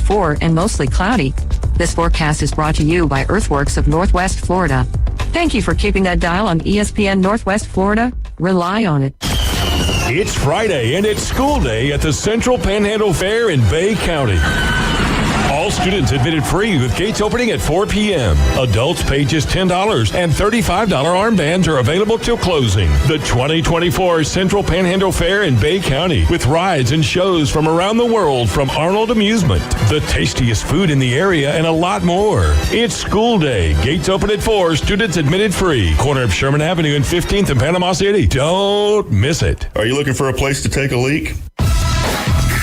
24 and mostly cloudy. This forecast is brought to you by Earthworks of Northwest Florida. Thank you for keeping that dial on ESPN Northwest Florida. Rely on it. It's Friday and it's school day at the Central Panhandle Fair in Bay County. All students admitted free with gates opening at 4 p.m. Adults pay just $10 and $35 armbands are available till closing. The 2024 Central Panhandle Fair in Bay County with rides and shows from around the world from Arnold Amusement, the tastiest food in the area, and a lot more. It's school day. Gates open at 4. Students admitted free. Corner of Sherman Avenue and 15th in Panama City. Don't miss it. Are you looking for a place to take a leak?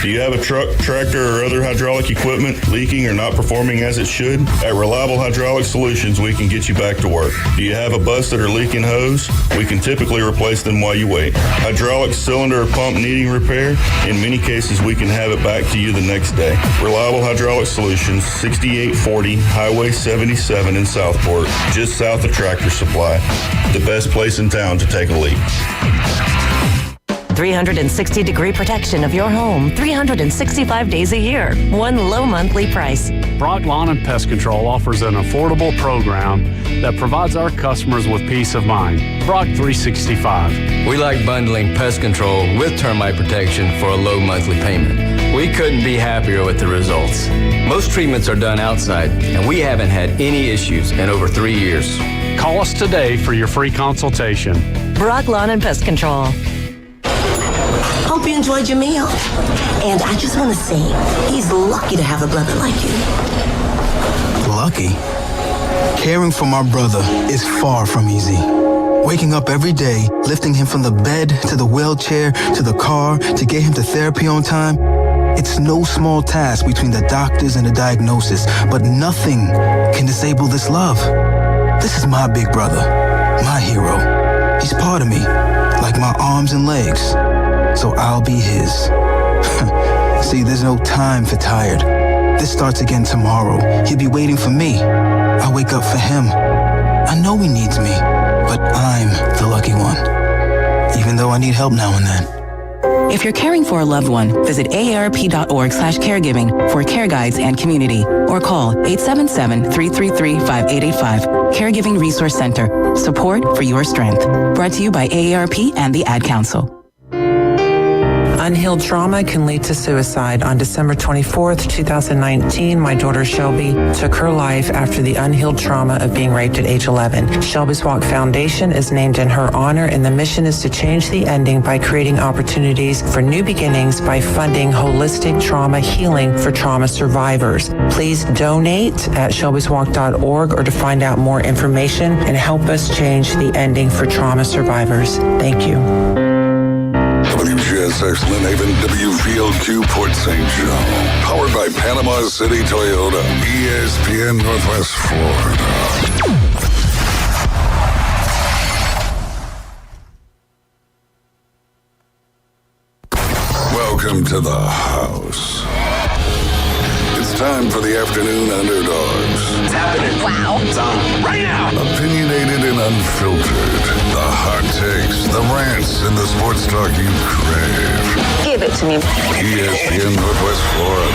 Do you have a truck, tractor, or other hydraulic equipment leaking or not performing as it should? At Reliable Hydraulic Solutions, we can get you back to work. Do you have a busted or leaking hose? We can typically replace them while you wait. Hydraulic cylinder or pump needing repair? In many cases, we can have it back to you the next day. Reliable Hydraulic Solutions, 6840 Highway 77 in Southport, just south of Tractor Supply. The best place in town to take a leak. 360-degree protection of your home, 365 days a year, one low monthly price. Brock Lawn and Pest Control offers an affordable program that provides our customers with peace of mind. Brock 365. We like bundling pest control with termite protection for a low monthly payment. We couldn't be happier with the results. Most treatments are done outside, and we haven't had any issues in over 3 years. Call us today for your free consultation. Brock Lawn and Pest Control. Hope you enjoyed your meal. And I just want to say, he's lucky to have a brother like you. Lucky? Caring for my brother is far from easy. Waking up every day, lifting him from the bed to the wheelchair to the car to get him to therapy on time. It's no small task between the doctors and the diagnosis, but nothing can disable this love. This is my big brother, my hero. He's part of me, like my arms and legs. So I'll be his. See, there's no time for tired. This starts again tomorrow. He'll be waiting for me. I wake up for him. I know he needs me, but I'm the lucky one. Even though I need help now and then. If you're caring for a loved one, visit aarp.org/caregiving for care guides and community, or call 877-333-5885. Caregiving Resource Center. Support for your strength. Brought to you by AARP and the Ad Council. Unhealed trauma can lead to suicide. On December 24th, 2019, my daughter Shelby took her life after the unhealed trauma of being raped at age 11. Shelby's Walk Foundation is named in her honor, and the mission is to change the ending by creating opportunities for new beginnings by funding holistic trauma healing for trauma survivors. Please donate at shelbyswalk.org or to find out more information and help us change the ending for trauma survivors. Thank you. WGSX Lynn Haven, WVLQ Port St. Joe. Powered by Panama City Toyota, ESPN Northwest Florida. Welcome to the house. It's time for the Afternoon Underdogs. It's happening. Wow. It's on right now. Opinionated and unfiltered. The hot takes, the rants, and the sports talk you crave. Give it to me. ESPN Northwest Florida.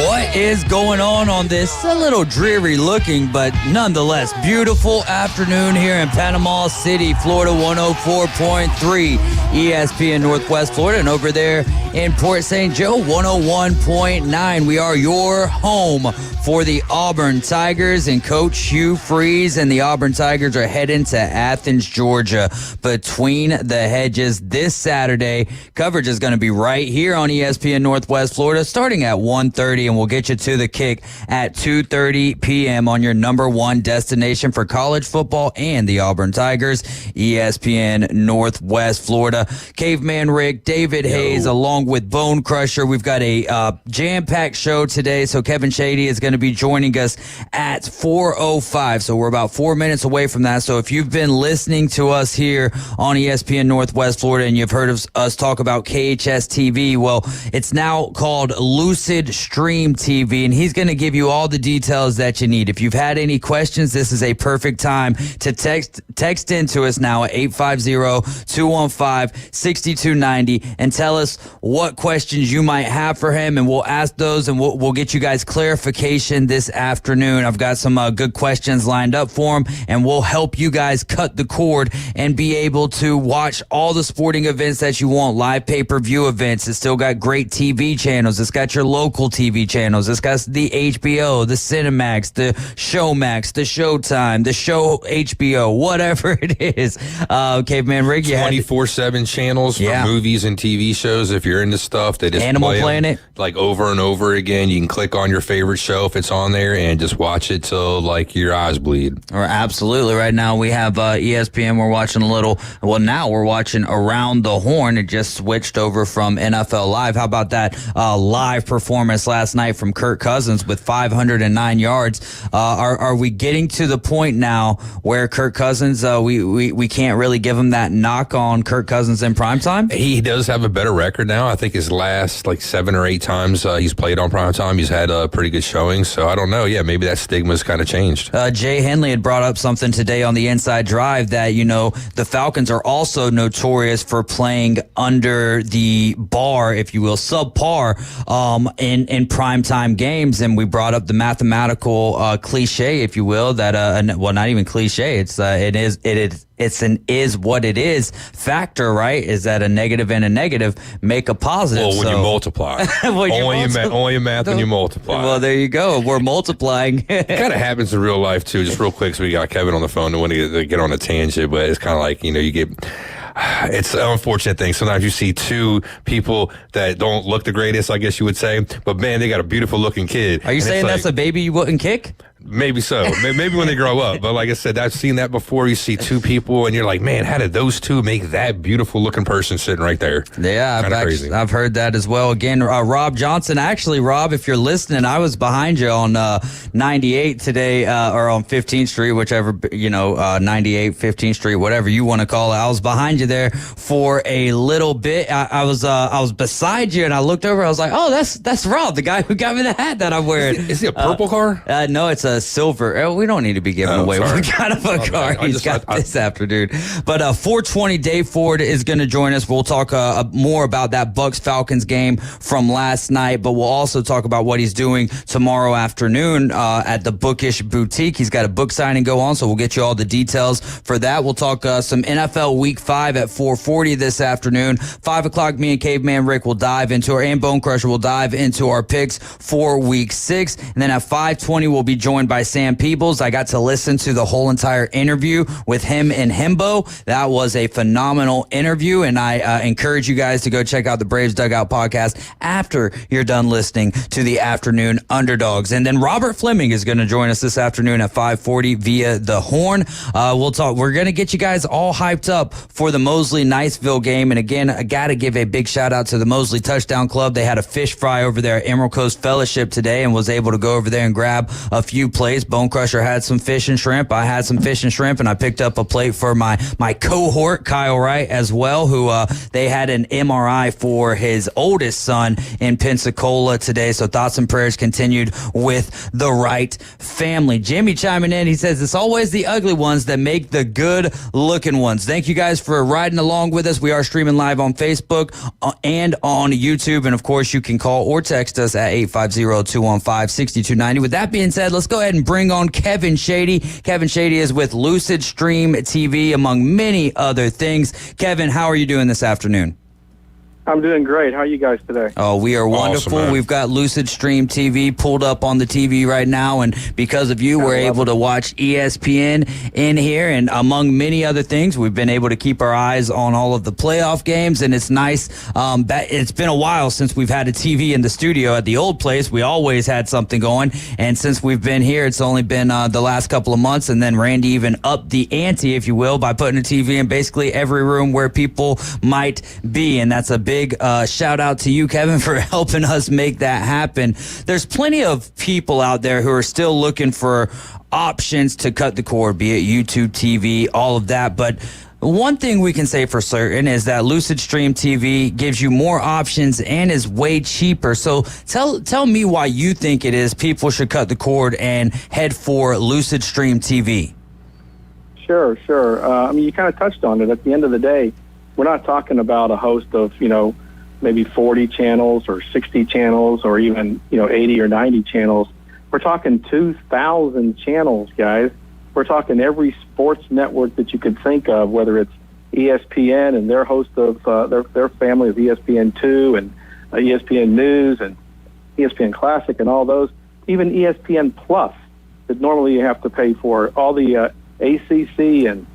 What is going on this a little dreary looking but nonetheless beautiful afternoon here in Panama City, Florida? 104.3 ESPN Northwest Florida, and over there in Port St. Joe 101.9. We are your home for the Auburn Tigers, and Coach Hugh Freeze and the Auburn Tigers are heading to Athens, Georgia, between the hedges this Saturday. Coverage is going to be right here on ESPN Northwest Florida starting at 1:30, and we'll get you to the kick at 2:30 p.m. on your number one destination for college football and the Auburn Tigers, ESPN Northwest Florida. Caveman Rick, David Hayes, along with Bone Crusher. We've got a jam-packed show today, so Kevin Shady is going to be joining us at 4:05. So we're about 4 minutes away from that. So if you've been listening to us here on ESPN Northwest Florida and you've heard of us talk about KHS TV, well, it's now called Lucid Stream TV, and he's going to give you all the details that you need. If you've had any questions, this is a perfect time to text into us now at 850-215-6290 and tell us what questions you might have for him, and we'll ask those, and we'll get you guys clarification this afternoon. I've got some good questions lined up for him, and we'll help you guys cut the cord and be able to watch all the sporting events that you want, live pay-per-view events. It's still got great TV channels. It's got your local TV channels. It's got the HBO, the Cinemax, the Showmax, the Showtime, the Show HBO, whatever it is. Caveman Rick, you 24/7 channels for movies and TV shows. If you're into stuff, they just Animal play Planet, like over and over again. You can click on your favorite show if it's on there and just watch it till like your eyes bleed. Or absolutely. Right now we have ESPN. We're watching a little. Well, now we're watching Around the Horn. It just switched over from NFL Live. How about that live performance last night from Kirk Cousins with 509 yards? Are we getting to the point now where Kirk Cousins, we can't really give him that knock on Kirk Cousins in primetime? He does have a better record now. I think his last like 7 or 8 times he's played on primetime, he's had a pretty good showing. So I don't know. Yeah, maybe that stigma's kind of changed. Jay Henley had brought up something today on the Inside Drive that, the Falcons are also notorious for playing under the bar, if you will, subpar in primetime games. And we brought up the mathematical cliche, if you will, that well, not even cliche. It's an is what it is factor, right? Is that a negative and a negative make a positive? Well, when you multiply. Only math when you multiply. Well, there you go. We're multiplying. It kind of happens in real life, too. Just real quick, so we got Kevin on the phone. I want to get on a tangent, but it's kind of like, you get... It's an unfortunate thing. Sometimes you see two people that don't look the greatest, I guess you would say, but man, they got a beautiful looking kid. Are you saying that's a baby you wouldn't kick? Maybe so. Maybe when they grow up. But like I said, I've seen that before. You see two people and you're like, man, how did those two make that beautiful looking person sitting right there? Yeah, I've heard that as well. Again, Rob Johnson. Actually, Rob, if you're listening, I was behind you on 98 today, or on 15th Street, whichever, 98, 15th Street, whatever you want to call it. I was behind you there for a little bit. I was beside you and I looked over. I was like, oh, that's Rob, the guy who got me the hat that I'm wearing. Is it a purple car? No, it's a silver. We don't need to be giving away what kind of a car he's got this afternoon. But 420 Dave Ford is going to join us. We'll talk more about that Bucks-Falcons game from last night, but we'll also talk about what he's doing tomorrow afternoon at the Bookish Boutique. He's got a book signing go on, so we'll get you all the details for that. We'll talk some NFL Week 5 at 4:40 this afternoon. 5 o'clock, me and Caveman Rick will dive into and Bone Crusher will dive into our picks for Week 6. And then at 5:20, we'll be joined by Sam Peebles. I got to listen to the whole entire interview with him and Himbo. That was a phenomenal interview, and I encourage you guys to go check out the Braves Dugout podcast after you're done listening to the Afternoon Underdogs. And then Robert Fleming is going to join us this afternoon at 5:40 via the Horn. We'll talk. We're going to get you guys all hyped up for the Mosley-Niceville game. And again, I got to give a big shout out to the Mosley Touchdown Club. They had a fish fry over there at Emerald Coast Fellowship today and was able to go over there and grab a few plates. Bone Crusher had some fish and shrimp. I had some fish and shrimp, and I picked up a plate for my cohort, Kyle Wright, as well, who they had an MRI for his oldest son in Pensacola today. So thoughts and prayers continued with the Wright family. Jimmy chiming in. He says, it's always the ugly ones that make the good looking ones. Thank you guys for riding along with us. We are streaming live on Facebook and on YouTube. And of course, you can call or text us at 850-215-6290. With that being said, let's go ahead and bring on Kevin Shady. Kevin Shady is with Lucid Stream TV, among many other things. Kevin, how are you doing this afternoon? I'm doing great. How are you guys today? Oh, we are wonderful. Awesome, we've got Lucid Stream TV pulled up on the TV right now, and because of you, we're able to watch ESPN in here, and among many other things, we've been able to keep our eyes on all of the playoff games, and it's nice. It's been a while since we've had a TV in the studio. At the old place, we always had something going, and since we've been here, it's only been the last couple of months, and then Randy even upped the ante, if you will, by putting a TV in basically every room where people might be, and that's a big shout out to you, Kevin, for helping us make that happen. There's plenty of people out there who are still looking for options to cut the cord, be it YouTube TV, all of that. But one thing we can say for certain is that Lucid Stream TV gives you more options and is way cheaper. So tell me why you think it is people should cut the cord and head for Lucid Stream TV. Sure. I mean, you kind of touched on it. At the end of the day, we're not talking about a host of, maybe 40 channels or 60 channels or even 80 or 90 channels. We're talking 2,000 channels, guys. We're talking every sports network that you could think of, whether it's ESPN and their host of their family of ESPN2 and ESPN News and ESPN Classic and all those, even ESPN Plus that normally you have to pay for, all the ACC and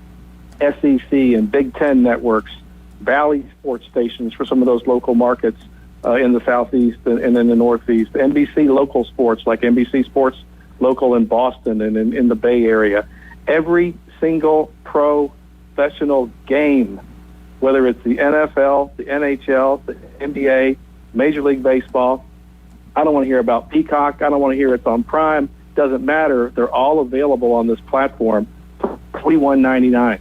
SEC and Big Ten networks, Valley sports stations for some of those local markets in the Southeast and in the Northeast, NBC local sports like NBC Sports Local in Boston and in the Bay Area. Every single professional game, whether it's the NFL, the NHL, the NBA, Major League Baseball. I don't want to hear about Peacock. I don't want to hear it's on Prime. Doesn't matter. They're all available on this platform for $41.99.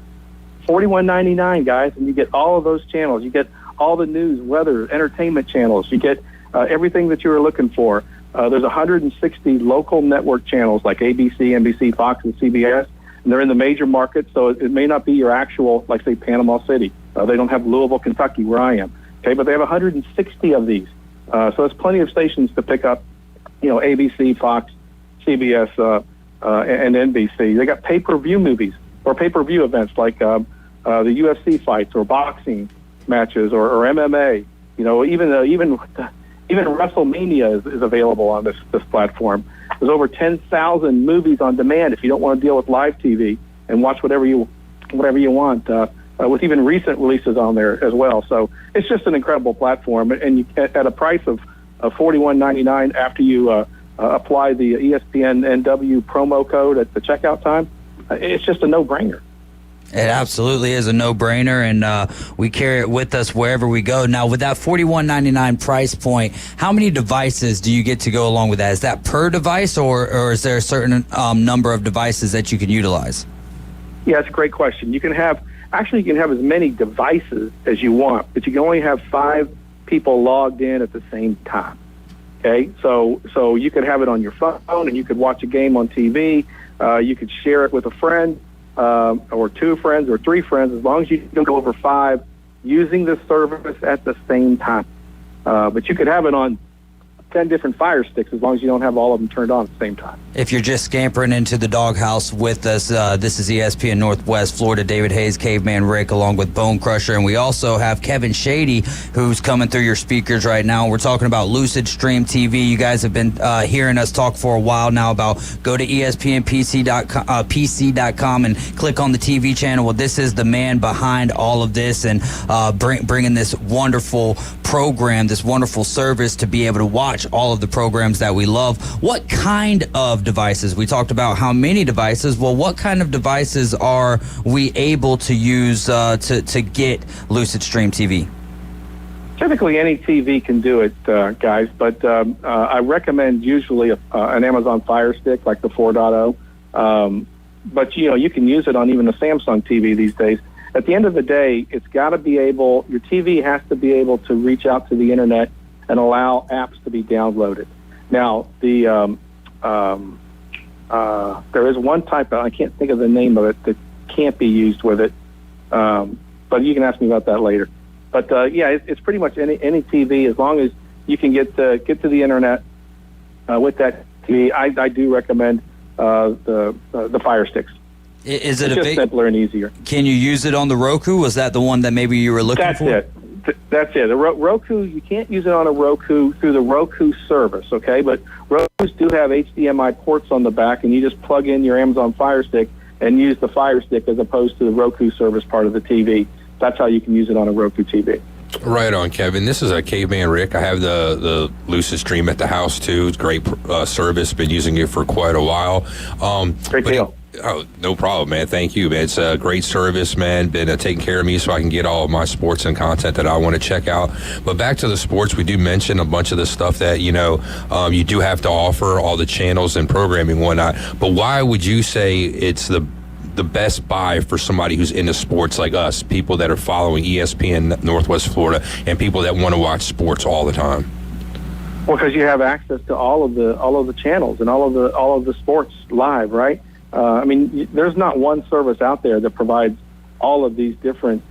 $41.99, guys, and you get all of those channels. You get all the news, weather, entertainment channels. You get everything that you were looking for. There's 160 local network channels like ABC, NBC, Fox, and CBS, and they're in the major markets, so it may not be your actual, like, say, Panama City. They don't have Louisville, Kentucky, where I am. Okay, but they have 160 of these. So there's plenty of stations to pick up, ABC, Fox, CBS, and NBC. They got pay-per-view movies or pay-per-view events like the UFC fights or boxing matches or MMA. Even WrestleMania is available on this platform. There's over 10,000 movies on demand if you don't want to deal with live TV and watch whatever you want. With even recent releases on there as well. So it's just an incredible platform, and you, at a price of $41.99 after you apply the ESPN NW promo code at the checkout time, it's just a no-brainer. It absolutely is a no-brainer, and we carry it with us wherever we go. Now, with that $41.99 price point, how many devices do you get to go along with that? Is that per device, or is there a certain number of devices that you can utilize? Yeah, it's a great question. You can have as many devices as you want, but you can only have 5 people logged in at the same time. Okay, so you could have it on your phone, and you could watch a game on TV. You could share it with a friend, or 2 friends, or 3 friends, as long as you can go over 5 using the service at the same time. But you could have it on 10 different Fire Sticks as long as you don't have all of them turned on at the same time. If you're just scampering into the doghouse with us, this is ESPN Northwest Florida. David Hayes, Caveman Rick, along with Bone Crusher, and we also have Kevin Shady, who's coming through your speakers right now. We're talking about Lucid Stream TV. You guys have been hearing us talk for a while now about go to ESPNPC.com and click on the TV channel. Well, this is the man behind all of this, and bringing this wonderful program, this wonderful service to be able to watch all of the programs that we love. What kind of devices? We talked about how many devices. Well, what kind of devices are we able to use to get Lucid Stream TV? Typically, any TV can do it, guys, but I recommend usually an Amazon Fire Stick like the 4.0. But, you can use it on even a Samsung TV these days. At the end of the day, it's got to be able, your TV has to be able to reach out to the internet and allow apps to be downloaded. Now, there is one type, I can't think of the name of it, that can't be used with it, but you can ask me about that later. But it's pretty much any TV, as long as you can get to the internet with that TV. I do recommend the Fire Sticks. Is it it's just simpler and easier? Can you use it on the Roku? Was that the one that maybe you were looking for? That's it. The Roku, you can't use it on a Roku through the Roku service, okay? But Rokus do have HDMI ports on the back, and you just plug in your Amazon Fire Stick and use the Fire Stick as opposed to the Roku service part of the TV. That's how you can use it on a Roku TV. Right on, Kevin. This is a Caveman Rick. I have the Lucid Stream at the house, too. It's great service. Been using it for quite a while. Great deal. Oh, no problem, man. Thank you, man. It's a great service, man. Been taking care of me so I can get all of my sports and content that I want to check out. But back to the sports, we do mention a bunch of the stuff that, you do have to offer, all the channels and programming and whatnot. But why would you say it's the best buy for somebody who's into sports like us, people that are following ESPN Northwest Florida and people that want to watch sports all the time? Well, because you have access to all of the channels and all of the sports live, right? There's not one service out there that provides all of these different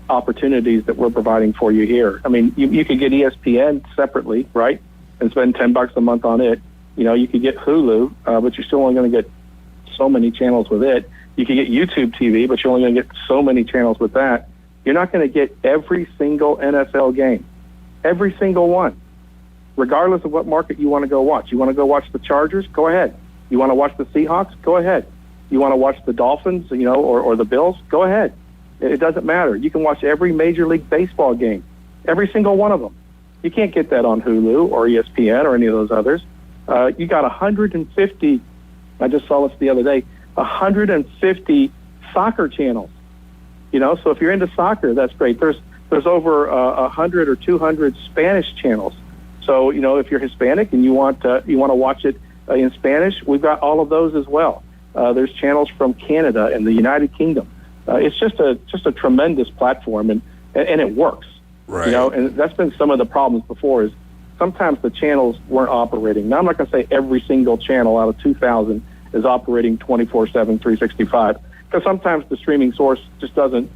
opportunities that we're providing for you here. I mean, you could get ESPN separately, right, and spend $10 a month on it. You could get Hulu, but you're still only going to get so many channels with it. You can get YouTube TV, but you're only going to get so many channels with that. You're not going to get every single NFL game, every single one, regardless of what market you want to go watch. You want to go watch the Chargers? Go ahead. You want to watch the Seahawks? Go ahead. You want to watch the Dolphins, or the Bills? Go ahead. It doesn't matter. You can watch every Major League Baseball game, every single one of them. You can't get that on Hulu or ESPN or any of those others. You got 150, I just saw this the other day, 150 soccer channels. So if you're into soccer, that's great. There's over 100 or 200 Spanish channels. So, if you're Hispanic and you want to watch it in Spanish, we've got all of those as well. There's channels from Canada and the United Kingdom. It's just a tremendous platform, and it works. Right. And that's been some of the problems before is sometimes the channels weren't operating. Now, I'm not going to say every single channel out of 2,000 is operating 24/7, 365, because sometimes the streaming source just doesn't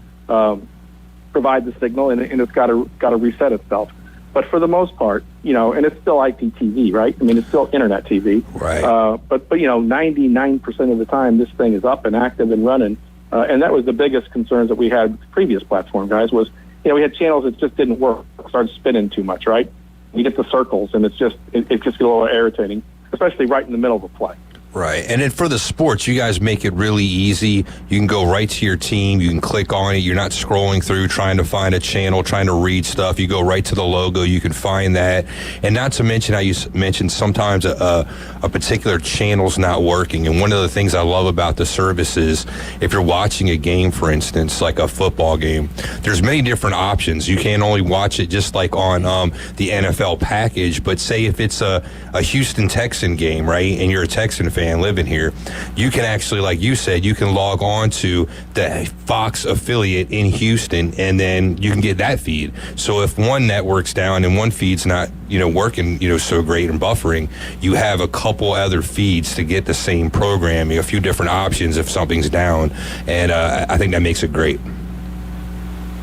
provide the signal, and it's got to reset itself. But for the most part, and it's still IPTV, right? I mean, it's still internet TV. Right. But 99% of the time, this thing is up and active and running. And that was the biggest concerns that we had with the previous platform, guys, was, we had channels that just didn't work, started spinning too much, right? You get the circles, and it just gets a little irritating, especially right in the middle of a play. Right. And then for the sports, you guys make it really easy. You can go right to your team. You can click on it. You're not scrolling through trying to find a channel, trying to read stuff. You go right to the logo. You can find that. And not to mention how you mentioned sometimes a particular channel's not working. And one of the things I love about the service is if you're watching a game, for instance, like a football game, there's many different options. You can't only watch it just like on the NFL package, but say if it's a Houston Texan game, right, and you're a Texan fan living here, you can actually, like you said, you can log on to the Fox affiliate in Houston, and then you can get that feed. So if one network's down and one feed's not working so great and buffering, you have a couple other feeds to get the same programming, a few different options if something's down, and I think that makes it great.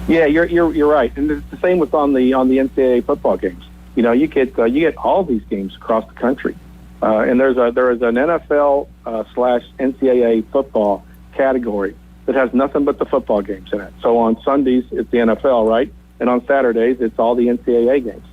Yeah, you're right, and it's the same with on the NCAA football games. You get all these games across the country. And there is an NFL / NCAA football category that has nothing but the football games in it. So on Sundays, it's the NFL, right? And on Saturdays, it's all the NCAA games.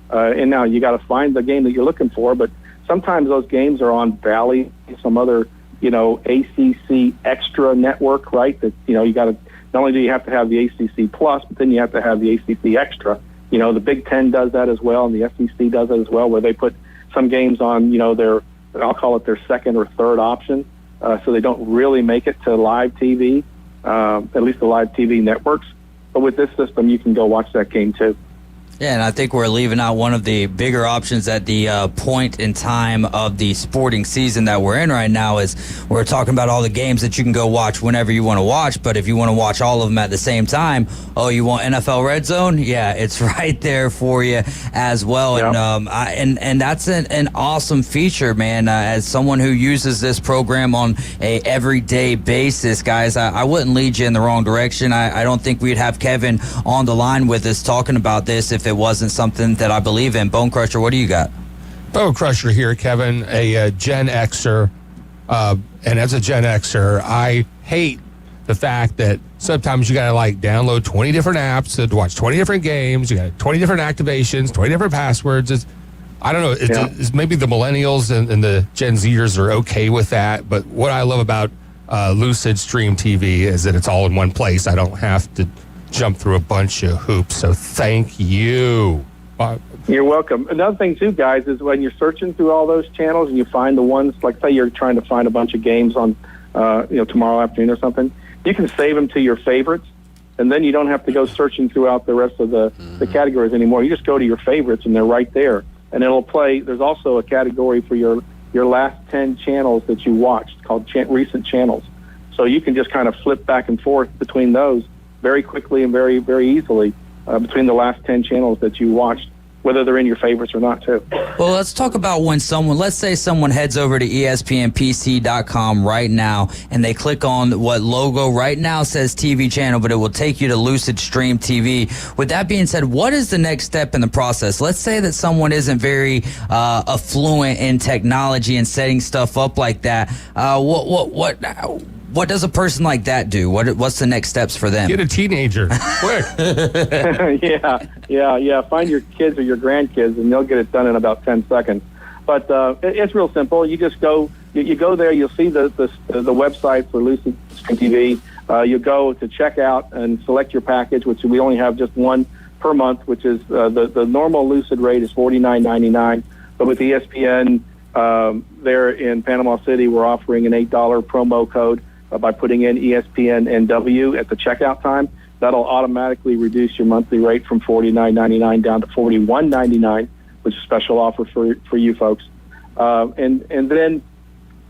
And now you got to find the game that you're looking for, but sometimes those games are on Valley, some other, ACC extra network, right? That, you got to, not only do you have to have the ACC plus, but then you have to have the ACC extra. The Big Ten does that as well, and the SEC does that as well, where they put some games on, I'll call it their second or third option, so they don't really make it to live TV, at least the live TV networks. But with this system, you can go watch that game too. Yeah, and I think we're leaving out one of the bigger options at the point in time of the sporting season that we're in right now is we're talking about all the games that you can go watch whenever you want to watch, but if you want to watch all of them at the same time, you want NFL Red Zone? Yeah, it's right there for you as well. Yeah. And that's an awesome feature, man. As someone who uses this program on a everyday basis, guys, I wouldn't lead you in the wrong direction. I don't think we'd have Kevin on the line with us talking about this if it wasn't something that I believe in. Bone Crusher, what do you got? Bone Crusher here, Kevin, a Gen Xer. And as a Gen Xer, I hate the fact that sometimes you got to download 20 different apps to watch 20 different games. You got 20 different activations, 20 different passwords. I don't know. It's maybe the millennials and the Gen Zers are okay with that. But what I love about Lucid Stream TV is that it's all in one place. I don't have to jump through a bunch of hoops. So thank you. You're welcome. Another thing too, guys, is when you're searching through all those channels and you find the ones, like say you're trying to find a bunch of games on, tomorrow afternoon or something, you can save them to your favorites, and then you don't have to go searching throughout the rest of the categories anymore. You just go to your favorites, and they're right there, and it'll play. There's also a category for your last 10 channels that you watched called recent channels. So you can just kind of flip back and forth between those very quickly and very, very easily between the last 10 channels that you watched whether they're in your favorites or not, too. Well, let's talk about let's say someone heads over to ESPNPC.com right now and they click on what logo right now says TV channel, but it will take you to Lucid Stream TV. With that being said, what is the next step in the process? Let's say that someone isn't very affluent in technology and setting stuff up like that. What does a person like that do? What's the next steps for them? Get a teenager, quick. Yeah. Find your kids or your grandkids, and they'll get it done in about 10 seconds. But it's real simple. You just go. You go there. You'll see the website for Lucid Stream TV. You go to checkout and select your package, which we only have just one per month, which is the normal Lucid rate is $49.99. But with ESPN there in Panama City, we're offering an $8 promo code. By putting in ESPN NW at the checkout time, that'll automatically reduce your monthly rate from $49.99 down to $41.99, which is a special offer for you folks. And then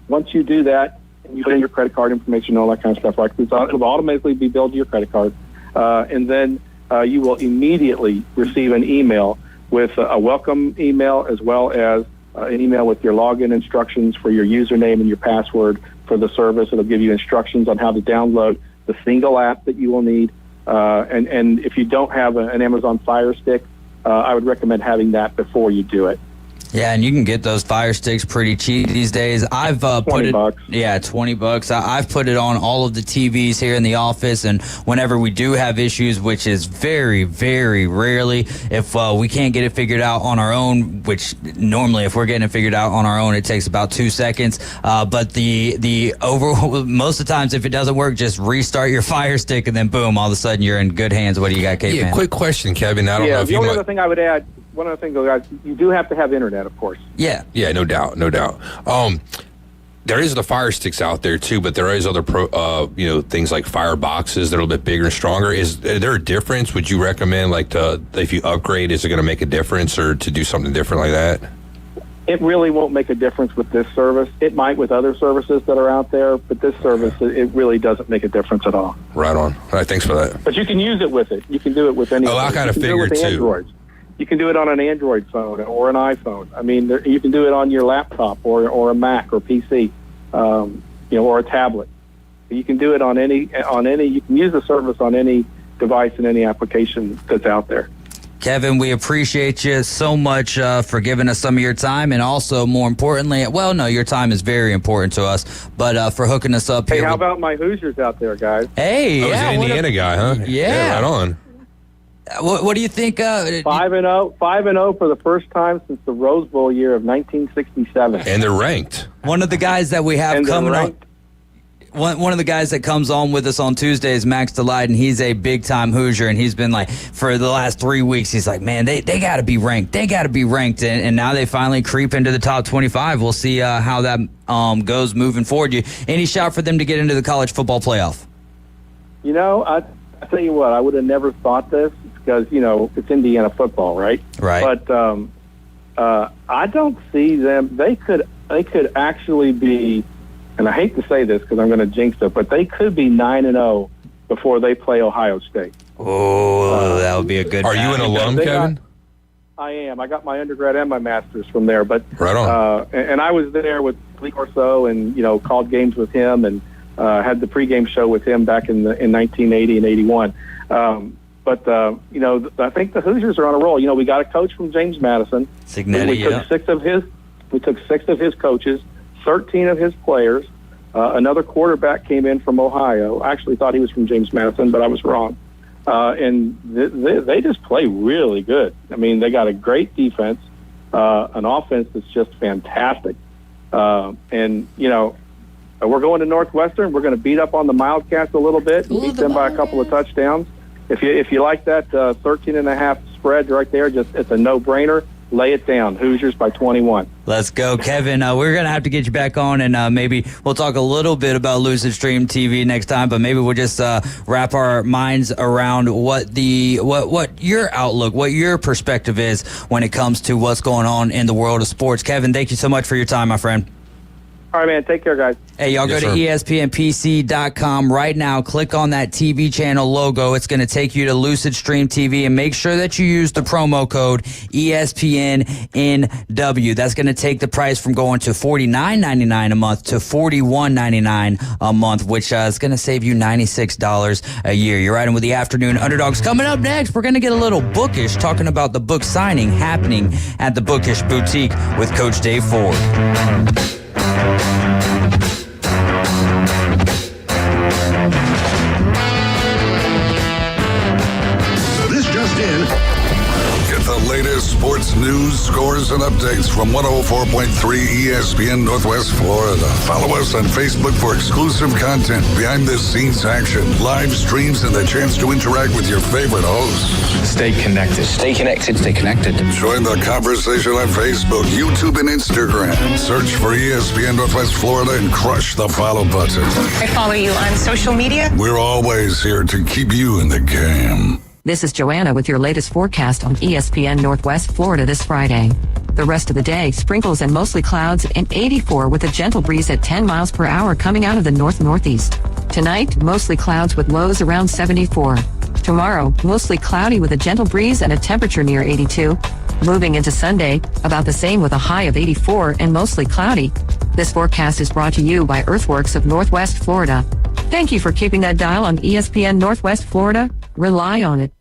once you do that, and you put in your credit card information and all that kind of stuff, like this, it'll automatically be billed to your credit card. And then you will immediately receive an email with a welcome email, as well as an email with your login instructions for your username and your password for the service. It'll give you instructions on how to download the single app that you will need. And if you don't have an Amazon Fire Stick, I would recommend having that before you do it. Yeah, and you can get those Fire Sticks pretty cheap these days. I've put it, $20. Yeah, $20. I've put it on all of the TVs here in the office, and whenever we do have issues, which is very, very rarely, if we can't get it figured out on our own, which normally if we're getting it figured out on our own, it takes about 2 seconds. But most of the times, if it doesn't work, just restart your Fire Stick, and then boom, all of a sudden you're in good hands. What do you got, Kate? Yeah, quick question, Kevin. I don't know if the only other thing I would add. One other thing, though, guys, you do have to have internet, of course. Yeah, no doubt. There is the Fire Sticks out there too, but there is other things like Fire Boxes that are a little bit bigger and stronger. Is there a difference? Would you recommend, if you upgrade, is it going to make a difference, or to do something different like that? It really won't make a difference with this service. It might with other services that are out there, but this service, it really doesn't make a difference at all. Right on. All right, thanks for that. But you can use it with it. You can do it with any. Oh, I kind of figured too. Androids. You can do it on an Android phone or an iPhone. I mean, you can do it on your laptop or a Mac or PC, or a tablet. You can do it on any. You can use the service on any device and any application that's out there. Kevin, we appreciate you so much for giving us some of your time, and also, more importantly, your time is very important to us, but for hooking us up here. Hey, how about my Hoosiers out there, guys? Hey, he's an Indiana guy, huh? Yeah, right on. What do you think? 5-0 for the first time since the Rose Bowl year of 1967. And they're ranked. One of the guys that we have coming on. One of the guys that comes on with us on Tuesday is Max Delight, and he's a big-time Hoosier, and he's been for the last 3 weeks, he's like, man, they got to be ranked. They got to be ranked, and now they finally creep into the top 25. We'll see how that goes moving forward. Any shot for them to get into the college football playoff? I tell you what, I would have never thought this, because, it's Indiana football, right? Right. But I don't see them. They could actually be, and I hate to say this because I'm going to jinx it, but they could be 9-0 before they play Ohio State. Oh, that would be a good. Are you an alum, Kevin? I am. I got my undergrad and my master's from there. But right on. And I was there with Lee Corso, and called games with him, and had the pregame show with him back in 1980 and 81. But I think the Hoosiers are on a roll. We got a coach from James Madison. Signetti, we took 6 of his. We took 6 of his coaches, 13 of his players. Another quarterback came in from Ohio. I actually thought he was from James Madison, but I was wrong. And they just play really good. I mean, they got a great defense, an offense that's just fantastic. And we're going to Northwestern. We're going to beat up on the Wildcats a little bit, beat them by a couple of touchdowns. If you like that 13.5 spread right there, it's a no-brainer. Lay it down. Hoosiers by 21. Let's go, Kevin. We're going to have to get you back on, and maybe we'll talk a little bit about Lucid Stream TV next time, but maybe we'll just wrap our minds around what your outlook, what your perspective is when it comes to what's going on in the world of sports. Kevin, thank you so much for your time, my friend. All right, man. Take care, guys. Hey, y'all go to ESPNPC.com right now. Click on that TV channel logo. It's going to take you to Lucid Stream TV, and make sure that you use the promo code ESPNNW. That's going to take the price from going to $49.99 a month to $41.99 a month, which is going to save you $96 a year. You're riding with the Afternoon Underdogs. Coming up next, we're going to get a little bookish, talking about the book signing happening at the Bookish Boutique with Coach Dave Ford. This just in. Get the latest sports news, scores, and updates from 104.3 ESPN Northwest Florida. Follow us on Facebook for exclusive content, behind-the-scenes action, live streams, and the chance to interact with your favorite hosts. Stay connected. Stay connected. Stay connected. Join the conversation on Facebook, YouTube, and Instagram. Search for ESPN Northwest Florida and crush the follow button. I follow you on social media. We're always here to keep you in the game. This is Joanna with your latest forecast on ESPN Northwest Florida this Friday. The rest of the day, sprinkles and mostly clouds, and 84 with a gentle breeze at 10 miles per hour coming out of the north-northeast. Tonight, mostly clouds with lows around 74. Tomorrow, mostly cloudy with a gentle breeze and a temperature near 82. Moving into Sunday, about the same with a high of 84 and mostly cloudy. This forecast is brought to you by Earthworks of Northwest Florida. Thank you for keeping that dial on ESPN Northwest Florida. Rely on it.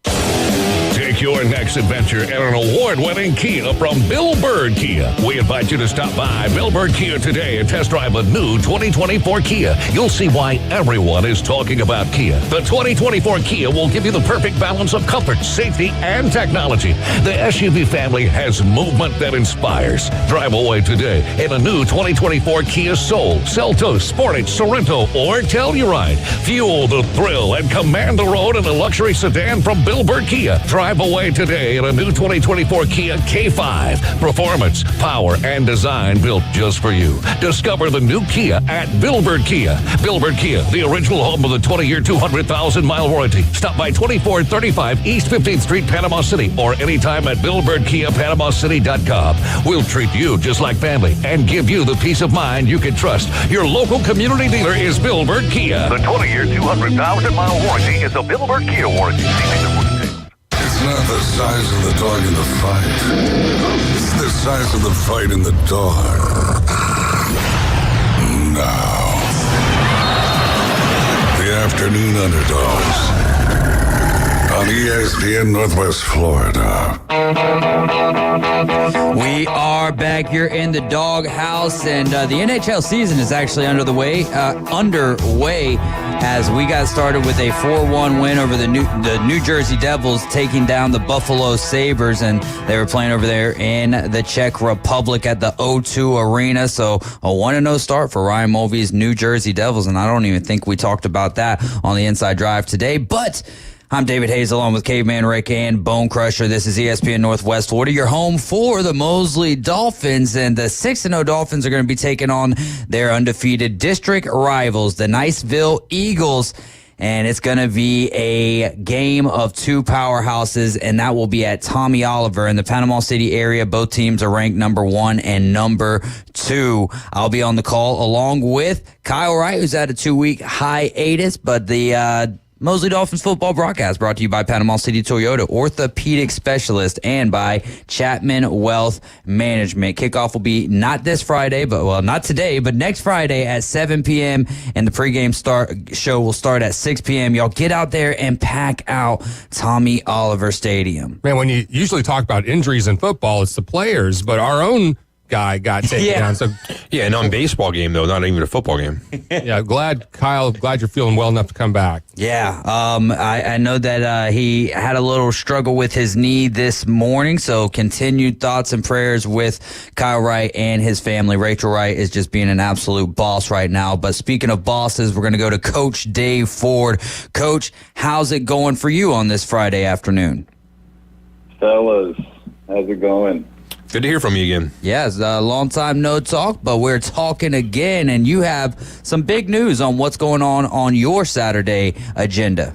Take your next adventure in an award-winning Kia from Bill Bird Kia. We invite you to stop by Bill Bird Kia today and test drive a new 2024 Kia. You'll see why everyone is talking about Kia. The 2024 Kia will give you the perfect balance of comfort, safety, and technology. The SUV family has movement that inspires. Drive away today in a new 2024 Kia Soul, Seltos, Sportage, Sorento, or Telluride. Fuel the thrill and command the road in a luxury sedan from Bill Bird Kia. Drive away today in a new 2024 Kia K5. Performance, power, and design built just for you. Discover the new Kia at Bill Bird Kia. Bill Bird Kia, the original home of the 20-year, 200,000-mile warranty. Stop by 2435 East 15th Street, Panama City, or anytime at BillBirdKiaPanamaCity.com. We'll treat you just like family and give you the peace of mind you can trust. Your local community dealer is Bill Bird Kia. The 20-year, 200,000-mile warranty is a Bill Bird Kia warranty. It's not the size of the dog in the fight. It's the size of the fight in the dog. Now, the Afternoon Underdogs on ESPN Northwest Florida. We are back here in the doghouse, and the NHL season is actually underway as we got started with a 4-1 win over the New Jersey Devils, taking down the Buffalo Sabres, and they were playing over there in the Czech Republic at the O2 Arena. So a 1-0 start for Ryan Mulvey's New Jersey Devils, and I don't even think we talked about that on the Inside Drive today, but I'm David Hayes along with Caveman Rick and Bone Crusher. This is ESPN Northwest Florida, your home for the Mosley Dolphins. And the 6-0 Dolphins are going to be taking on their undefeated district rivals, the Niceville Eagles. And it's going to be a game of two powerhouses, and that will be at Tommy Oliver in the Panama City area. Both teams are ranked number 1 and number 2. I'll be on the call along with Kyle Wright, who's at a 2-week hiatus, but the Mosley Dolphins football broadcast brought to you by Panama City Toyota, orthopedic specialist, and by Chapman Wealth Management. Kickoff will be not this Friday, not today, but next Friday at 7 p.m. And the pregame show will start at 6 p.m. Y'all get out there and pack out Tommy Oliver Stadium. Man, when you usually talk about injuries in football, it's the players, but our own guy got taken down. So yeah, no, in baseball game though, not even a football game. Yeah, glad you're feeling well enough to come back. Yeah, I know that he had a little struggle with his knee this morning, so continued thoughts and prayers with Kyle Wright and his family. Rachel Wright is just being an absolute boss right now. But speaking of bosses, we're going to go to Coach Dave Ford. Coach, how's it going for you on this Friday afternoon? Fellas, how's it going? Good to hear from you again. Yes, a long time no talk, but we're talking again, and you have some big news on what's going on your Saturday agenda.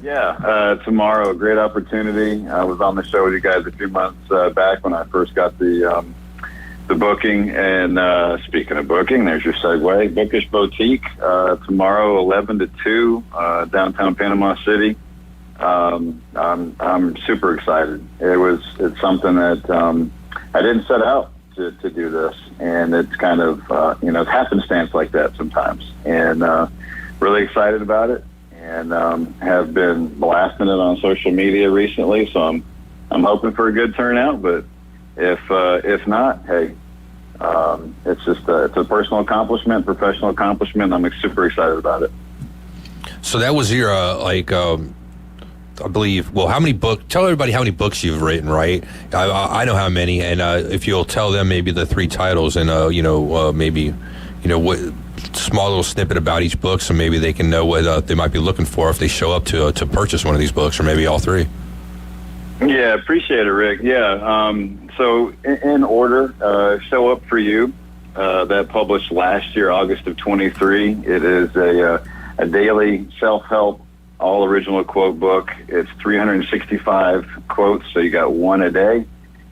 Yeah, tomorrow, a great opportunity. I was on the show with you guys a few months back when I first got the the booking. And speaking of booking, there's your segue. Bookish Boutique tomorrow, 11 to 2, downtown Panama City. I'm super excited. It's something that I didn't set out to do this, and it's kind of it's happenstance like that sometimes. And really excited about it, and have been blasting it on social media recently. So I'm hoping for a good turnout. But if not, hey, it's a personal accomplishment, professional accomplishment. I'm super excited about it. So that was your I believe. Well, how many books? Tell everybody how many books you've written, right? I know how many, and if you'll tell them maybe the 3 titles, and maybe what small little snippet about each book, so maybe they can know what they might be looking for if they show up to purchase one of these books, or maybe all 3. Yeah, appreciate it, Rick. Yeah. So in order, Show Up For You, that published last year, August of 23. It is a daily self-help, all original quote book. It's 365 quotes, so you got one a day.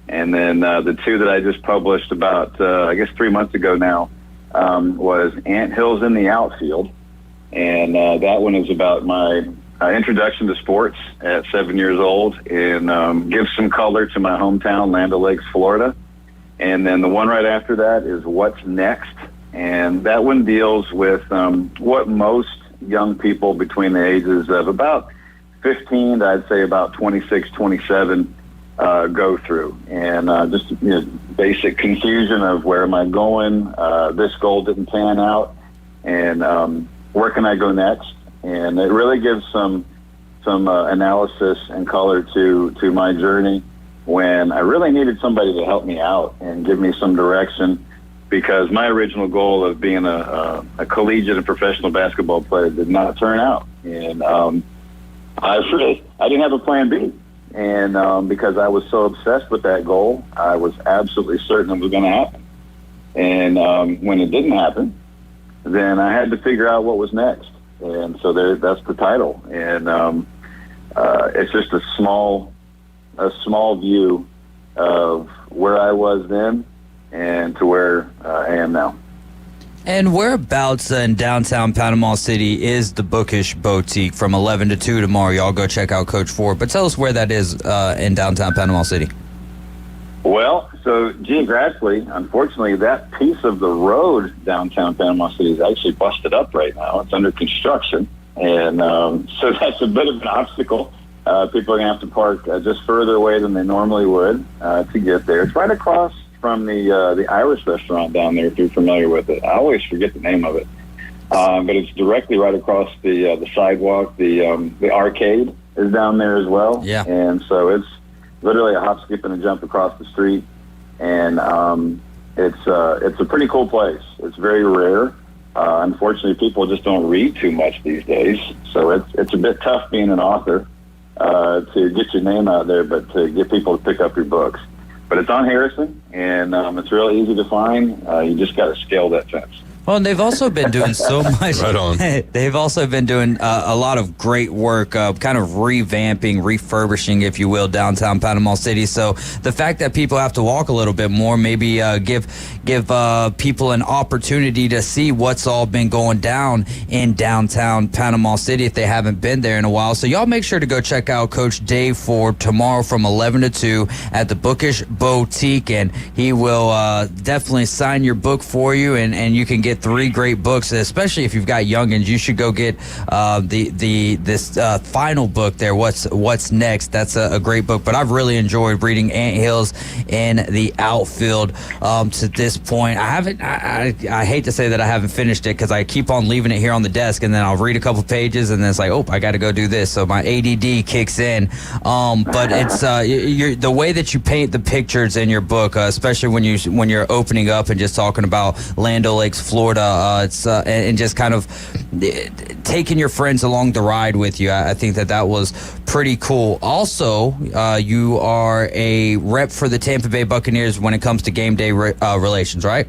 And then the 2 that I just published about, 3 months ago now, was Anthills in the Outfield. And that one is about my introduction to sports at 7 years old, and gives some color to my hometown, Land O'Lakes, Florida. And then the one right after that is What's Next? And that one deals with what most young people between the ages of about 15 to I'd say about 26, 27 go through. And just basic confusion of where am I going? This goal didn't pan out, and where can I go next? And it really gives some analysis and color to my journey when I really needed somebody to help me out and give me some direction, because my original goal of being a collegiate and professional basketball player did not turn out. And I didn't have a plan B. And because I was so obsessed with that goal, I was absolutely certain it was going to happen. And when it didn't happen, then I had to figure out what was next. And so that's the title. And it's just a small view of where I was then and to where I am now. And whereabouts in downtown Panama City is the Bookish Boutique from 11 to 2 tomorrow? Y'all go check out Coach Ford. But tell us where that is in downtown Panama City. Well, so geographically, unfortunately, that piece of the road downtown Panama City is actually busted up right now. It's under construction. And so that's a bit of an obstacle. People are going to have to park just further away than they normally would to get there. It's right across from the Irish restaurant down there, if you're familiar with it. I always forget the name of it. But it's directly right across the sidewalk. The arcade is down there as well. Yeah. And so it's literally a hop, skip, and a jump across the street. And it's a pretty cool place. It's very rare. Unfortunately, people just don't read too much these days. So it's a bit tough being an author to get your name out there, but to get people to pick up your books. But it's on Harrison, and it's really easy to find. You just got to scale that fence. Well, and they've also been doing so much. Right on. They've also been doing a lot of great work, kind of revamping, refurbishing, if you will, downtown Panama City. So the fact that people have to walk a little bit more, maybe give people an opportunity to see what's all been going down in downtown Panama City if they haven't been there in a while. So y'all make sure to go check out Coach Dave Ford tomorrow from 11 to 2 at the Bookish Boutique, and he will definitely sign your book for you, and you can get 3 great books, especially if you've got youngins. You should go get this final book there, What's Next. That's a great book, but I've really enjoyed reading Anthills in the Outfield to this point. I hate to say that I haven't finished it because I keep on leaving it here on the desk, and then I'll read a couple pages and then it's like, oh, I got to go do this. So my ADD kicks in. But it's the way that you paint the pictures in your book, especially when you're opening up and just talking about Land O'Lakes, Florida. It's and just kind of taking your friends along the ride with you. I think that was pretty cool. Also, you are a rep for the Tampa Bay Buccaneers when it comes to game day relations, right?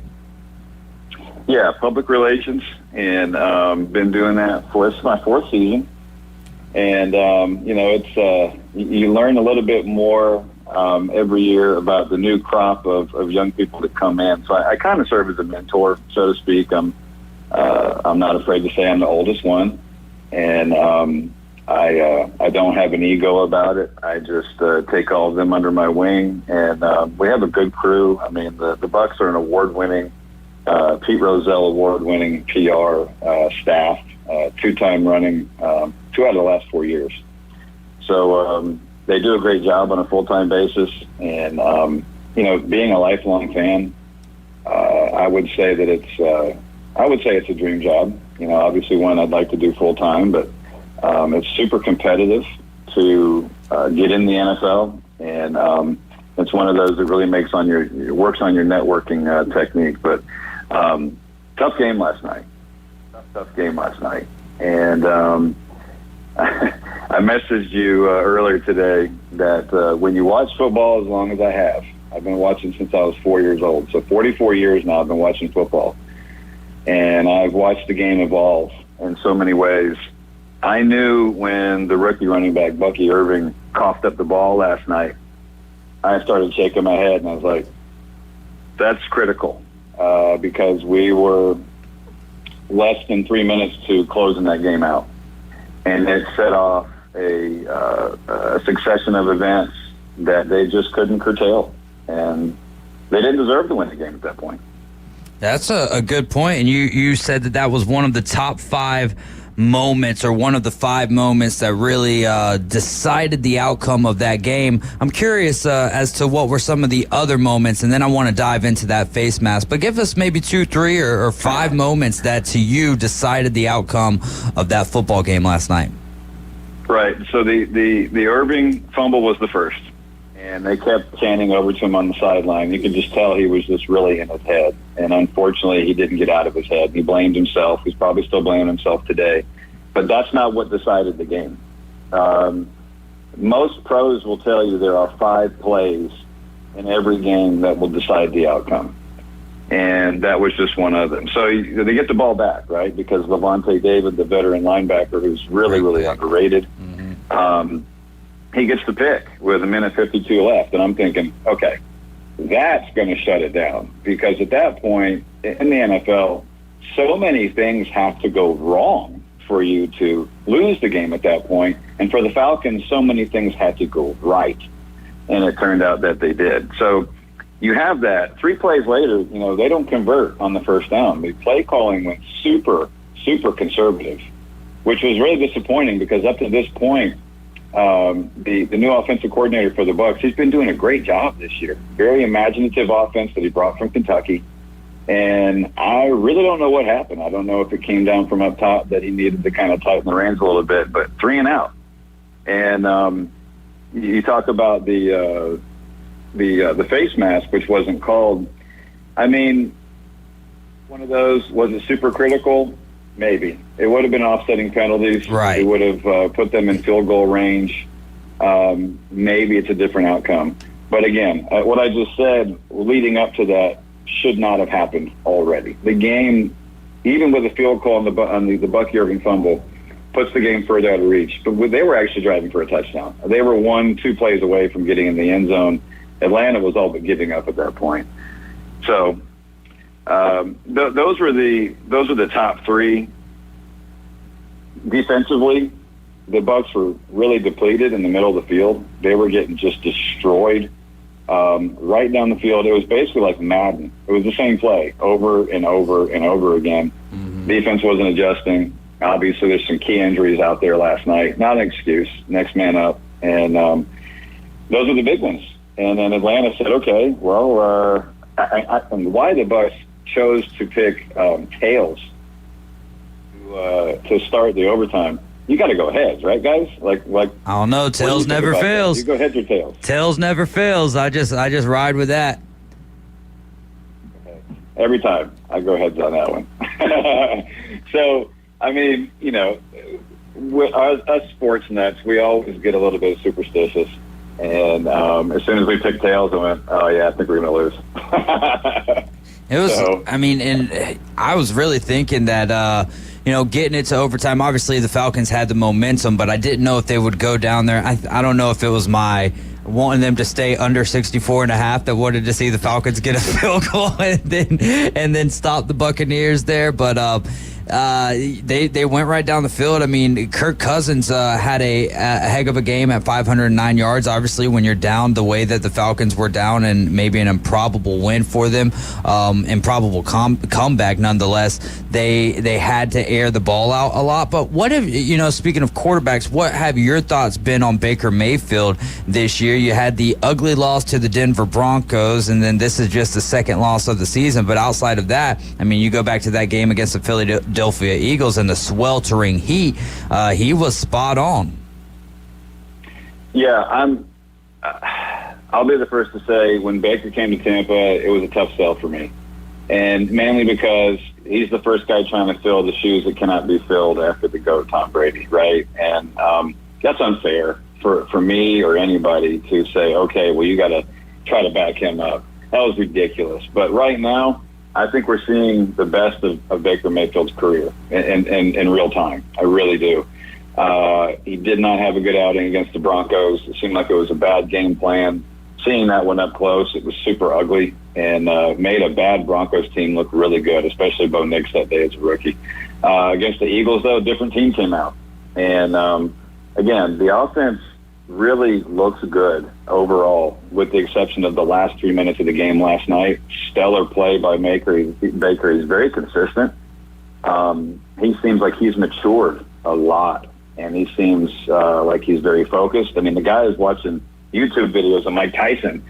Yeah, public relations, and been doing that this is my 4th season. And it's you learn a little bit more every year about the new crop of young people that come in. So I kind of serve as a mentor, so to speak. I'm not afraid to say I'm the oldest one, and I don't have an ego about it. I just take all of them under my wing, and we have a good crew. I mean, the Bucs are an award-winning, Pete Rozelle award-winning PR staff, 2-time running, 2 out of the last 4 years. So they do a great job on a full-time basis, and being a lifelong fan, I would say that it's a dream job. Obviously one I'd like to do full-time, but it's super competitive to get in the NFL, and it's one of those that really works on your networking technique. But tough game last night. And I messaged you earlier today that when you watch football as long as I have, I've been watching since I was 4 years old. So 44 years now I've been watching football. And I've watched the game evolve in so many ways. I knew when the rookie running back, Bucky Irving, coughed up the ball last night, I started shaking my head, and I was like, that's critical, because we were less than 3 minutes to closing that game out. And it set off a succession of events that they just couldn't curtail. And they didn't deserve to win the game at that point. That's a good point. And you said that was one of the top 5 moments, or one of the 5 moments that really decided the outcome of that game. I'm curious as to what were some of the other moments, and then I want to dive into that face mask. But give us maybe 2, 3, or 5 moments that to you decided the outcome of that football game last night. Right. So the Irving fumble was the first, and they kept chanting over to him on the sideline. You could just tell he was just really in his head. And unfortunately, he didn't get out of his head. He blamed himself. He's probably still blaming himself today. But that's not what decided the game. Most pros will tell you there are 5 plays in every game that will decide the outcome. And that was just one of them. So they get the ball back, right? Because Levante David, the veteran linebacker, who's really, really underrated, he gets the pick with 1:52 left. And I'm thinking, okay, that's going to shut it down. Because at that point in the NFL, so many things have to go wrong for you to lose the game at that point. And for the Falcons, so many things had to go right. And it turned out that they did. So you have that. 3 plays later, they don't convert on the first down. The play calling went super, super conservative, which was really disappointing because up to this point, the new offensive coordinator for the Bucs, he's been doing a great job this year. Very imaginative offense that he brought from Kentucky. And I really don't know what happened. I don't know if it came down from up top that he needed to kind of tighten the reins a little bit, but 3 and out. And you talk about the face mask, which wasn't called. I mean, one of those, was it super critical? Maybe. It would have been offsetting penalties. Right. It would have put them in field goal range. Maybe it's a different outcome. But again, what I just said leading up to that should not have happened already. The game, even with a field goal on the Bucky Irving fumble, puts the game further out of reach. But they were actually driving for a touchdown. They were 1-2 plays away from getting in the end zone. Atlanta was all but giving up at that point. So those were the top 3. Defensively, the Bucs were really depleted in the middle of the field. They were getting just destroyed right down the field. It was basically like Madden. It was the same play over and over and over again. Defense wasn't adjusting. Obviously, there's some key injuries out there last night. Not an excuse. Next man up. And those are the big ones. And then Atlanta said, okay, well, and why the Bucs chose to pick tails to start the overtime. You got to go heads, right, guys? Like I don't know. Tails never fails. You go heads or tails? Tails never fails. I just ride with that. Okay. Every time I go heads on that one. So, I mean, us sports nuts, we always get a little bit superstitious. And as soon as we picked tails, I went, oh, yeah, I think we're going to lose. It was, and I was really thinking that, getting it to overtime, obviously the Falcons had the momentum, but I didn't know if they would go down there. I don't know if it was my wanting them to stay under 64.5, that wanted to see the Falcons get a field goal and then stop the Buccaneers there. But they went right down the field. I mean, Kirk Cousins had a heck of a game at 509 yards. Obviously, when you're down the way that the Falcons were down, and maybe an improbable win for them, improbable comeback nonetheless, they had to air the ball out a lot. But what have, speaking of quarterbacks, what have your thoughts been on Baker Mayfield this year? You had the ugly loss to the Denver Broncos, and then this is just the second loss of the season. But outside of that, I mean, you go back to that game against the Philadelphia Eagles and the sweltering heat, he was spot on. Yeah, I'll be the first to say when Baker came to Tampa, it was a tough sell for me. And mainly because he's the first guy trying to fill the shoes that cannot be filled after the GOAT Tom Brady, right? And that's unfair for me or anybody to say, okay, well, you got to try to back him up. That was ridiculous. But right now, I think we're seeing the best of Baker Mayfield's career in real time. I really do. He did not have a good outing against the Broncos. It seemed like it was a bad game plan. Seeing that one up close, it was super ugly and made a bad Broncos team look really good, especially Bo Nix that day as a rookie. Against the Eagles, though, a different team came out. And, again, the offense really looks good overall, with the exception of the last 3 minutes of the game last night. Stellar play by Baker. He's very consistent. He seems like he's matured a lot, and he seems like he's very focused. I mean, the guy is watching YouTube videos of Mike Tyson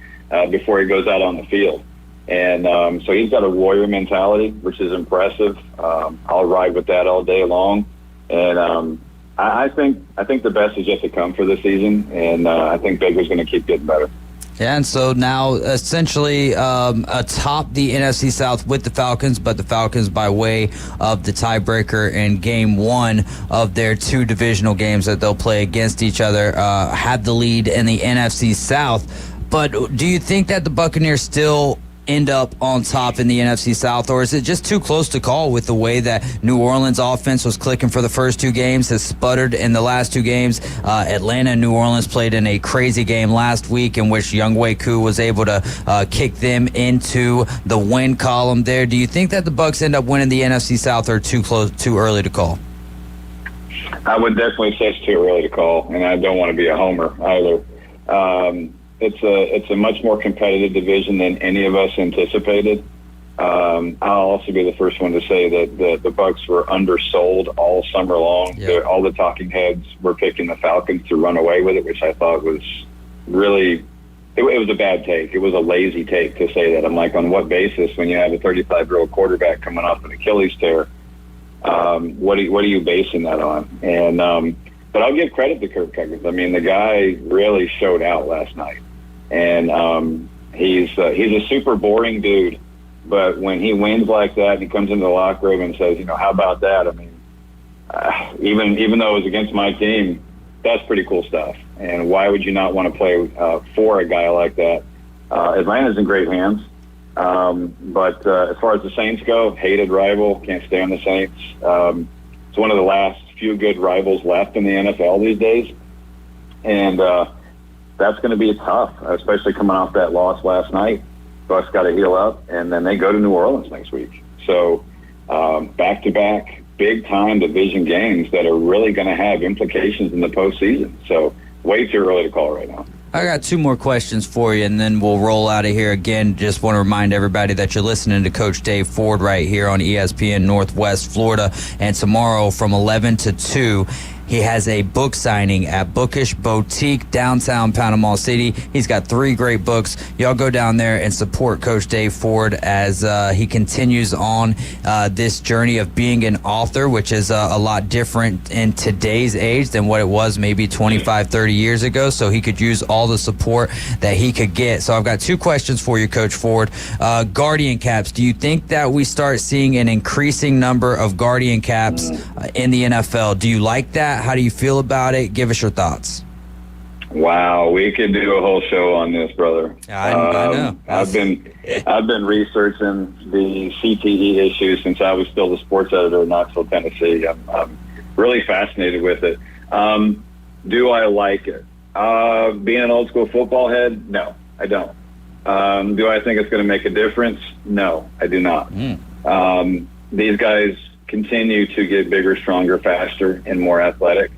before he goes out on the field. And so he's got a warrior mentality, which is impressive. I'll ride with that all day long. And I think the best is yet to come for this season, and I think Baker's going to keep getting better. Yeah, and so now essentially atop the NFC South with the Falcons, but the Falcons by way of the tiebreaker in game one of their two divisional games that they'll play against each other, have the lead in the NFC South. But do you think that the Buccaneers still end up on top in the NFC South, or is it just too close to call with the way that New Orleans offense was clicking for the first two games, has sputtered in the last two games? Atlanta and New Orleans played in a crazy game last week in which Younghoe Koo was able to kick them into the win column there. Do you think that the Bucs end up winning the NFC South, or too early to call? I would definitely say it's too early to call, and I don't want to be a homer either. It's a much more competitive division than any of us anticipated. I'll also be the first one to say that the Bucs were undersold all summer long. Yeah. All the talking heads were picking the Falcons to run away with it, which I thought was really it was a bad take. It was a lazy take to say that. I'm like, on what basis, when you have a 35-year-old quarterback coming off an Achilles tear? What are you basing that on? And but I'll give credit to Kirk Cousins. I mean, the guy really showed out last night. And he's a super boring dude, but when he wins like that and he comes into the locker room and says, how about that? I mean, even though it was against my team, that's pretty cool stuff. And why would you not want to play for a guy like that? Atlanta's in great hands. But as far as the Saints go, hated rival, can't stand the Saints. It's one of the last few good rivals left in the NFL these days. And that's going to be tough, especially coming off that loss last night. Bucs got to heal up, and then they go to New Orleans next week. So back-to-back big-time division games that are really going to have implications in the postseason. So way too early to call right now. I got two more questions for you, and then we'll roll out of here. Again, just want to remind everybody that you're listening to Coach Dave Ford right here on ESPN Northwest Florida. And tomorrow from 11 to 2, he has a book signing at Bookish Boutique, downtown Panama City. He's got 3 great books. Y'all go down there and support Coach Dave Ford as he continues on this journey of being an author, which is a lot different in today's age than what it was maybe 25, 30 years ago. So he could use all the support that he could get. So I've got 2 questions for you, Coach Ford. Guardian caps. Do you think that we start seeing an increasing number of Guardian caps in the NFL? Do you like that? How do you feel about it? Give us your thoughts. Wow, we could do a whole show on this, brother. I know. I've been researching the CTE issues since I was still the sports editor in Knoxville, Tennessee. I'm really fascinated with it. Do I like it? Being an old school football head, no, I don't. Do I think it's going to make a difference? No, I do not. These guys continue to get bigger, stronger, faster, and more athletic.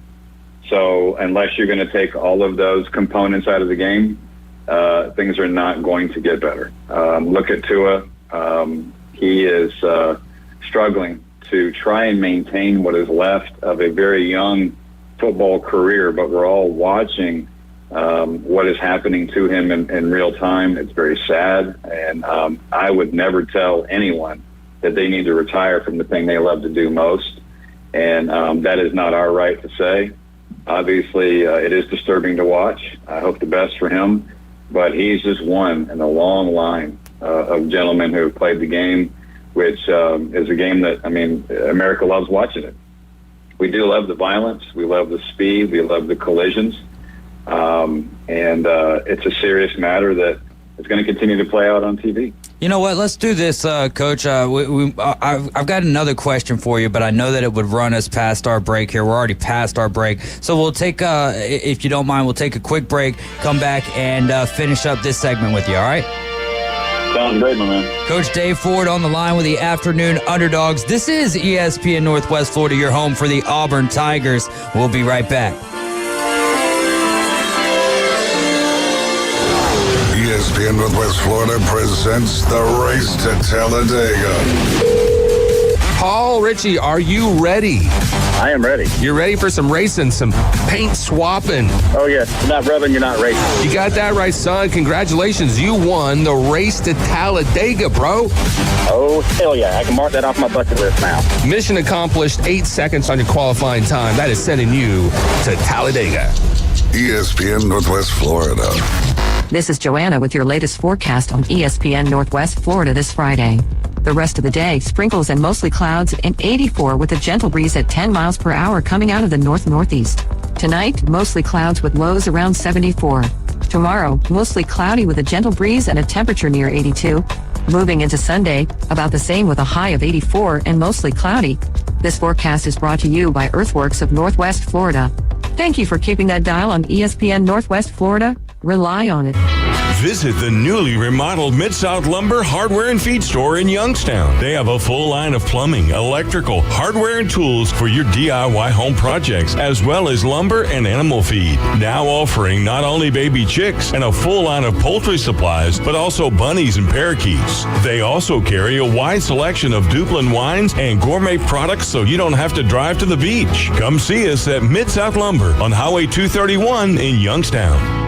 So unless you're going to take all of those components out of the game, things are not going to get better. Look at Tua. He is struggling to try and maintain what is left of a very young football career, but we're all watching what is happening to him in real time. It's very sad, and I would never tell anyone that they need to retire from the thing they love to do most, and that is not our right to say. Obviously, it is disturbing to watch. I hope the best for him, but he's just one in a long line of gentlemen who have played the game, which is a game that, America loves watching it. We do love the violence. We love the speed. We love the collisions. And it's a serious matter that is going to continue to play out on TV. You know what? Let's do this, Coach. I've got another question for you, but I know that it would run us past our break here. We're already past our break. So we'll take, if you don't mind, we'll take a quick break, come back, and finish up this segment with you, all right? Sounds great, my man. Coach Dave Ford on the line with the Afternoon Underdogs. This is ESPN Northwest Florida, your home for the Auburn Tigers. We'll be right back. ESPN Northwest Florida presents the Race to Talladega. Paul Ritchie, are you ready? I am ready. You're ready for some racing, some paint swapping. Oh, yes. You're not revving, you're not racing. You got that right, son. Congratulations. You won the Race to Talladega, bro. Oh, hell yeah. I can mark that off my bucket list now. Mission accomplished. 8 seconds on your qualifying time. That is sending you to Talladega. ESPN Northwest Florida. This is Joanna with your latest forecast on ESPN Northwest Florida this Friday. The rest of the day, sprinkles and mostly clouds and 84 with a gentle breeze at 10 miles per hour coming out of the north-northeast. Tonight, mostly clouds with lows around 74. Tomorrow, mostly cloudy with a gentle breeze and a temperature near 82. Moving into Sunday, about the same with a high of 84 and mostly cloudy. This forecast is brought to you by Earthworks of Northwest Florida. Thank you for keeping that dial on ESPN Northwest Florida. Rely on it. Visit the newly remodeled Mid-South Lumber Hardware and Feed Store in Youngstown. They have a full line of plumbing, electrical, hardware, and tools for your DIY home projects, as well as lumber and animal feed. Now offering not only baby chicks and a full line of poultry supplies, but also bunnies and parakeets. They also carry a wide selection of Duplin wines and gourmet products so you don't have to drive to the beach. Come see us at Mid-South Lumber on Highway 231 in Youngstown.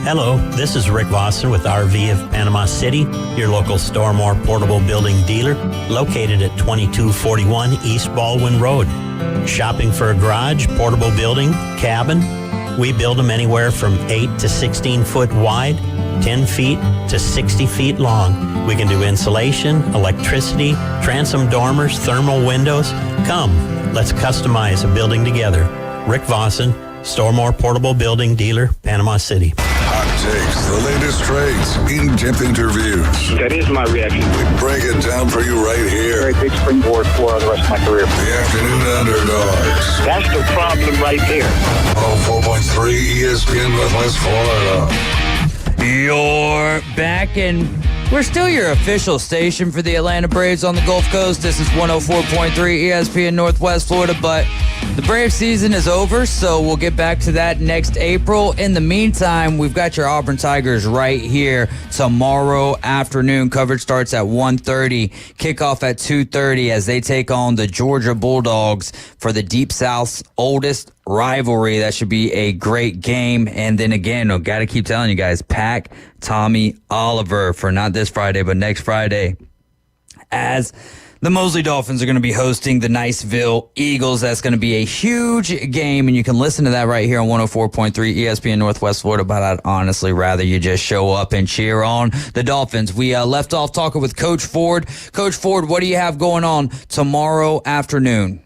Hello, this is Rick Vossen with RV of Panama City, your local Stormore portable building dealer, located at 2241 East Baldwin Road. Shopping for a garage, portable building, cabin? We build them anywhere from 8 to 16 foot wide, 10 feet to 60 feet long. We can do insulation, electricity, transom dormers, thermal windows. Come, let's customize a building together. Rick Vossen, Stormore portable building dealer, Panama City. Hot takes, the latest trades, in-depth interviews. That is my reaction. We break it down for you right here. Very big springboard for the rest of my career. The Afternoon Underdogs. That's the problem right there. 104.3 ESPN Northwest Florida. You're back, and we're still your official station for the Atlanta Braves on the Gulf Coast. This is 104.3 ESPN Northwest Florida, but the Brave season is over, so we'll get back to that next April. In the meantime, we've got your Auburn Tigers right here tomorrow afternoon. Coverage starts at 1:30, kickoff at 2:30 as they take on the Georgia Bulldogs for the Deep South's oldest rivalry. That should be a great game. And then again, I've got to keep telling you guys, pack Tommy Oliver for not this Friday, but next Friday, as the Mosley Dolphins are going to be hosting the Niceville Eagles. That's going to be a huge game, and you can listen to that right here on 104.3 ESPN Northwest Florida, but I'd honestly rather you just show up and cheer on the Dolphins. We left off talking with Coach Ford. Coach Ford, what do you have going on tomorrow afternoon?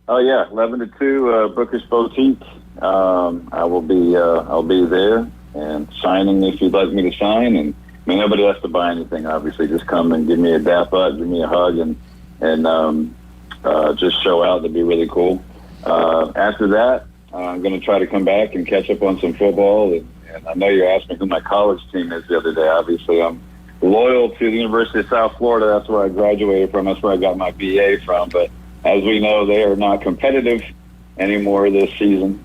Oh yeah, 11 to 2, Booker's Boutique. I'll be there and signing if you'd like me to sign. And I mean, nobody has to buy anything. Obviously, just come and give me a dap up, give me a hug, and just show out. That'd be really cool. After that, I'm going to try to come back and catch up on some football. And I know you asked me who my college team is the other day. Obviously, I'm loyal to the University of South Florida. That's where I graduated from. That's where I got my BA from. But as we know, they are not competitive anymore this season.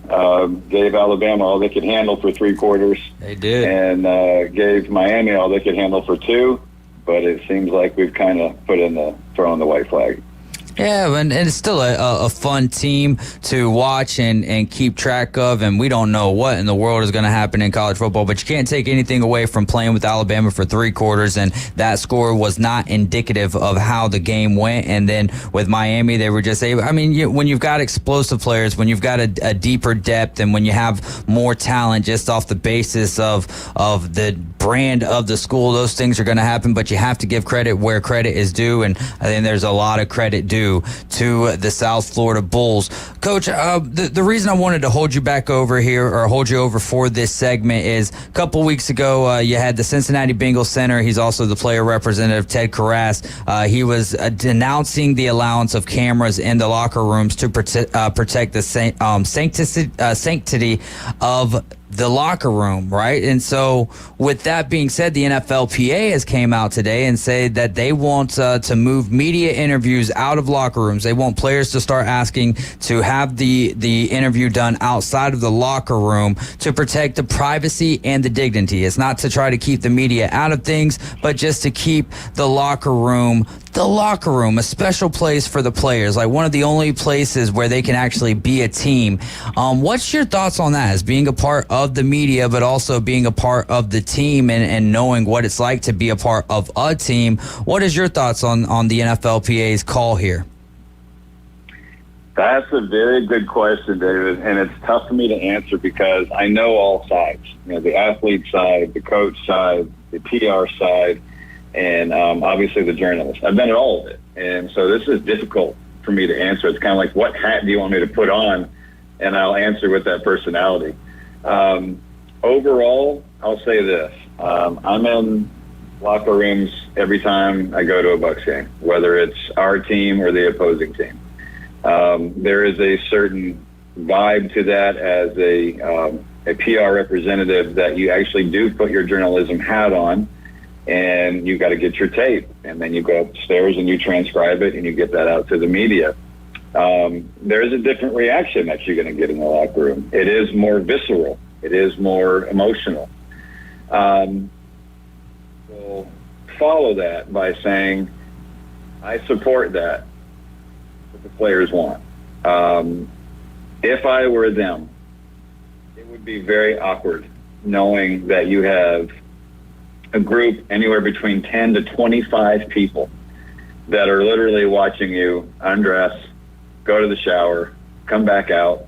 Gave Alabama all they could handle for 3 quarters. They did. And gave Miami all they could handle for 2. But it seems like we've kind of thrown the white flag. Yeah, and it's still a fun team to watch and keep track of, and we don't know what in the world is going to happen in college football, but you can't take anything away from playing with Alabama for 3 quarters, and that score was not indicative of how the game went. And then with Miami, they were just able, when you've got explosive players, when you've got a deeper depth, and when you have more talent just off the basis of the brand of the school, those things are going to happen, but you have to give credit where credit is due, and I think there's a lot of credit due to the South Florida Bulls. Coach, the reason I wanted to hold you back over here, or hold you over for this segment, is a couple weeks ago you had the Cincinnati Bengals center. He's also the player representative, Ted Karras. He was denouncing the allowance of cameras in the locker rooms to protect the sanctity of the locker room, right? And so with that being said, the NFLPA has came out today and said that they want to move media interviews out of locker rooms. They want players to start asking to have the interview done outside of the locker room to protect the privacy and the dignity. It's not to try to keep the media out of things, but just to keep the locker room, a special place for the players, like one of the only places where they can actually be a team. What's your thoughts on that, as being a part of the media, but also being a part of the team and knowing what it's like to be a part of a team? What is your thoughts on the NFLPA's call here? That's a very good question, David, and it's tough for me to answer because I know all sides. The athlete side, the coach side, the PR side, and obviously the journalist. I've been at all of it. And so this is difficult for me to answer. It's kind of like, what hat do you want me to put on? And I'll answer with that personality. Overall, I'll say this. I'm in locker rooms every time I go to a Bucs game, whether it's our team or the opposing team. There is a certain vibe to that as a PR representative, that you actually do put your journalism hat on, and you got to get your tape, and then you go upstairs and you transcribe it and you get that out to the media. There's a different reaction that you're going to get in the locker room. It is more visceral. It is more emotional. We'll follow that by saying, I support that, what the players want. If I were them, it would be very awkward knowing that you have a group anywhere between 10 to 25 people that are literally watching you undress, go to the shower, come back out,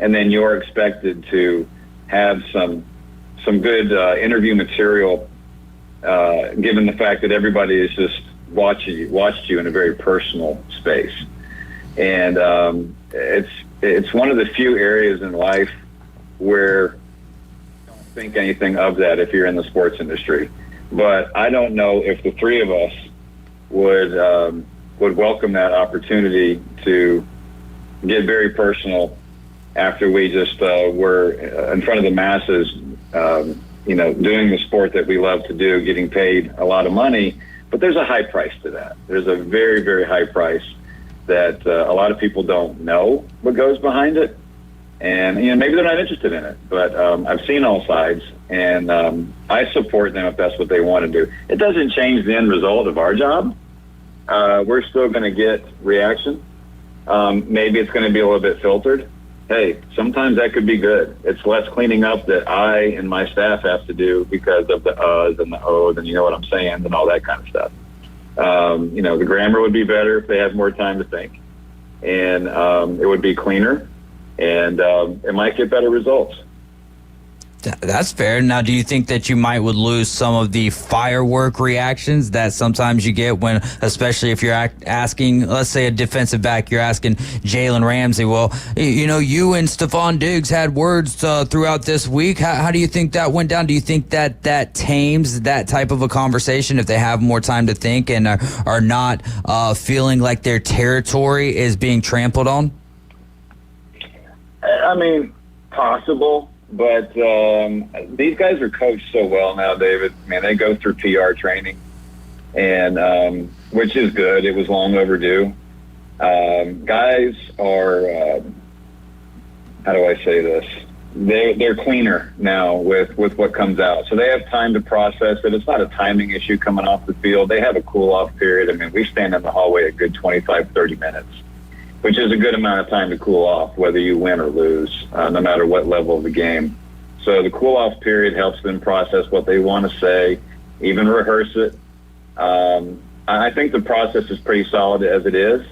and then you're expected to have some good interview material, given the fact that everybody is just watched you in a very personal space. And it's one of the few areas in life where you don't think anything of that if you're in the sports industry. But I don't know if the 3 of us would welcome that opportunity to get very personal after we just were in front of the masses, doing the sport that we love to do, getting paid a lot of money. But there's a high price to that. There's a very, very high price that a lot of people don't know what goes behind it. And, maybe they're not interested in it. But I've seen all sides, and I support them if that's what they want to do. It doesn't change the end result of our job. We're still going to get reaction. Maybe it's going to be a little bit filtered. Hey, sometimes that could be good. It's less cleaning up that I and my staff have to do because of the uhs and the ohs, and you know what I'm saying, and all that kind of stuff. The grammar would be better if they had more time to think. And it would be cleaner, and it might get better results. That's fair. Now, do you think that you would lose some of the firework reactions that sometimes you get when, especially if you're asking, let's say a defensive back, you're asking Jalen Ramsey, well, you and Stephon Diggs had words throughout this week. How do you think that went down? Do you think that tames that type of a conversation if they have more time to think and are not feeling like their territory is being trampled on? I mean, possible, but these guys are coached so well now, David. Man, they go through PR training, and which is good. It was long overdue. Guys are, how do I say this? They're cleaner now with what comes out. So they have time to process it. It's not a timing issue coming off the field. They have a cool-off period. I mean, we stand in the hallway a good 25, 30 minutes, which is a good amount of time to cool off, whether you win or lose, no matter what level of the game. So the cool-off period helps them process what they want to say, even rehearse it. I think the process is pretty solid as it is.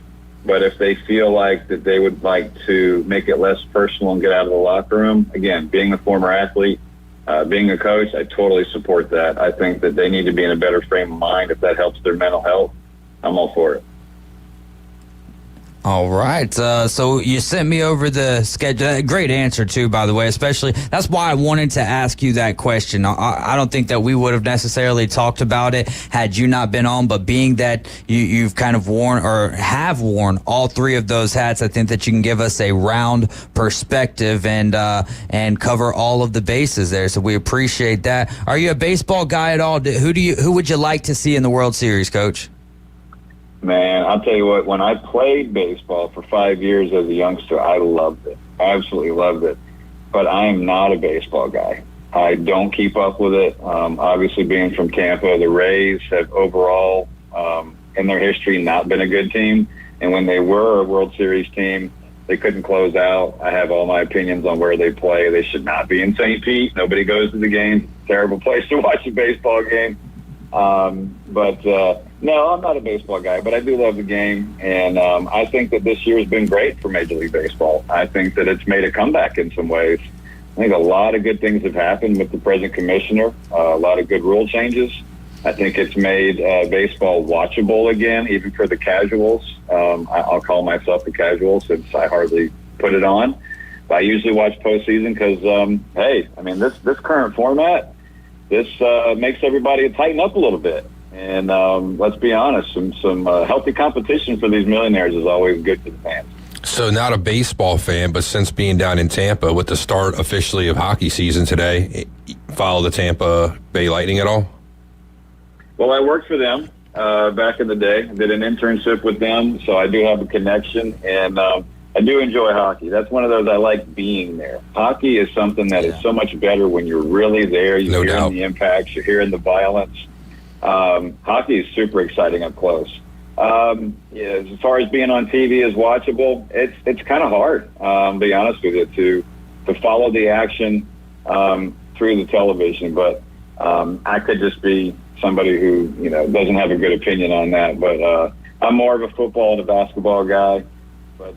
But if they feel like that they would like to make it less personal and get out of the locker room, again, being a former athlete, being a coach, I totally support that. I think that they need to be in a better frame of mind. If that helps their mental health, I'm all for it. All right. So you sent me over the schedule. Great answer, too, by the way, especially. That's why I wanted to ask you that question. I don't think that we would have necessarily talked about it had you not been on, but being that you've kind of worn or have worn all three of those hats, I think that you can give us a round perspective and cover all of the bases there. So we appreciate that. Are you a baseball guy at all? Who would you like to see in the World Series, Coach? Man, I'll tell you what, when I played baseball for 5 years as a youngster, I loved it. I absolutely loved it. But I am not a baseball guy. I don't keep up with it. Obviously, being from Tampa, the Rays have overall, in their history, not been a good team. And when they were a World Series team, they couldn't close out. I have all my opinions on where they play. They should not be in St. Pete. Nobody goes to the games. Terrible place to watch a baseball game. No, I'm not a baseball guy, but I do love the game, and I think that this year has been great for Major League Baseball. I think that it's made a comeback in some ways. I think a lot of good things have happened with the present commissioner, a lot of good rule changes. I think it's made baseball watchable again, even for the casuals. I'll call myself a casual since I hardly put it on. But I usually watch postseason because, hey, I mean, this current format, this makes everybody tighten up a little bit. And let's be honest, some healthy competition for these millionaires is always good for the fans. So not a baseball fan, but since being down in Tampa with the start officially of hockey season today, follow the Tampa Bay Lightning at all? Well, I worked for them back in the day. I did an internship with them, so I do have a connection, and I do enjoy hockey. That's one of those I like being there. Hockey is something that is so much better when you're really there. You're hearing the impacts. You're hearing the violence. Hockey is super exciting up close. As far as being on TV is watchable, it's kind of hard, to be honest with you, to follow the action through the television. But I could just be somebody who doesn't have a good opinion on that. But I'm more of a football and a basketball guy. But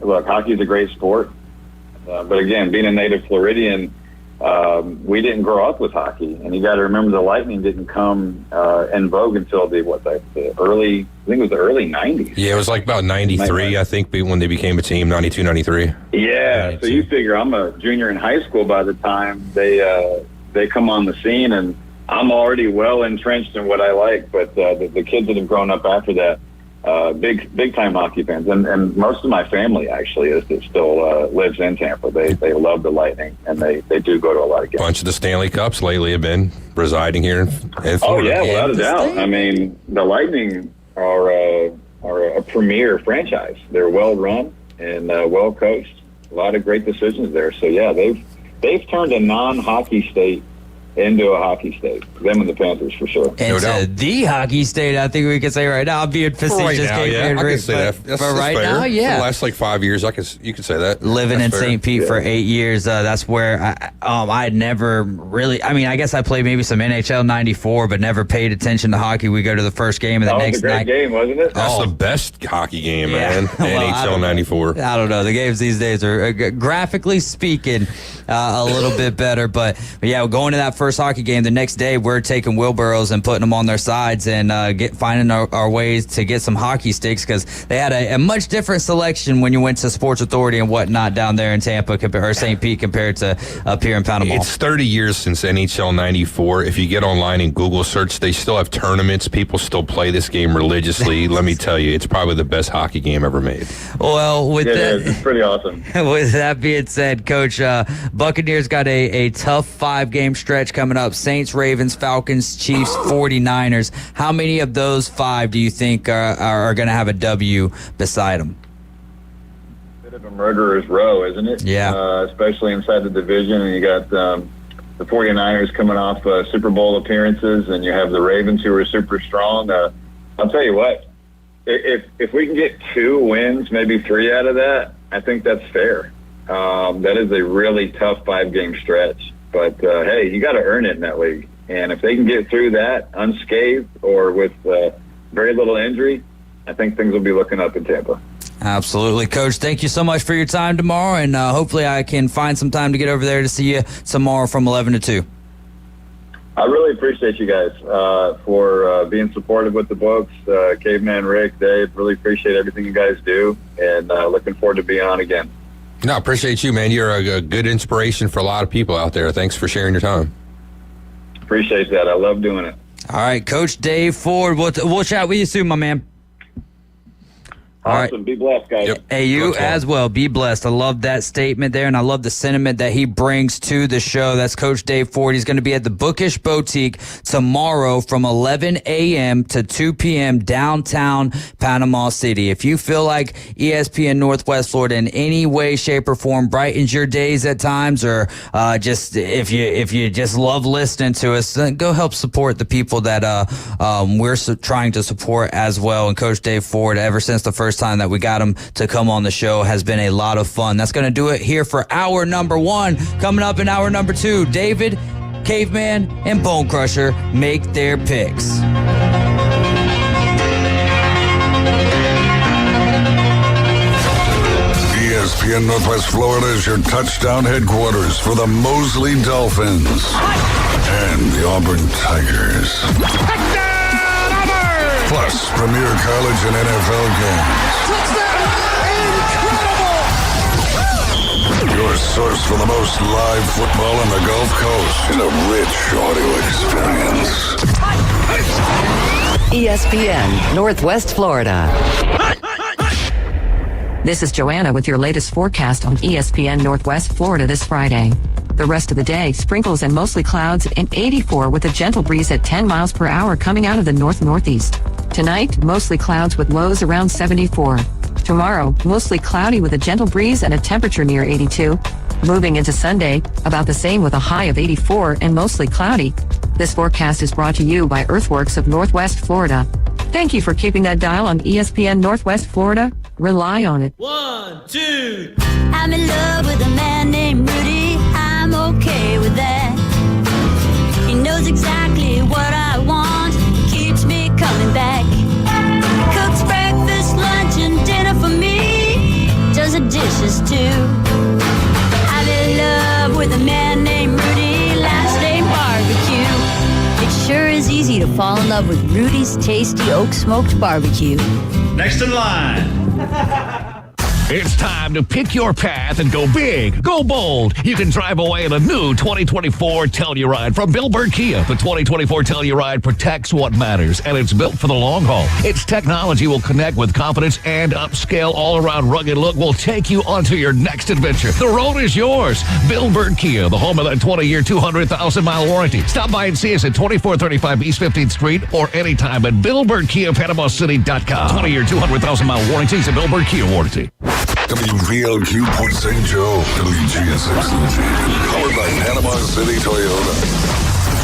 look, hockey is a great sport. But again, being a native Floridian, we didn't grow up with hockey, and you got to remember the Lightning didn't come in vogue until the early, I think it was the early 90s. Yeah, it was like about 93, I think, when they became a team, 92, 93. Yeah, so you figure I'm a junior in high school by the time they come on the scene, and I'm already well entrenched in what I like, but the kids that have grown up after that, big time hockey fans, and most of my family actually still lives in Tampa. They love the Lightning, and they do go to a lot of games. Bunch of the Stanley Cups lately have been residing here in Florida. Oh yeah, without a doubt. I mean, the Lightning are a premier franchise. They're well run and well coached. A lot of great decisions there. So yeah, they've turned a non-hockey state into a hockey state. Them and the Panthers, for sure. Into the hockey state, I think we can say right now. I'm being facetious. Right now, I can say that. That's right fair. now, yeah. For the last 5 years, you could say that. Living in St. Pete for 8 years, that's where I had never really. I mean, I guess I played maybe some NHL '94, but never paid attention to hockey. We go to the first game, and the next night. That was a great game, wasn't it? That's the best hockey game, man. NHL '94. I don't know. The games these days are, graphically speaking, a little bit better. But yeah, going to that first hockey game, the next day we're taking wheelbarrows and putting them on their sides and finding our ways to get some hockey sticks, because they had a much different selection when you went to Sports Authority and whatnot down there in Tampa or St. Pete compared to up here in Panama. It's 30 years since NHL 94. If you get online and Google search, they still have tournaments. People still play this game religiously. Let me tell you, it's probably the best hockey game ever made. Well, with that, it's pretty awesome. With that being said, Coach, Buccaneers got a tough 5-game stretch coming up. Saints, Ravens, Falcons, Chiefs, 49ers. How many of those 5 do you think are going to have a W beside them? Bit of a murderer's row, isn't it? Yeah. Especially inside the division, and you got the 49ers coming off Super Bowl appearances, and you have the Ravens who are super strong. I'll tell you what, if we can get 2 wins, maybe 3 out of that, I think that's fair. That is a really tough 5-game stretch. But, hey, you got to earn it in that league. And if they can get through that unscathed or with very little injury, I think things will be looking up in Tampa. Absolutely. Coach, thank you so much for your time tomorrow, and hopefully I can find some time to get over there to see you tomorrow from 11 to 2. I really appreciate you guys for being supportive with the books. Caveman, Rick, Dave, really appreciate everything you guys do, and looking forward to being on again. No, I appreciate you, man. You're a good inspiration for a lot of people out there. Thanks for sharing your time. Appreciate that. I love doing it. All right, Coach Dave Ford, we'll chat with you soon, my man. All awesome. right. Be blessed, guys. Yep. Hey, you as well. Be blessed. I love that statement there, and I love the sentiment that he brings to the show. That's Coach Dave Ford. He's going to be at the Bookish Boutique tomorrow from 11 a.m. to 2 p.m. downtown Panama City. If you feel like ESPN Northwest Florida in any way, shape, or form brightens your days at times, or just if you just love listening to us, then go help support the people that we're trying to support as well. And Coach Dave Ford, ever since the first time that we got him to come on the show, has been a lot of fun. That's going to do it here for hour number 1. Coming up in hour number 2, David, Caveman, and Bone Crusher make their picks. ESPN Northwest Florida is your touchdown headquarters for the Mosley Dolphins and the Auburn Tigers. Plus, premier college and NFL games. Your source for the most live football on the Gulf Coast and a rich audio experience. ESPN Northwest Florida. This is Joanna with your latest forecast on ESPN Northwest Florida this Friday. The rest of the day, sprinkles and mostly clouds and 84 with a gentle breeze at 10 miles per hour coming out of the north-northeast. Tonight, mostly clouds with lows around 74. Tomorrow, mostly cloudy with a gentle breeze and a temperature near 82. Moving into Sunday, about the same with a high of 84 and mostly cloudy. This forecast is brought to you by Earthworks of Northwest Florida. Thank you for keeping that dial on ESPN Northwest Florida. Rely on it. 1, 2. I'm in love with a man named Rudy. I'm okay with that. He knows exactly what I want. Keeps me coming back. Cooks breakfast, lunch, and dinner for me. Does the dishes too. I'm in love with a man named Rudy. Last name Barbecue. It sure is easy to fall in love with Rudy's tasty oak smoked barbecue. Next in line. It's time to pick your path and go big, go bold. You can drive away in a new 2024 Telluride from Bill Bird Kia. The 2024 Telluride protects what matters, and it's built for the long haul. Its technology will connect with confidence, and upscale all-around rugged look will take you onto your next adventure. The road is yours. Bill Bird Kia, the home of that 20-year, 200,000-mile warranty. Stop by and see us at 2435 East 15th Street or anytime at BillBirdKiaPanamaCity.com. 20-year, 200,000-mile warranties and Bill Bird Kia warranty. WVLQ Port St. Joe, WGSX, powered by Panama City Toyota.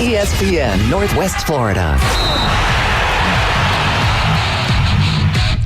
ESPN Northwest Florida.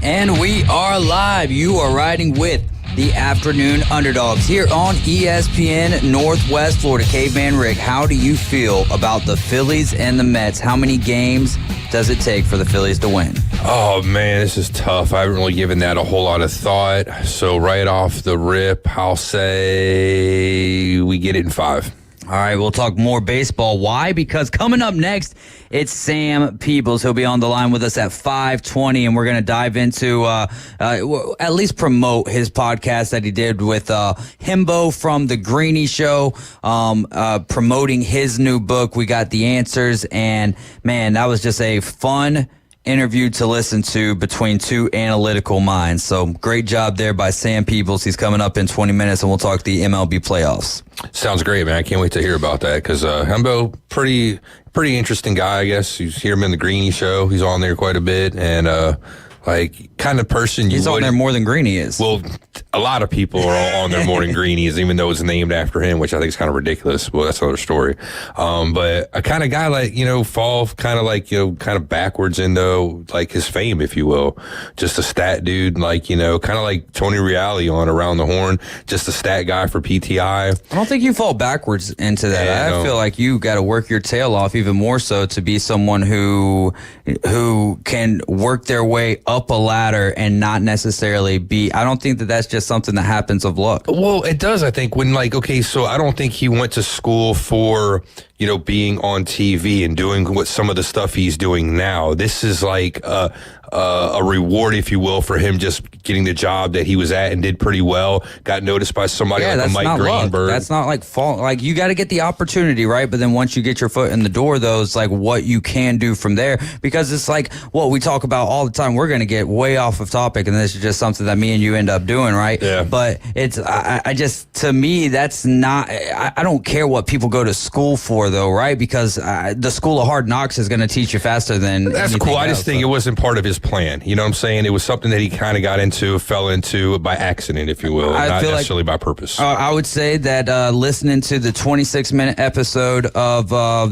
And we are live. You are riding with the Afternoon Underdogs here on ESPN Northwest Florida. Caveman Rick, how do you feel about the Phillies and the Mets? How many games does it take for the Phillies to win? Oh, man, this is tough. I haven't really given that a whole lot of thought. So right off the rip, I'll say we get it in 5. All right, we'll talk more baseball. Why? Because coming up next, it's Sam Peebles. He'll be on the line with us at 5:20, and we're going to dive into, at least promote his podcast that he did with Himbo from The Greenie Show, promoting his new book, We Got the Answers. And, man, that was just a fun interview to listen to between two analytical minds. So great job there by Sam Peebles. He's coming up in 20 minutes, and we'll talk the MLB playoffs. Sounds great, man. I can't wait to hear about that because Hembo, pretty interesting guy, I guess. You hear him in the Greenie Show. He's on there quite a bit, and kind of person he's on there more than Greenie is. Well, a lot of people are all on there more than Greenie is, even though it's named after him, which I think is kind of ridiculous. Well, that's another story. But a kind of guy like, fall kind of backwards into like his fame, if you will. Just a stat dude, kind of like Tony Reale on Around the Horn, just a stat guy for PTI. I don't think you fall backwards into that. Yeah, I feel like you got to work your tail off even more so to be someone who can work their way up a ladder and not necessarily be. I don't think that that's just something that happens of luck. Well, it does, I think, when so I don't think he went to school for being on TV and doing what some of the stuff he's doing now. This is like a reward, if you will, for him just getting the job that he was at and did pretty well. Got noticed by somebody like Mike Greenberg. That's not like fault. Like, you got to get the opportunity, right? But then once you get your foot in the door, though, it's like what you can do from there. Because it's like what we talk about all the time. We're going to get way off of topic, and this is just something that me and you end up doing, right? Yeah. But it's, I just, to me, that's not, I don't care what people go to school for, though, right? Because the School of Hard Knocks is going to teach you faster than that's cool. I just think it wasn't part of his plan. You know what I'm saying? It was something that he kind of fell into by accident, if you will, not necessarily by purpose. I would say that listening to the 26-minute episode of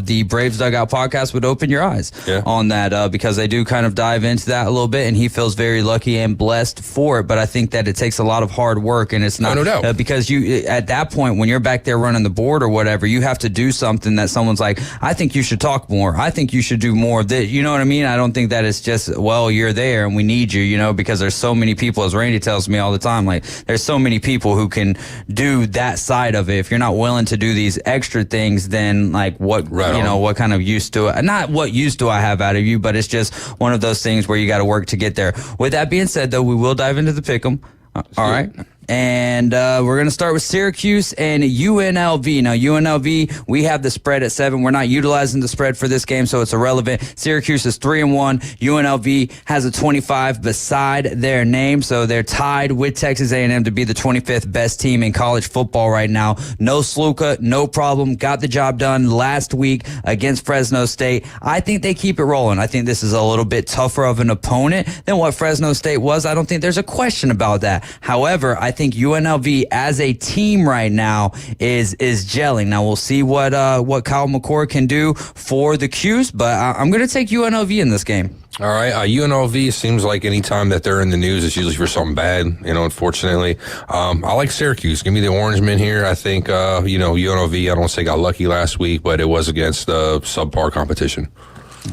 the Braves Dugout podcast would open your eyes on that, because they do kind of dive into that a little bit, and he feels very lucky and blessed for it. But I think that it takes a lot of hard work, and it's not no doubt. Because you, at that point, when you're back there running the board or whatever, you have to do something that someone's like, I think you should talk more. I think you should do more of this. You know what I mean? I don't think that it's just, well, you're there and we need you, because there's so many people, as Randy tells me all the time, like, there's so many people who can do that side of it. If you're not willing to do these extra things, then like what, what kind of use do I, not what use do I have out of you, but it's just one of those things where you got to work to get there. With that being said, though, we will dive into the pick'em. All right. And we're going to start with Syracuse and UNLV. Now, UNLV, we have the spread at 7. We're not utilizing the spread for this game, so it's irrelevant. Syracuse is 3-1. UNLV has a 25 beside their name, so they're tied with Texas A&M to be the 25th best team in college football right now. No Sluka, no problem. Got the job done last week against Fresno State. I think they keep it rolling. I think this is a little bit tougher of an opponent than what Fresno State was. I don't think there's a question about that. However, I think UNLV as a team right now is gelling. Now we'll see what Kyle McCord can do for the Qs, but I'm going to take UNLV in this game. All right. UNLV seems like anytime that they're in the news, it's usually for something bad, unfortunately. I like Syracuse. Give me the Orangemen here. I think, UNLV, I don't say got lucky last week, but it was against subpar competition.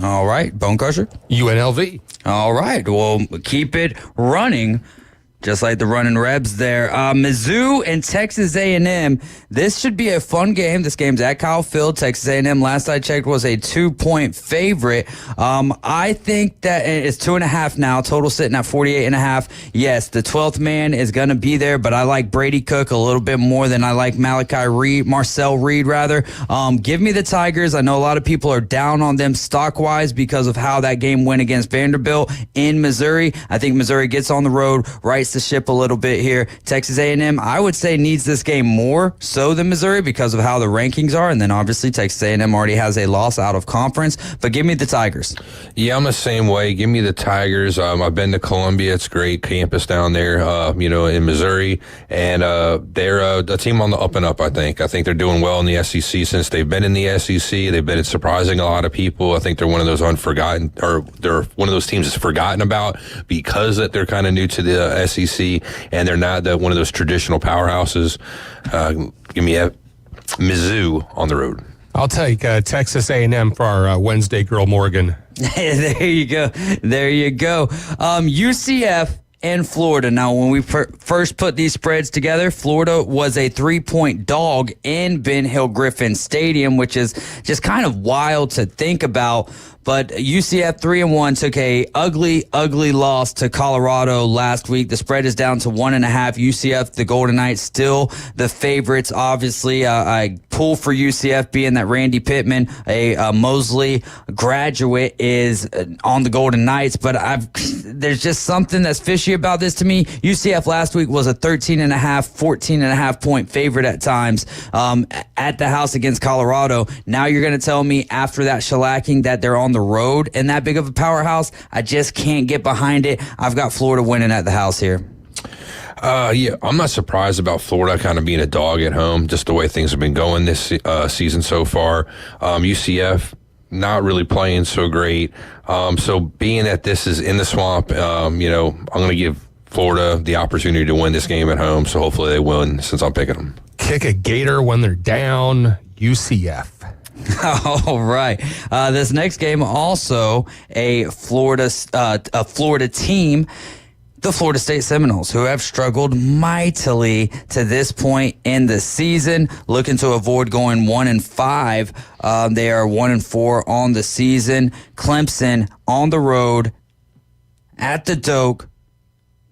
All right. Bone Crusher? UNLV. All right. Well, keep it running. Just like the running Rebs there. Mizzou and Texas A&M. This should be a fun game. This game's at Kyle Field. Texas A&M, last I checked, was a 2-point favorite. I think that it's 2.5 now. Total sitting at 48.5. Yes, the 12th man is going to be there, but I like Brady Cook a little bit more than I like Marcel Reed, rather. Give me the Tigers. I know a lot of people are down on them stock-wise because of how that game went against Vanderbilt in Missouri. I think Missouri gets on the road, rights the ship a little bit here. Texas A&M, I would say, needs this game more so than Missouri because of how the rankings are, and then obviously Texas A&M already has a loss out of conference, but give me the Tigers. Yeah, I'm the same way. Give me the Tigers. I've been to Columbia. It's a great campus down there, in Missouri, and they're a team on the up and up, I think. I think they're doing well in the SEC since they've been in the SEC. They've been surprising a lot of people. I think they're one of those they're one of those teams that's forgotten about because that they're kind of new to the SEC. And they're not one of those traditional powerhouses. Give me a Mizzou on the road. I'll take Texas A&M for our Wednesday girl Morgan. There you go. UCF and Florida. Now, when we first put these spreads together, Florida was a 3-point dog in Ben Hill Griffin Stadium, which is just kind of wild to think about. But UCF 3-1 took a ugly loss to Colorado last week. The spread is down to 1.5. UCF, the Golden Knights, still the favorites. Obviously, I pull for UCF, being that Randy Pittman, a Mosley graduate, is on the Golden Knights. But there's just something that's fishy about this to me. UCF last week was a 13.5, 14.5 point favorite at times at the house against Colorado. Now you're going to tell me after that shellacking that they're on the road and that big of a powerhouse? I just can't get behind it. I've got Florida winning at the house here. Yeah, I'm not surprised about Florida kind of being a dog at home, just the way things have been going this season so far. UCF not really playing so great. So being that this is in the swamp, I'm going to give Florida the opportunity to win this game at home. So hopefully they win since I'm picking them. Kick a gator when they're down, UCF. All right. This next game also a Florida team, the Florida State Seminoles, who have struggled mightily to this point in the season, looking to avoid going 1-5. They are 1-4 on the season. Clemson on the road at the Doak.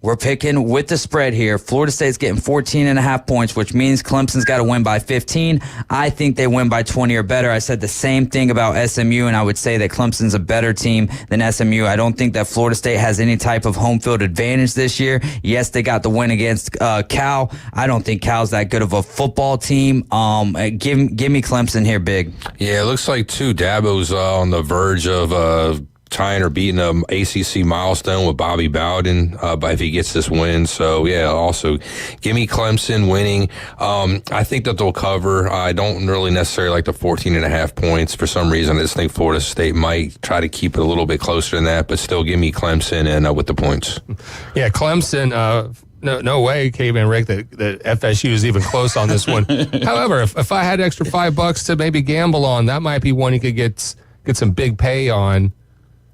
We're picking with the spread here. Florida State's getting 14.5 points, which means Clemson's got to win by 15. I think they win by 20 or better. I said the same thing about SMU, and I would say that Clemson's a better team than SMU. I don't think that Florida State has any type of home field advantage this year. Yes, they got the win against Cal. I don't think Cal's that good of a football team. Give me Clemson here big. Yeah, it looks like Dabo's on the verge of tying or beating an ACC milestone with Bobby Bowden if he gets this win. So, yeah, also give me Clemson winning. I think that they'll cover. I don't really necessarily like the 14.5 points. For some reason, I just think Florida State might try to keep it a little bit closer than that, but still give me Clemson and with the points. Yeah, Clemson, no way, Caveman Rick, that FSU is even close on this one. However, if I had extra $5 to maybe gamble on, that might be one you could get some big pay on.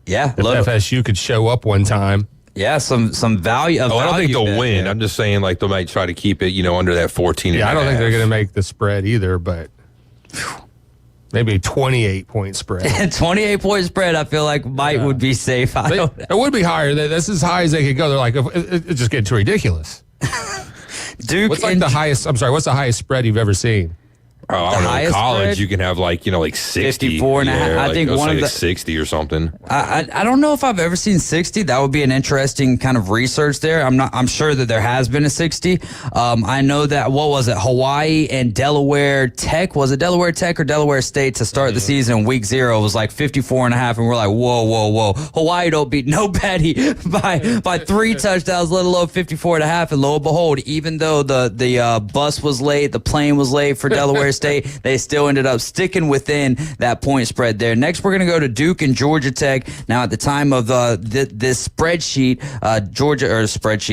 Yeah, if FSU could show up one time. Yeah, some value. I don't think they'll win. Yeah. I'm just saying, like, they might try to keep it, under that 14. Yeah, I don't think they're going to make the spread either, but maybe a 28-point spread. 28-point spread, I feel like would be safe. It would be higher. That's as high as they could go. They're like, it's just getting too ridiculous. Duke, what's the highest spread you've ever seen? Oh, I don't know. In college, spread? You can have like 60. 54 and a half. I think one of the 60 or something. I don't know if I've ever seen 60. That would be an interesting kind of research there. I'm sure that there has been a 60. I know that, what was it? Hawaii and Delaware Tech. Was it Delaware Tech or Delaware State to start the season? Week 0 was like 54 and a half. And we're like, whoa. Hawaii don't beat nobody by 3 touchdowns, let alone 54 and a half. And lo and behold, even though the bus was late, the plane was late for Delaware State, they still ended up sticking within that point spread there. Next, we're going to go to Duke and Georgia Tech. Now, at the time of this spreadsheet,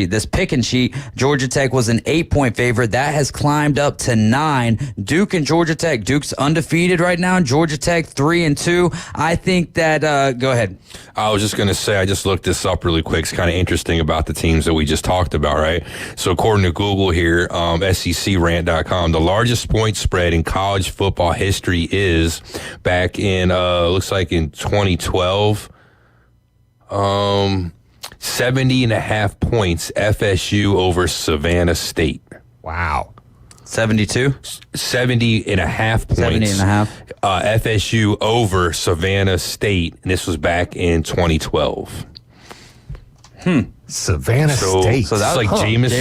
this picking sheet, Georgia Tech was an 8-point favorite. That has climbed up to 9. Duke and Georgia Tech. Duke's undefeated right now. Georgia Tech 3-2. I think that. Go ahead. I was just going to say, I just looked this up really quick. It's kind of interesting about the teams that we just talked about, right? So according to Google here, SECrant.com, the largest point spread in college football history is back in, looks like in 2012, 70.5 points, FSU over Savannah State. Wow. 72? 70.5 points. 70.5. FSU over Savannah State, and this was back in 2012. Savannah State. So that's like Jameis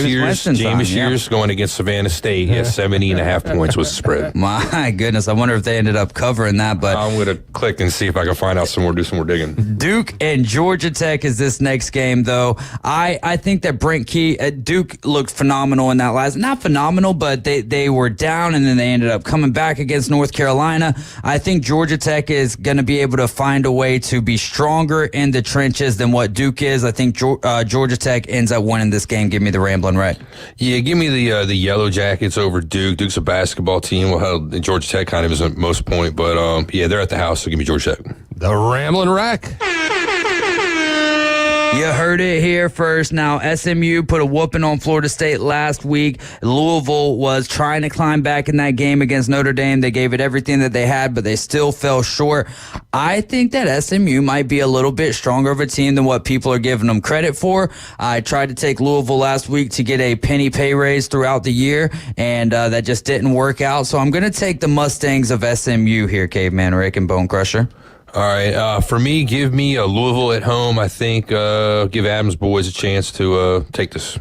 Sears going against Savannah State. Yeah, 70.5 points was the spread. My goodness. I wonder if they ended up covering that. But I'm going to click and see if I can find out some more, do some more digging. Duke and Georgia Tech is this next game, though. I think that Brent Key, Duke looked phenomenal in that last. Not phenomenal, but they were down, and then they ended up coming back against North Carolina. I think Georgia Tech is going to be able to find a way to be stronger in the trenches than what Duke is. I think Georgia Tech ends up winning this game. Give me the Ramblin' Wreck. Yeah, give me the Yellow Jackets over Duke. Duke's a basketball team. Well, Georgia Tech kind of is at most point, but yeah, they're at the house, so give me Georgia Tech. The Ramblin' Wreck. You heard it here first. Now, SMU put a whooping on Florida State last week. Louisville was trying to climb back in that game against Notre Dame. They gave it everything that they had, but they still fell short. I think that SMU might be a little bit stronger of a team than what people are giving them credit for. I tried to take Louisville last week to get a penny pay raise throughout the year, and that just didn't work out. So I'm going to take the Mustangs of SMU here, Caveman Rick and Bone Crusher. All right. For me, give me a Louisville at home. I think give Adams boys a chance to take this.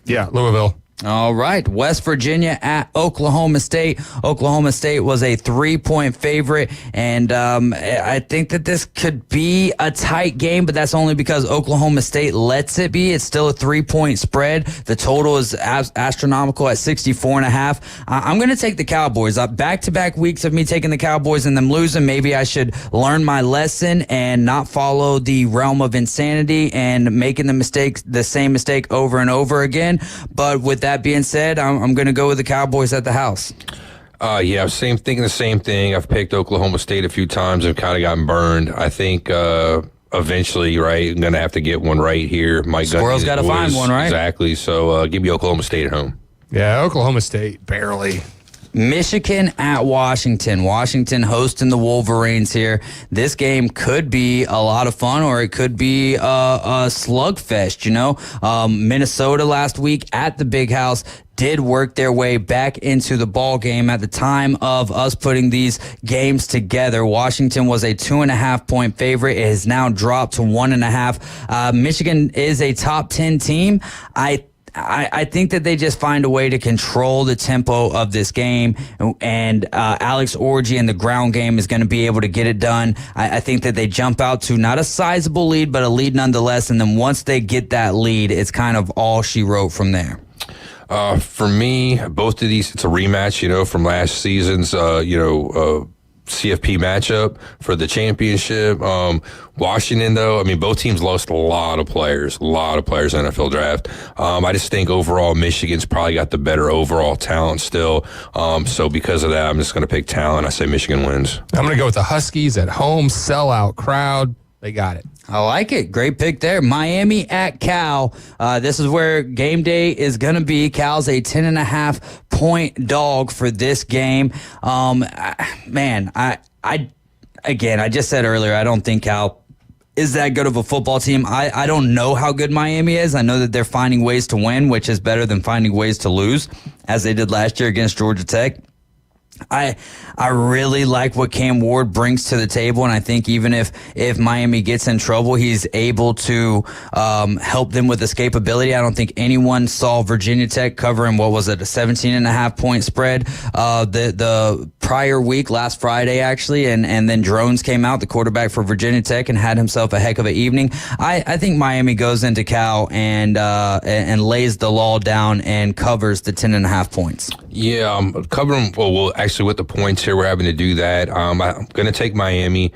Yeah, Louisville. All right. West Virginia at Oklahoma State. Oklahoma State was a 3-point favorite, and I think that this could be a tight game, but that's only because Oklahoma State lets it be. It's still a 3-point spread. The total is astronomical at 64.5. I'm going to take the Cowboys. Back-to-back weeks of me taking the Cowboys and them losing, maybe I should learn my lesson and not follow the realm of insanity and making the same mistake over and over again. But with that being said, I'm going to go with the Cowboys at the house. Yeah, thinking the same thing. I've picked Oklahoma State a few times and kind of gotten burned. I think eventually, right, I'm going to have to get one right here. Squirrel's got to find one, right? Exactly. So give me Oklahoma State at home. Yeah, Oklahoma State, barely. Michigan at Washington. Washington hosting the Wolverines here. This game could be a lot of fun, or it could be a slugfest, you know. Minnesota last week at the Big House did work their way back into the ball game. At the time of us putting these games together, Washington was a 2.5-point favorite. It has now dropped to 1.5. Michigan is a top 10 team. I think that they just find a way to control the tempo of this game, and Alex Orji in the ground game is going to be able to get it done. I think that they jump out to not a sizable lead, but a lead nonetheless, and then once they get that lead, it's kind of all she wrote from there. For me, both of these, it's a rematch, you know, from last season's, CFP matchup for the championship. Washington, though, I mean, both teams lost a lot of players in the NFL draft. I just think overall Michigan's probably got the better overall talent still. So because of that, I'm just going to pick talent. I say Michigan wins. I'm going to go with the Huskies at home, sellout crowd. They got it. I like it. Great pick there. Miami at Cal. This is where game day is going to be. Cal's a 10.5-point dog for this game. I just said earlier, I don't think Cal is that good of a football team. I don't know how good Miami is. I know that they're finding ways to win, which is better than finding ways to lose, as they did last year against Georgia Tech. I really like what Cam Ward brings to the table, and I think even if Miami gets in trouble, he's able to help them with escapability. I don't think anyone saw Virginia Tech covering, what was it, a 17.5-point spread the prior week, last Friday actually, and then Drones came out, the quarterback for Virginia Tech, and had himself a heck of an evening. I think Miami goes into Cal and lays the law down and covers the 10.5 points. Yeah, covering. Well, actually, with the points here, we're having to do that. I'm going to take Miami.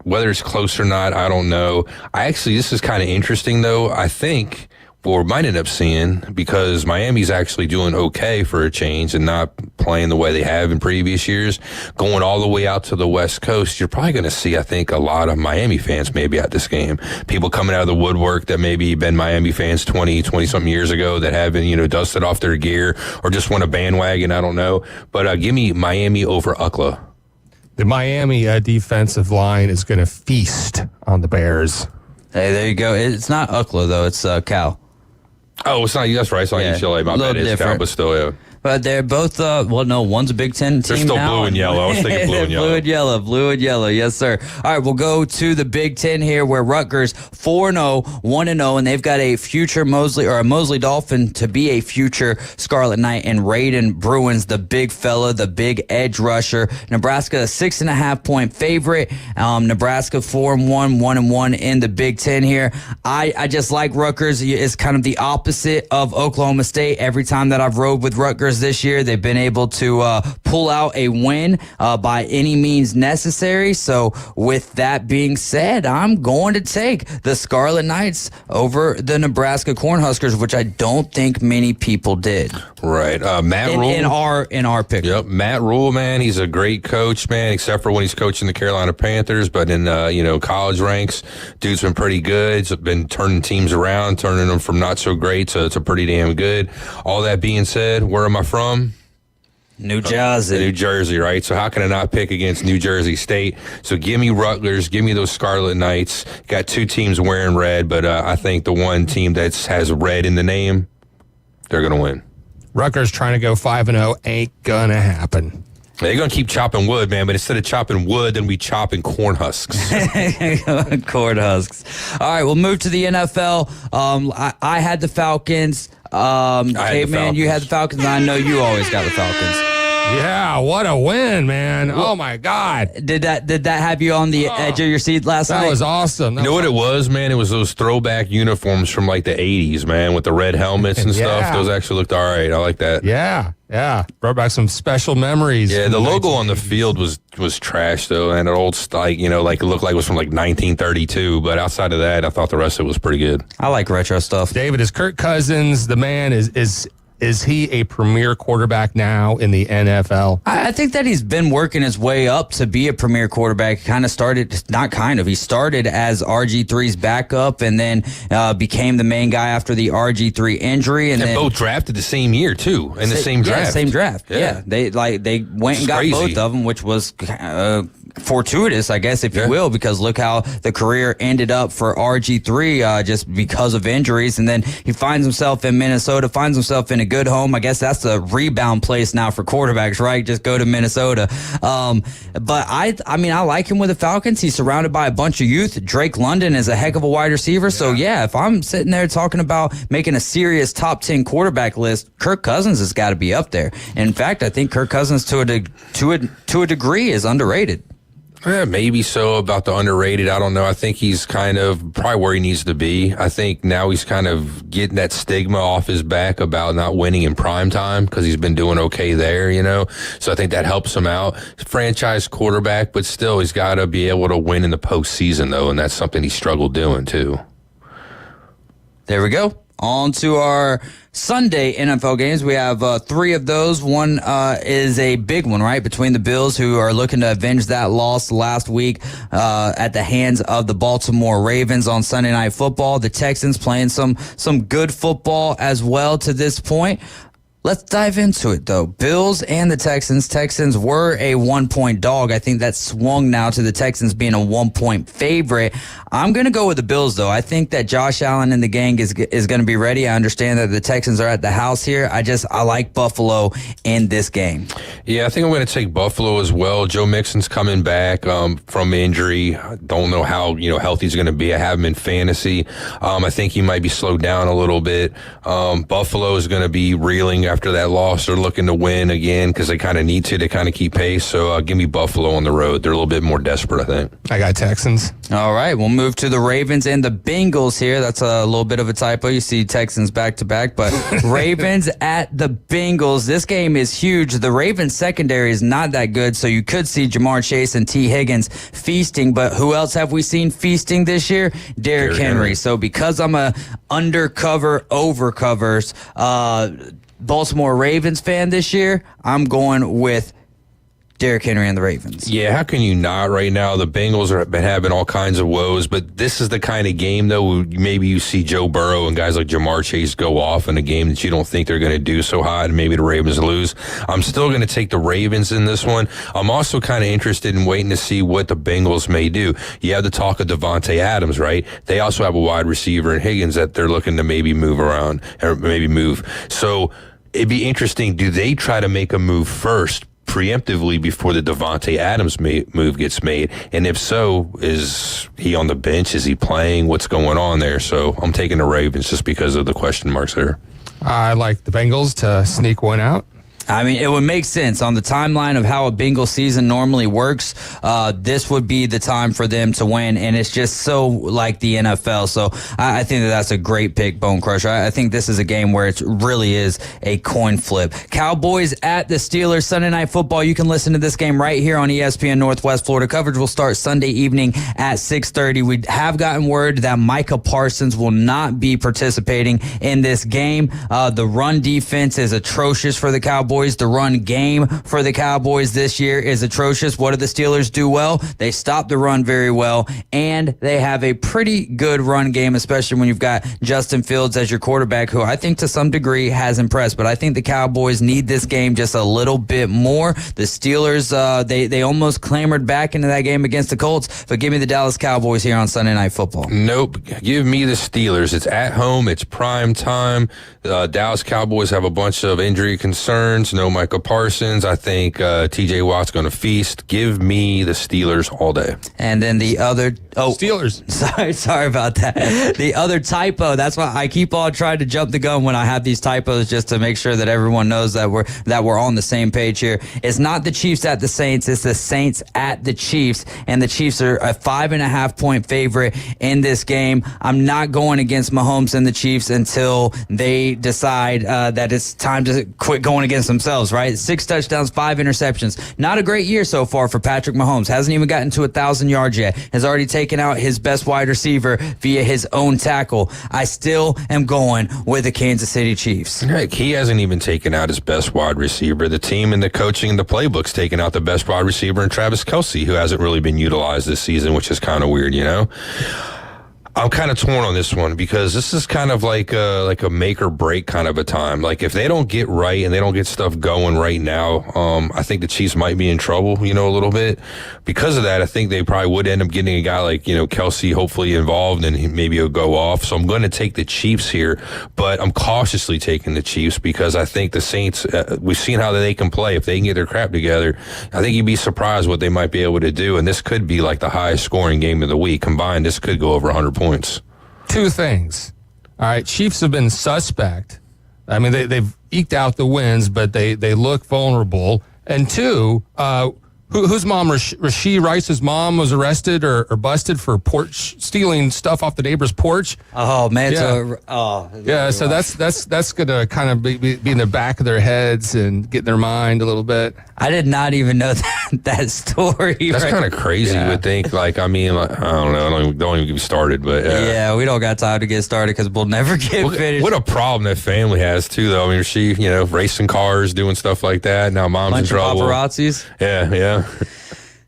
Whether it's close or not, I don't know. This is kind of interesting, though. I think what we might end up seeing, because Miami's actually doing okay for a change and not playing the way they have in previous years, going all the way out to the West Coast, you're probably going to see, I think, a lot of Miami fans maybe at this game. People coming out of the woodwork that maybe been Miami fans 20-something years ago that haven't, dusted off their gear or just won a bandwagon, I don't know. But give me Miami over UCLA. The Miami defensive line is going to feast on the Bears. Hey, there you go. It's not UCLA, though. It's Cal. Oh, it's not. That's right. It's not UCLA. My bad. It's Cal, but still, yeah. But they're both, one's a Big Ten team. They're still now. blue and yellow. I was thinking blue and yellow. Blue and yellow. Yes, sir. All right, we'll go to the Big Ten here, where Rutgers 4-0, 1-0, and they've got a future Mosley Dolphin to be a future Scarlet Knight, and Raiden Bruins, the big fella, the big edge rusher. Nebraska, a 6.5-point favorite. Nebraska 4-1, 1-1 in the Big Ten here. I just like Rutgers. It's kind of the opposite of Oklahoma State. Every time that I've rode with Rutgers, Jaguars this year. They've been able to pull out a win by any means necessary. So with that being said, I'm going to take the Scarlet Knights over the Nebraska Cornhuskers, which I don't think many people did. Right. Matt Rule. In our pick. Yep. Matt Rule, man, he's a great coach, man, except for when he's coaching the Carolina Panthers. But in, college ranks, dude's been pretty good. He's been turning teams around, turning them from not so great to pretty damn good. All that being said, where am I from? New Jersey. New Jersey, right? So how can I not pick against New Jersey State? So give me Rutgers, give me those Scarlet Knights. Got two teams wearing red, but I think the one team that has red in the name, they're going to win. Rutgers trying to go 5-0 ain't going to happen. They're going to keep chopping wood, man, but instead of chopping wood, then we chopping corn husks. Corn husks. All right, we'll move to the NFL. I had the Falcons. Man, you had the Falcons, and I know you always got the Falcons. Yeah, what a win, man. Oh, my God. Did that have you on the edge of your seat last night? That was awesome. You know what it was, man? It was those throwback uniforms from like the 80s, man, with the red helmets and stuff. Those actually looked all right. I like that. Yeah. Brought back some special memories. Yeah, the logo on the field was trash, though, and an old, it looked like it was from like 1932. But outside of that, I thought the rest of it was pretty good. I like retro stuff. David, is Kirk Cousins the man? Is he a premier quarterback now in the NFL? I think that he's been working his way up to be a premier quarterback. He started as RG3's backup and then became the main guy after the RG3 injury. And then both drafted the same year, too, in the same draft. Yeah, same draft. Yeah. They went and got both of them, which was fortuitous, I guess, if you will, because look how the career ended up for RG3 just because of injuries. And then he finds himself in Minnesota, finds himself in a good home. I guess that's the rebound place now for quarterbacks, right? Just go to Minnesota. But I like him with the Falcons. He's surrounded by a bunch of youth. Drake London is a heck of a wide receiver. So if I'm sitting there talking about making a serious top 10 quarterback list, Kirk Cousins has got to be up there. In fact, I think Kirk Cousins to a degree is underrated. Yeah, maybe so. About the underrated, I don't know. I think he's kind of probably where he needs to be. I think now he's kind of getting that stigma off his back about not winning in prime time because he's been doing okay there, So I think that helps him out. Franchise quarterback, but still he's got to be able to win in the postseason, though, and that's something he struggled doing, too. There we go. On to our Sunday NFL games. We have three of those. One is a big one, right, between the Bills, who are looking to avenge that loss last week at the hands of the Baltimore Ravens on Sunday Night Football. The Texans playing some good football as well to this point. Let's dive into it, though. Bills and the Texans. Texans were a 1-point dog. I think that swung now to the Texans being a 1-point favorite. I'm going to go with the Bills, though. I think that Josh Allen and the gang is going to be ready. I understand that the Texans are at the house here. I like Buffalo in this game. Yeah, I think I'm going to take Buffalo as well. Joe Mixon's coming back from injury. I don't know how healthy he's going to be. I have him in fantasy. I think he might be slowed down a little bit. Buffalo is going to be reeling after that loss. They're looking to win again because they kind of need to kind of keep pace. So give me Buffalo on the road. They're a little bit more desperate, I think. I got Texans. All right, we'll move to the Ravens and the Bengals here. That's a little bit of a typo. You see Texans back-to-back, but Ravens at the Bengals. This game is huge. The Ravens secondary is not that good, so you could see Jamar Chase and T. Higgins feasting, but who else have we seen feasting this year? Derrick Henry. So because I'm a overcovers Baltimore Ravens fan this year, I'm going with Derrick Henry and the Ravens. Yeah, how can you not right now? The Bengals have been having all kinds of woes, but this is the kind of game, though, maybe you see Joe Burrow and guys like Jamar Chase go off in a game that you don't think they're going to do so hot, and maybe the Ravens lose. I'm still going to take the Ravens in this one. I'm also kind of interested in waiting to see what the Bengals may do. You have the talk of Devontae Adams, right? They also have a wide receiver in Higgins that they're looking to maybe move around, or maybe move. So it'd be interesting. Do they try to make a move first, preemptively, before the Devontae Adams move gets made? And if so, is he on the bench? Is he playing? What's going on there? So I'm taking the Ravens just because of the question marks there. I like the Bengals to sneak one out. I mean, it would make sense on the timeline of how a Bengals season normally works. This would be the time for them to win, and it's just so like the NFL. So I think that's a great pick, Bone Crusher. I think this is a game where it really is a coin flip. Cowboys at the Steelers, Sunday Night Football. You can listen to this game right here on ESPN Northwest Florida. Coverage will start Sunday evening at 6:30. We have gotten word that Micah Parsons will not be participating in this game. The run defense is atrocious for the Cowboys. The run game for the Cowboys this year is atrocious. What do the Steelers do well? They stop the run very well, and they have a pretty good run game, especially when you've got Justin Fields as your quarterback, who I think to some degree has impressed. But I think the Cowboys need this game just a little bit more. The Steelers, they almost clambered back into that game against the Colts, but give me the Dallas Cowboys here on Sunday Night Football. Nope. Give me the Steelers. It's at home. It's prime time. Dallas Cowboys have a bunch of injury concerns. No Micah Parsons. I think TJ Watt's going to feast. Give me the Steelers all day. And then the other... Steelers. Sorry about that. The other typo. That's why I keep on trying to jump the gun when I have these typos, just to make sure that everyone knows that we're on the same page here. It's not the Chiefs at the Saints. It's the Saints at the Chiefs. And the Chiefs are a 5.5-point favorite in this game. I'm not going against Mahomes and the Chiefs until they decide that it's time to quit going against themselves, right? 6 touchdowns, 5 interceptions. Not a great year so far for Patrick Mahomes. Hasn't even gotten to 1,000 yards yet. Has already taken out his best wide receiver via his own tackle. I still am going with the Kansas City Chiefs. Heck, he hasn't even taken out his best wide receiver. The team and the coaching and the playbook's taken out the best wide receiver in Travis Kelce, who hasn't really been utilized this season, which is kind of weird, you know? I'm kind of torn on this one because this is kind of like a make or break kind of a time. Like if they don't get right and they don't get stuff going right now, I think the Chiefs might be in trouble, you know, a little bit. Because of that, I think they probably would end up getting a guy like, you know, Kelce hopefully involved and maybe he'll go off. So I'm going to take the Chiefs here, but I'm cautiously taking the Chiefs because I think the Saints, we've seen how they can play. If they can get their crap together, I think you'd be surprised what they might be able to do. And this could be like the highest scoring game of the week. Combined, this could go over 100 points. Two things. All right, Chiefs have been suspect. I mean, they've eked out the wins, but they look vulnerable. And two, whose mom, Rashee Rice's mom, was arrested or busted for stealing stuff off the neighbor's porch. Oh man! Yeah. So that's gonna kind of be in the back of their heads and get in their mind a little bit. I did not even know that story. That's kind of crazy. Yeah. You would think. Like, I mean, like, I don't know. Don't even get started. But yeah, we don't got time to get started because we'll never get finished. What a problem that family has too, though. I mean, she, you know, racing cars, doing stuff like that. Now mom's in trouble. Paparazzis. Yeah.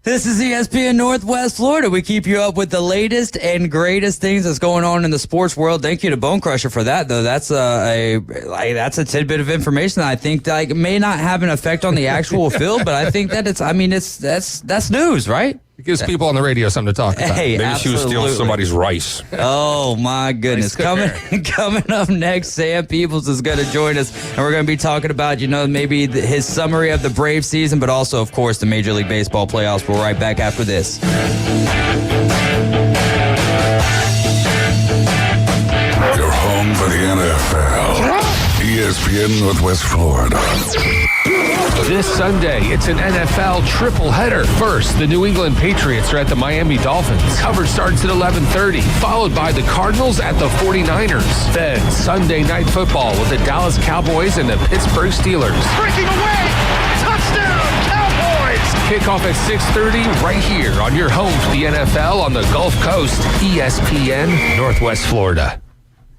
This is ESPN Northwest Florida. We keep you up with the latest and greatest things that's going on in the sports world. Thank you to Bone Crusher for that, though. That's a tidbit of information that I think may not have an effect on the actual field, but I think that that's news, right? It gives people on the radio something to talk about. Hey, maybe absolutely. She was stealing somebody's rice. Oh my goodness! Coming up next, Sam Peebles is going to join us, and we're going to be talking about, you know, maybe his summary of the Braves season, but also, of course, the Major League Baseball playoffs. We're right back after this. You're home for the NFL. ESPN Northwest Florida. This Sunday, it's an NFL triple header. First, the New England Patriots are at the Miami Dolphins. Coverage starts at 11:30, followed by the Cardinals at the 49ers. Then, Sunday Night Football with the Dallas Cowboys and the Pittsburgh Steelers. Breaking away! Touchdown, Cowboys! Kickoff at 6:30 right here on your home for the NFL on the Gulf Coast, ESPN Northwest Florida.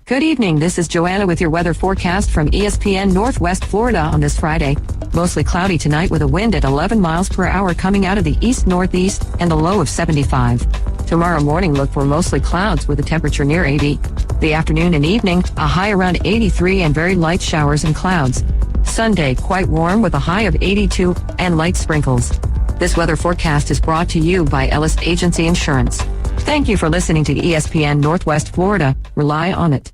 Good evening. This is Joanna with your weather forecast from ESPN Northwest Florida on this Friday. Mostly cloudy tonight with a wind at 11 miles per hour coming out of the east-northeast and a low of 75. Tomorrow morning, look for mostly clouds with a temperature near 80. The afternoon and evening, a high around 83 and very light showers and clouds. Sunday, quite warm with a high of 82 and light sprinkles. This weather forecast is brought to you by Ellis Agency Insurance. Thank you for listening to ESPN Northwest Florida. Rely on it.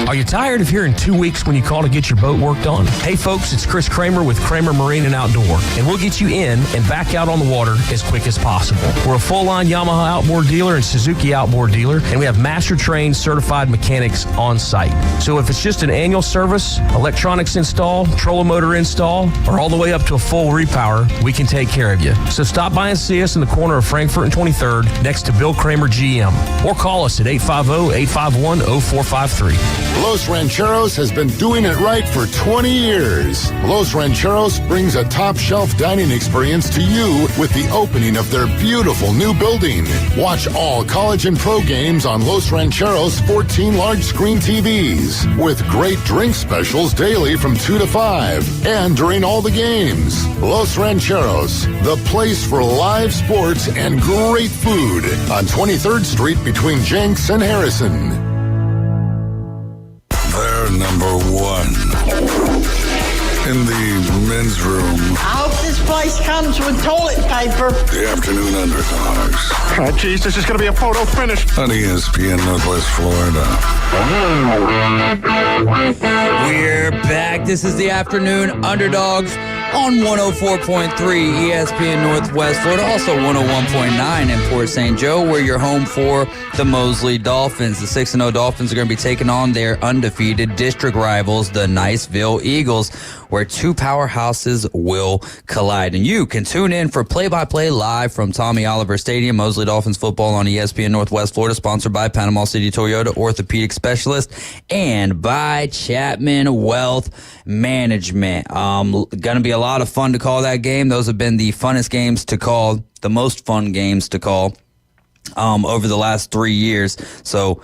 Are you tired of hearing 2 weeks when you call to get your boat worked on? Hey folks, it's Chris Kramer with Kramer Marine and Outdoor, and we'll get you in and back out on the water as quick as possible. We're a full-line Yamaha outboard dealer and Suzuki outboard dealer, and we have master-trained certified mechanics on site. So if it's just an annual service, electronics install, trolling motor install, or all the way up to a full repower, we can take care of you. So stop by and see us in the corner of Frankfurt and 23rd next to Bill Kramer GM, or call us at 850-851-0453. Los Rancheros has been doing it right for 20 years. Los Rancheros brings a top-shelf dining experience to you with the opening of their beautiful new building. Watch all college and pro games on Los Rancheros' 14 large-screen TVs with great drink specials daily from 2 to 5 and during all the games. Los Rancheros, the place for live sports and great food on 23rd Street between Jenks and Harrison. They're number one in the men's room. I hope this place comes with toilet paper. The Afternoon Underdogs. Oh, geez, this is going to be a photo finish. On ESPN Northwest Florida. We're back. This is the Afternoon Underdogs on 104.3 ESPN Northwest Florida, also 101.9 in Port St. Joe. We're your home for the Mosley Dolphins. The 6-0 Dolphins are going to be taking on their undefeated district rivals, the Niceville Eagles, where two powerhouses will collide. And you can tune in for play-by-play live from Tommy Oliver Stadium. Mosley Dolphins football on ESPN Northwest Florida, sponsored by Panama City Toyota Orthopedic Specialist and by Chapman Wealth Management. Going to be a lot of fun to call that game. Those have been the funnest games to call, the most fun games to call over the last 3 years. So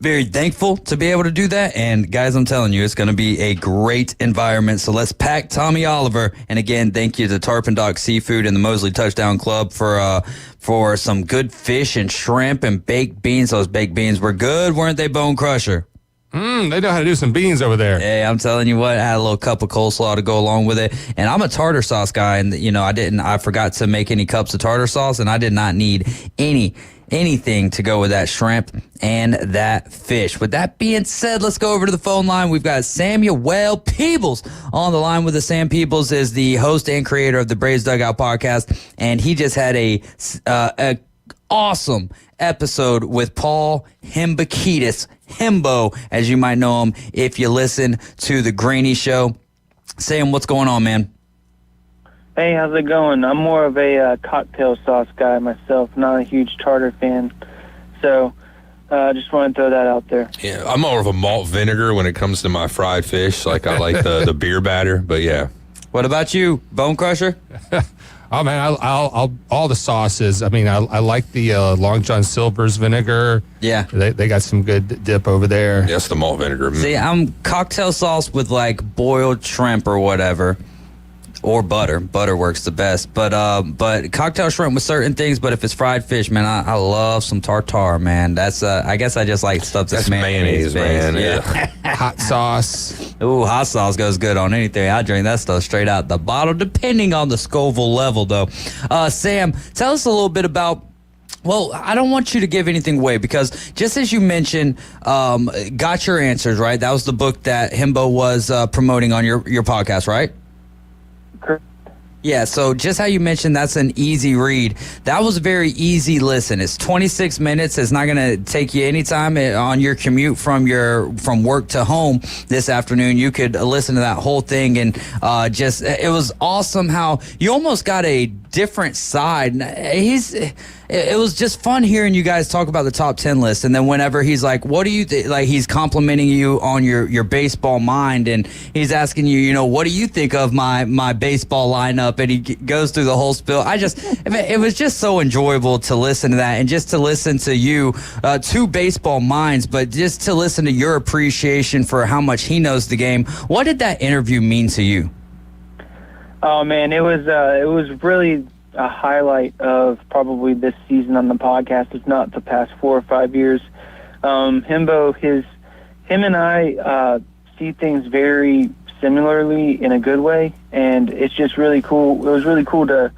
very thankful to be able to do that. And guys, I'm telling you, it's going to be a great environment. So let's pack Tommy Oliver. And again, thank you to Tarpon Dock Seafood and the Mosley Touchdown Club for some good fish and shrimp and baked beans. Those baked beans were good, weren't they, Bone Crusher? They know how to do some beans over there. Hey, I'm telling you what, I had a little cup of coleslaw to go along with it. And I'm a tartar sauce guy, and I forgot to make any cups of tartar sauce, and I did not need anything to go with that shrimp and that fish. With that being said, let's go over to the phone line. We've got Samuel Peebles on the line with us. Sam Peebles is the host and creator of the Braves Dugout podcast, and he just had a awesome episode with Paul Hembekides, Hembo, as you might know him if you listen to the Greeny Show. Sam, what's going on, man? Hey, how's it going? I'm more of a cocktail sauce guy myself, not a huge tartar fan. So just want to throw that out there. Yeah, I'm more of a malt vinegar when it comes to my fried fish. Like I like the beer batter, but yeah. What about you, Bone Crusher? Oh man, I'll all the sauces. I mean, I like the Long John Silver's vinegar. Yeah, they got some good dip over there. Yes, the malt vinegar. See, I'm cocktail sauce with like boiled shrimp or whatever, or butter. Butter works the best. But cocktail shrimp with certain things. But if it's fried fish, man, I love some tartare, man. That's I guess I just like stuff that's mayonnaise, man. Yeah. Hot sauce. Ooh, hot sauce goes good on anything. I drink that stuff straight out the bottle, depending on the Scoville level, though. Sam, tell us a little bit about. Well, I don't want you to give anything away because just as you mentioned, Got Your Answers, right? That was the book that Hembo was promoting on your podcast, right? Correct. Yeah, so just how you mentioned that's an easy read. That was a very easy listen. It's 26 minutes. It's not going to take you any time on your commute from work to home this afternoon. You could listen to that whole thing, and it was awesome how you almost got a different side. It was just fun hearing you guys talk about the top 10 list, and then whenever he's like, what do you think, like he's complimenting you on your baseball mind, and he's asking you, what do you think of my baseball lineup, and he goes through the whole spill. It was just so enjoyable to listen to that, and just to listen to you, two baseball minds, but just to listen to your appreciation for how much he knows the game. What did that interview mean to you? Oh man, it was really a highlight of probably this season on the podcast, if not the past 4 or 5 years. Hembo, him and I see things very similarly in a good way, and it's just really cool. It was really cool to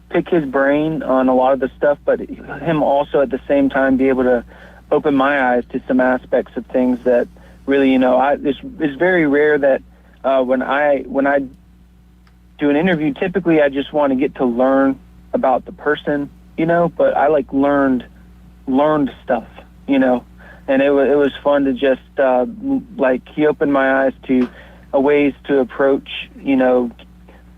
pick his brain on a lot of the stuff, but him also at the same time be able to opened my eyes to some aspects of things that really, it's very rare that when I do an interview, typically I just want to get to learn about the person, but I like learned stuff, and it was fun to just he opened my eyes to ways to approach, how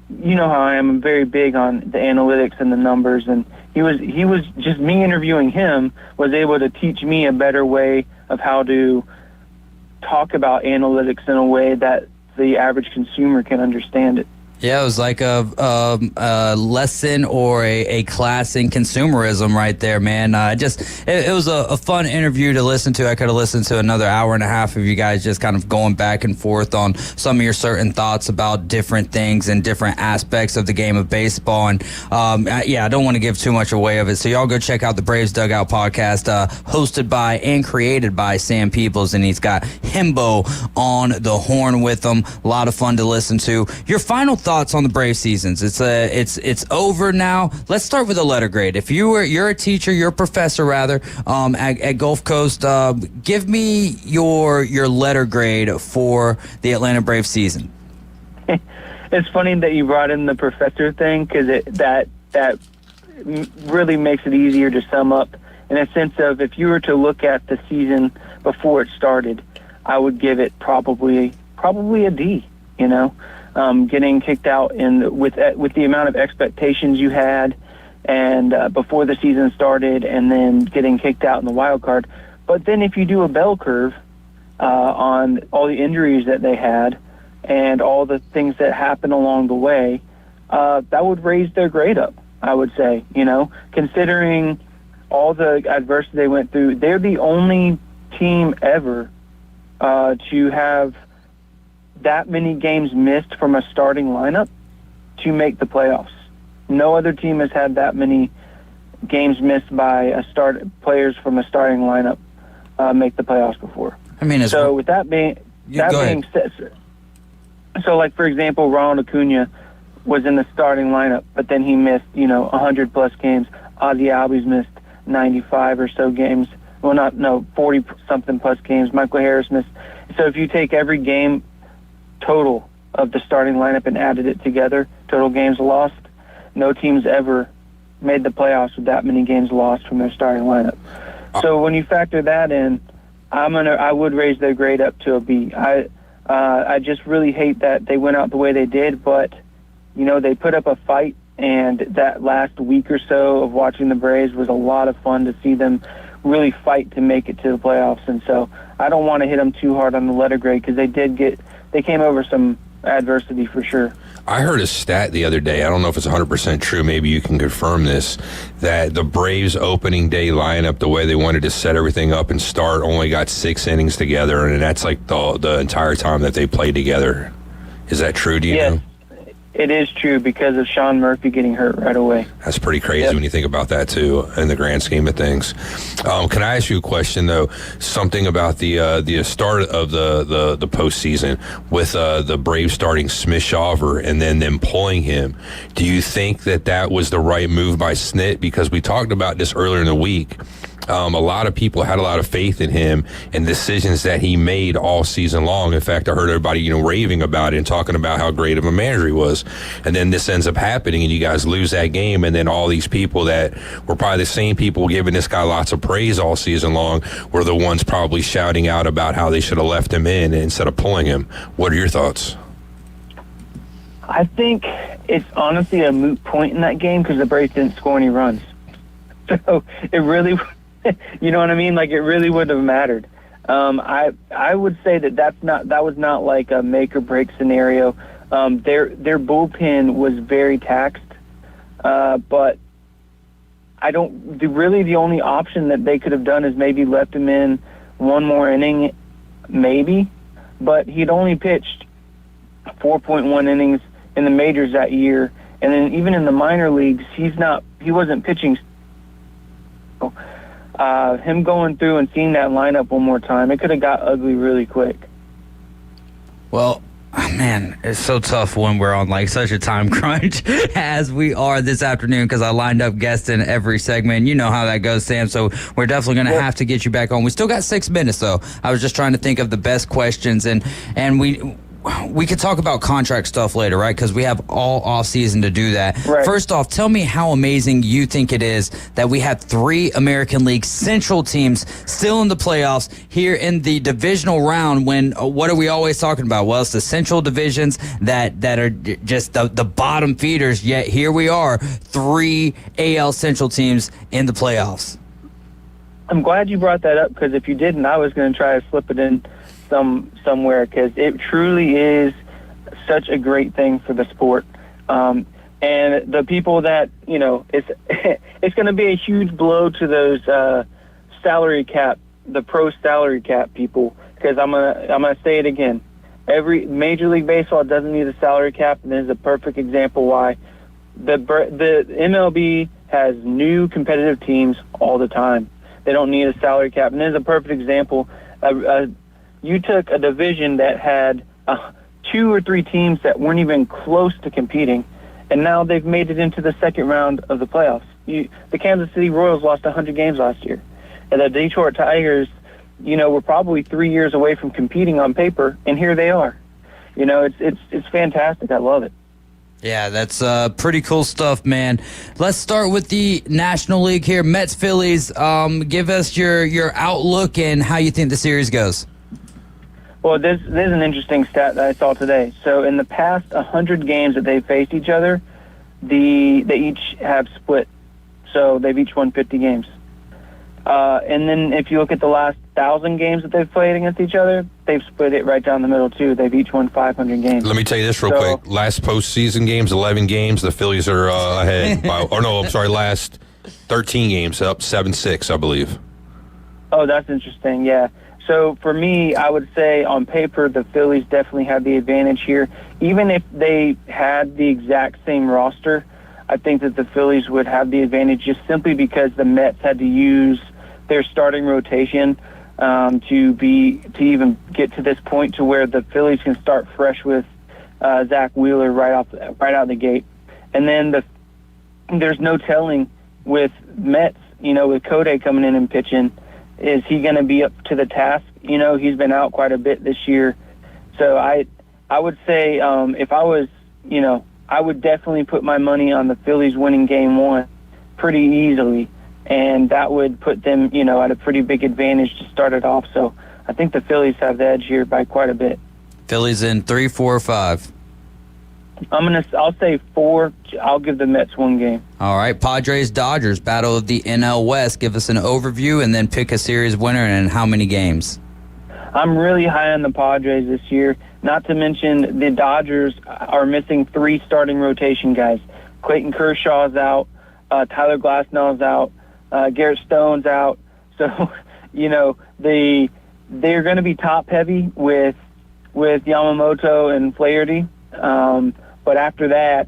I am. I'm very big on the analytics and the numbers, and he was just me interviewing him was able to teach me a better way of how to talk about analytics in a way that the average consumer can understand it. Yeah, it was like a lesson or a class in consumerism right there, man. It was a fun interview to listen to. I could have listened to another hour and a half of you guys just kind of going back and forth on some of your certain thoughts about different things and different aspects of the game of baseball. And I don't want to give too much away of it. So y'all go check out the Braves Dugout podcast, hosted by and created by Sam Peebles, and he's got Himbo on the horn with him. A lot of fun to listen to. Your final thoughts on the Brave seasons? It's over now. Let's start with a letter grade. If you're a teacher, you're a professor rather, at Gulf Coast, give me your letter grade for the Atlanta Braves season. It's funny that you brought in the professor thing, because that really makes it easier to sum up in a sense of, if you were to look at the season before it started, I would give it probably a D. Getting kicked out with the amount of expectations you had, and before the season started, and then getting kicked out in the wild card. But then if you do a bell curve on all the injuries that they had and all the things that happened along the way, that would raise their grade up, I would say. Considering all the adversity they went through, they're the only team ever to have that many games missed from a starting lineup to make the playoffs. No other team has had that many games missed by players from a starting lineup make the playoffs before. So with that being said, so like for example, Ronald Acuna was in the starting lineup, but then he missed 100 plus games. Ozzie Albies missed 95 or so games. 40 something plus games. Michael Harris missed. So if you take every game total of the starting lineup and added it together, total games lost, no team's ever made the playoffs with that many games lost from their starting lineup. So when you factor that in, I would raise their grade up to a B. I just really hate that they went out the way they did, but they put up a fight, and that last week or so of watching the Braves was a lot of fun to see them really fight to make it to the playoffs. And so I don't want to hit them too hard on the letter grade, because they came over some adversity for sure. I heard a stat the other day, I don't know if it's 100% true, maybe you can confirm this, that the Braves opening day lineup, the way they wanted to set everything up and start, only got 6 innings together, and that's like the entire time that they played together. Is that true, do you know? It is true, because of Sean Murphy getting hurt right away. That's pretty crazy when you think about that, too, in the grand scheme of things. Can I ask you a question, though? Something about the start of the postseason with the Braves starting Smith-Shawver and then them pulling him. Do you think that was the right move by Snit? Because we talked about this earlier in the week. A lot of people had a lot of faith in him and decisions that he made all season long. In fact, I heard everybody, raving about it and talking about how great of a manager he was. And then this ends up happening, and you guys lose that game, and then all these people that were probably the same people giving this guy lots of praise all season long were the ones probably shouting out about how they should have left him in instead of pulling him. What are your thoughts? I think it's honestly a moot point in that game, because the Braves didn't score any runs. So it really... You know what I mean? Like, it really wouldn't have mattered. I would say that was not like a make or break scenario. Their bullpen was very taxed, but the only option that they could have done is maybe left him in one more inning, maybe. But he'd only pitched 4.1 innings in the majors that year, and then even in the minor leagues, he wasn't pitching. Him going through and seeing that lineup one more time, it could have got ugly really quick. Well, Man, it's so tough when we're on like such a time crunch as we are this afternoon because I lined up guests in every segment. You know how that goes, Sam. So we're definitely going to have to get you back on. We still got 6 minutes, though. I was just trying to think of the best questions, and we could talk about contract stuff later, right? Because we have all off season to do that. Right. First off, tell me how amazing you think it is that we have 3 American League Central teams still in the playoffs here in the divisional round. When what are we always talking about? Well, it's the Central divisions that are just the bottom feeders. Yet here we are, 3 AL Central teams in the playoffs. I'm glad you brought that up because if you didn't, I was going to try to slip it in somewhere because it truly is such a great thing for the sport. And the people that, it's it's going to be a huge blow to those salary cap, the pro salary cap people, because I'm gonna say it again. Every Major League Baseball doesn't need a salary cap, and this is a perfect example why. The MLB has new competitive teams all the time. They don't need a salary cap, and this is a perfect example. You took a division that had 2 or 3 teams that weren't even close to competing, and now they've made it into the second round of the playoffs. The Kansas City Royals lost 100 games last year, and the Detroit Tigers, were probably 3 years away from competing on paper, and here they are. It's fantastic. I love it. Yeah, that's pretty cool stuff, man. Let's start with the National League here. Mets, Phillies. Give us your outlook and how you think the series goes. Well, there's an interesting stat that I saw today. So in the past 100 games that they've faced each other, they each have split. So they've each won 50 games. And then if you look at the last 1,000 games that they've played against each other, they've split it right down the middle, too. They've each won 500 games. Let me tell you this real quick. Last postseason games, 11 games, the Phillies are ahead. Last 13 games, up 7-6, I believe. Oh, that's interesting, yeah. So for me, I would say on paper, the Phillies definitely have the advantage here. Even if they had the exact same roster, I think that the Phillies would have the advantage just simply because the Mets had to use their starting rotation to even get to this point to where the Phillies can start fresh with Zach Wheeler right out the gate. And then there's no telling with Mets, with Kodai coming in and pitching, is he going to be up to the task? He's been out quite a bit this year. So I would say if I was, I would definitely put my money on the Phillies winning Game 1 pretty easily, and that would put them, at a pretty big advantage to start it off. So I think the Phillies have the edge here by quite a bit. Phillies in 3, 4, 5. I'll say 4. I'll give the Mets 1 game. All right, Padres, Dodgers, battle of the NL West. Give us an overview and then pick a series winner and how many games. I'm really high on the Padres this year. Not to mention the Dodgers are missing 3 starting rotation guys. Clayton Kershaw's out. Tyler Glasnow's out. Garrett Stone's out. So, they're going to be top heavy with Yamamoto and Flaherty. But after that,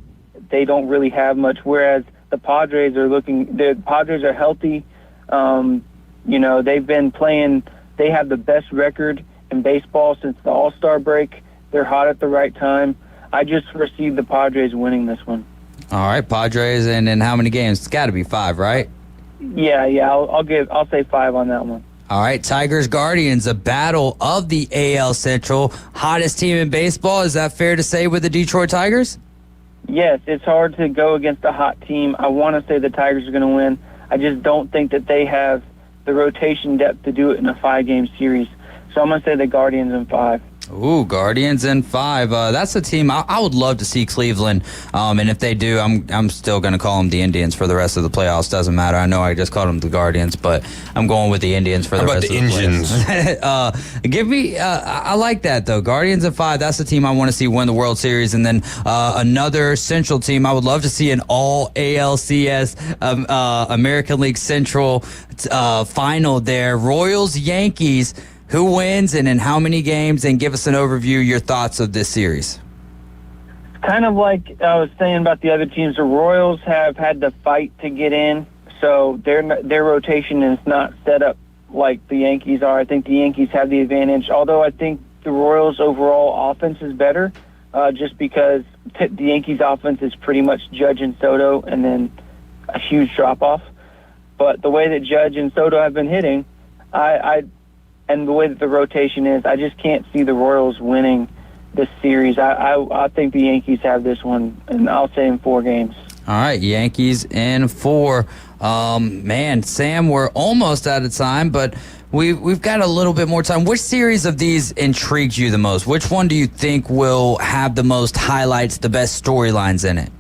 they don't really have much. Whereas the Padres are healthy. They've been playing. They have the best record in baseball since the All-Star break. They're hot at the right time. I just foresee the Padres winning this one. All right, Padres, and then how many games? It's got to be 5, right? Yeah. I'll say 5 on that one. All right, Tigers, Guardians, a battle of the AL Central. Hottest team in baseball. Is that fair to say with the Detroit Tigers? Yes, it's hard to go against a hot team. I want to say the Tigers are going to win. I just don't think that they have the rotation depth to do it in a 5-game series. So I'm going to say the Guardians in 5. Ooh, Guardians in 5. That's a team I would love to see Cleveland. And if they do, I'm still going to call them the Indians for the rest of the playoffs. Doesn't matter. I know I just called them the Guardians, but I'm going with the Indians for the rest of the playoffs. Give me. I like that though. Guardians in 5. That's the team I want to see win the World Series. And then another Central team. I would love to see an all ALCS American League Central final there. Royals, Yankees. Who wins and in how many games? And give us an overview, your thoughts of this series. Kind of like I was saying about the other teams, the Royals have had to fight to get in, so their rotation is not set up like the Yankees are. I think the Yankees have the advantage, although I think the Royals' overall offense is better, just because the Yankees' offense is pretty much Judge and Soto and then a huge drop-off. But the way that Judge and Soto have been hitting, and the way that the rotation is, I just can't see the Royals winning this series. I think the Yankees have this one, and I'll say in 4 games. All right, Yankees in 4. Man, Sam, we're almost out of time, but we've got a little bit more time. Which series of these intrigues you the most? Which one do you think will have the most highlights, the best storylines in it?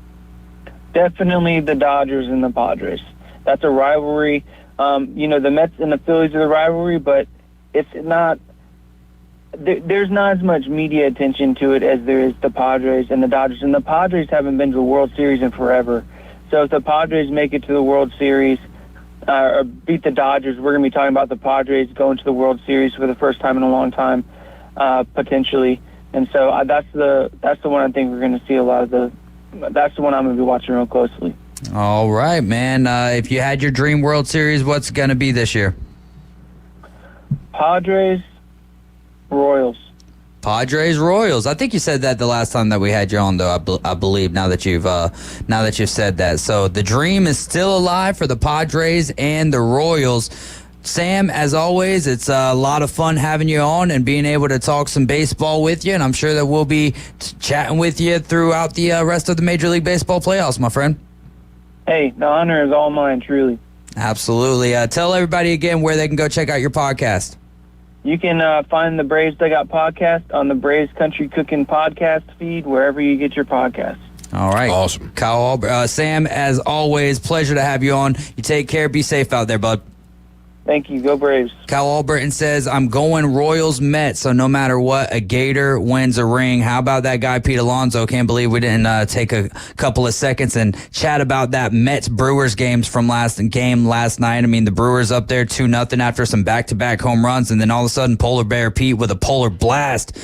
Definitely the Dodgers and the Padres. That's a rivalry. The Mets and the Phillies are the rivalry, but it's not. There's not as much media attention to it as there is the Padres and the Dodgers. And the Padres haven't been to the World Series in forever. So if the Padres make it to the World Series or beat the Dodgers, we're going to be talking about the Padres going to the World Series for the first time in a long time, potentially. And so that's the one I think we're going to see a lot of the. That's the one I'm going to be watching real closely. All right, man. If you had your dream World Series, what's going to be this year? Padres, Royals. Padres, Royals. I think you said that the last time that we had you on, though. I believe now that you've said that. So the dream is still alive for the Padres and the Royals. Sam, as always, it's a lot of fun having you on and being able to talk some baseball with you, and I'm sure that we'll be chatting with you throughout the rest of the Major League Baseball playoffs, my friend. Hey, the honor is all mine, truly. Absolutely. Tell everybody again where they can go check out your podcast. You can find the Braves Dugout podcast on the Braves Country Cooking podcast feed, wherever you get your podcasts. All right. Awesome. Kyle, Sam, as always, pleasure to have you on. You take care. Be safe out there, bud. Thank you. Go Braves. Kyle Alberton says, I'm going Royals Mets, so no matter what, a Gator wins a ring. How about that guy, Pete Alonso? Can't believe we didn't take a couple of seconds and chat about that Mets-Brewers games from last night. I mean, the Brewers up there 2-0 after some back-to-back home runs, and then all of a sudden, Polar Bear Pete with a polar blast,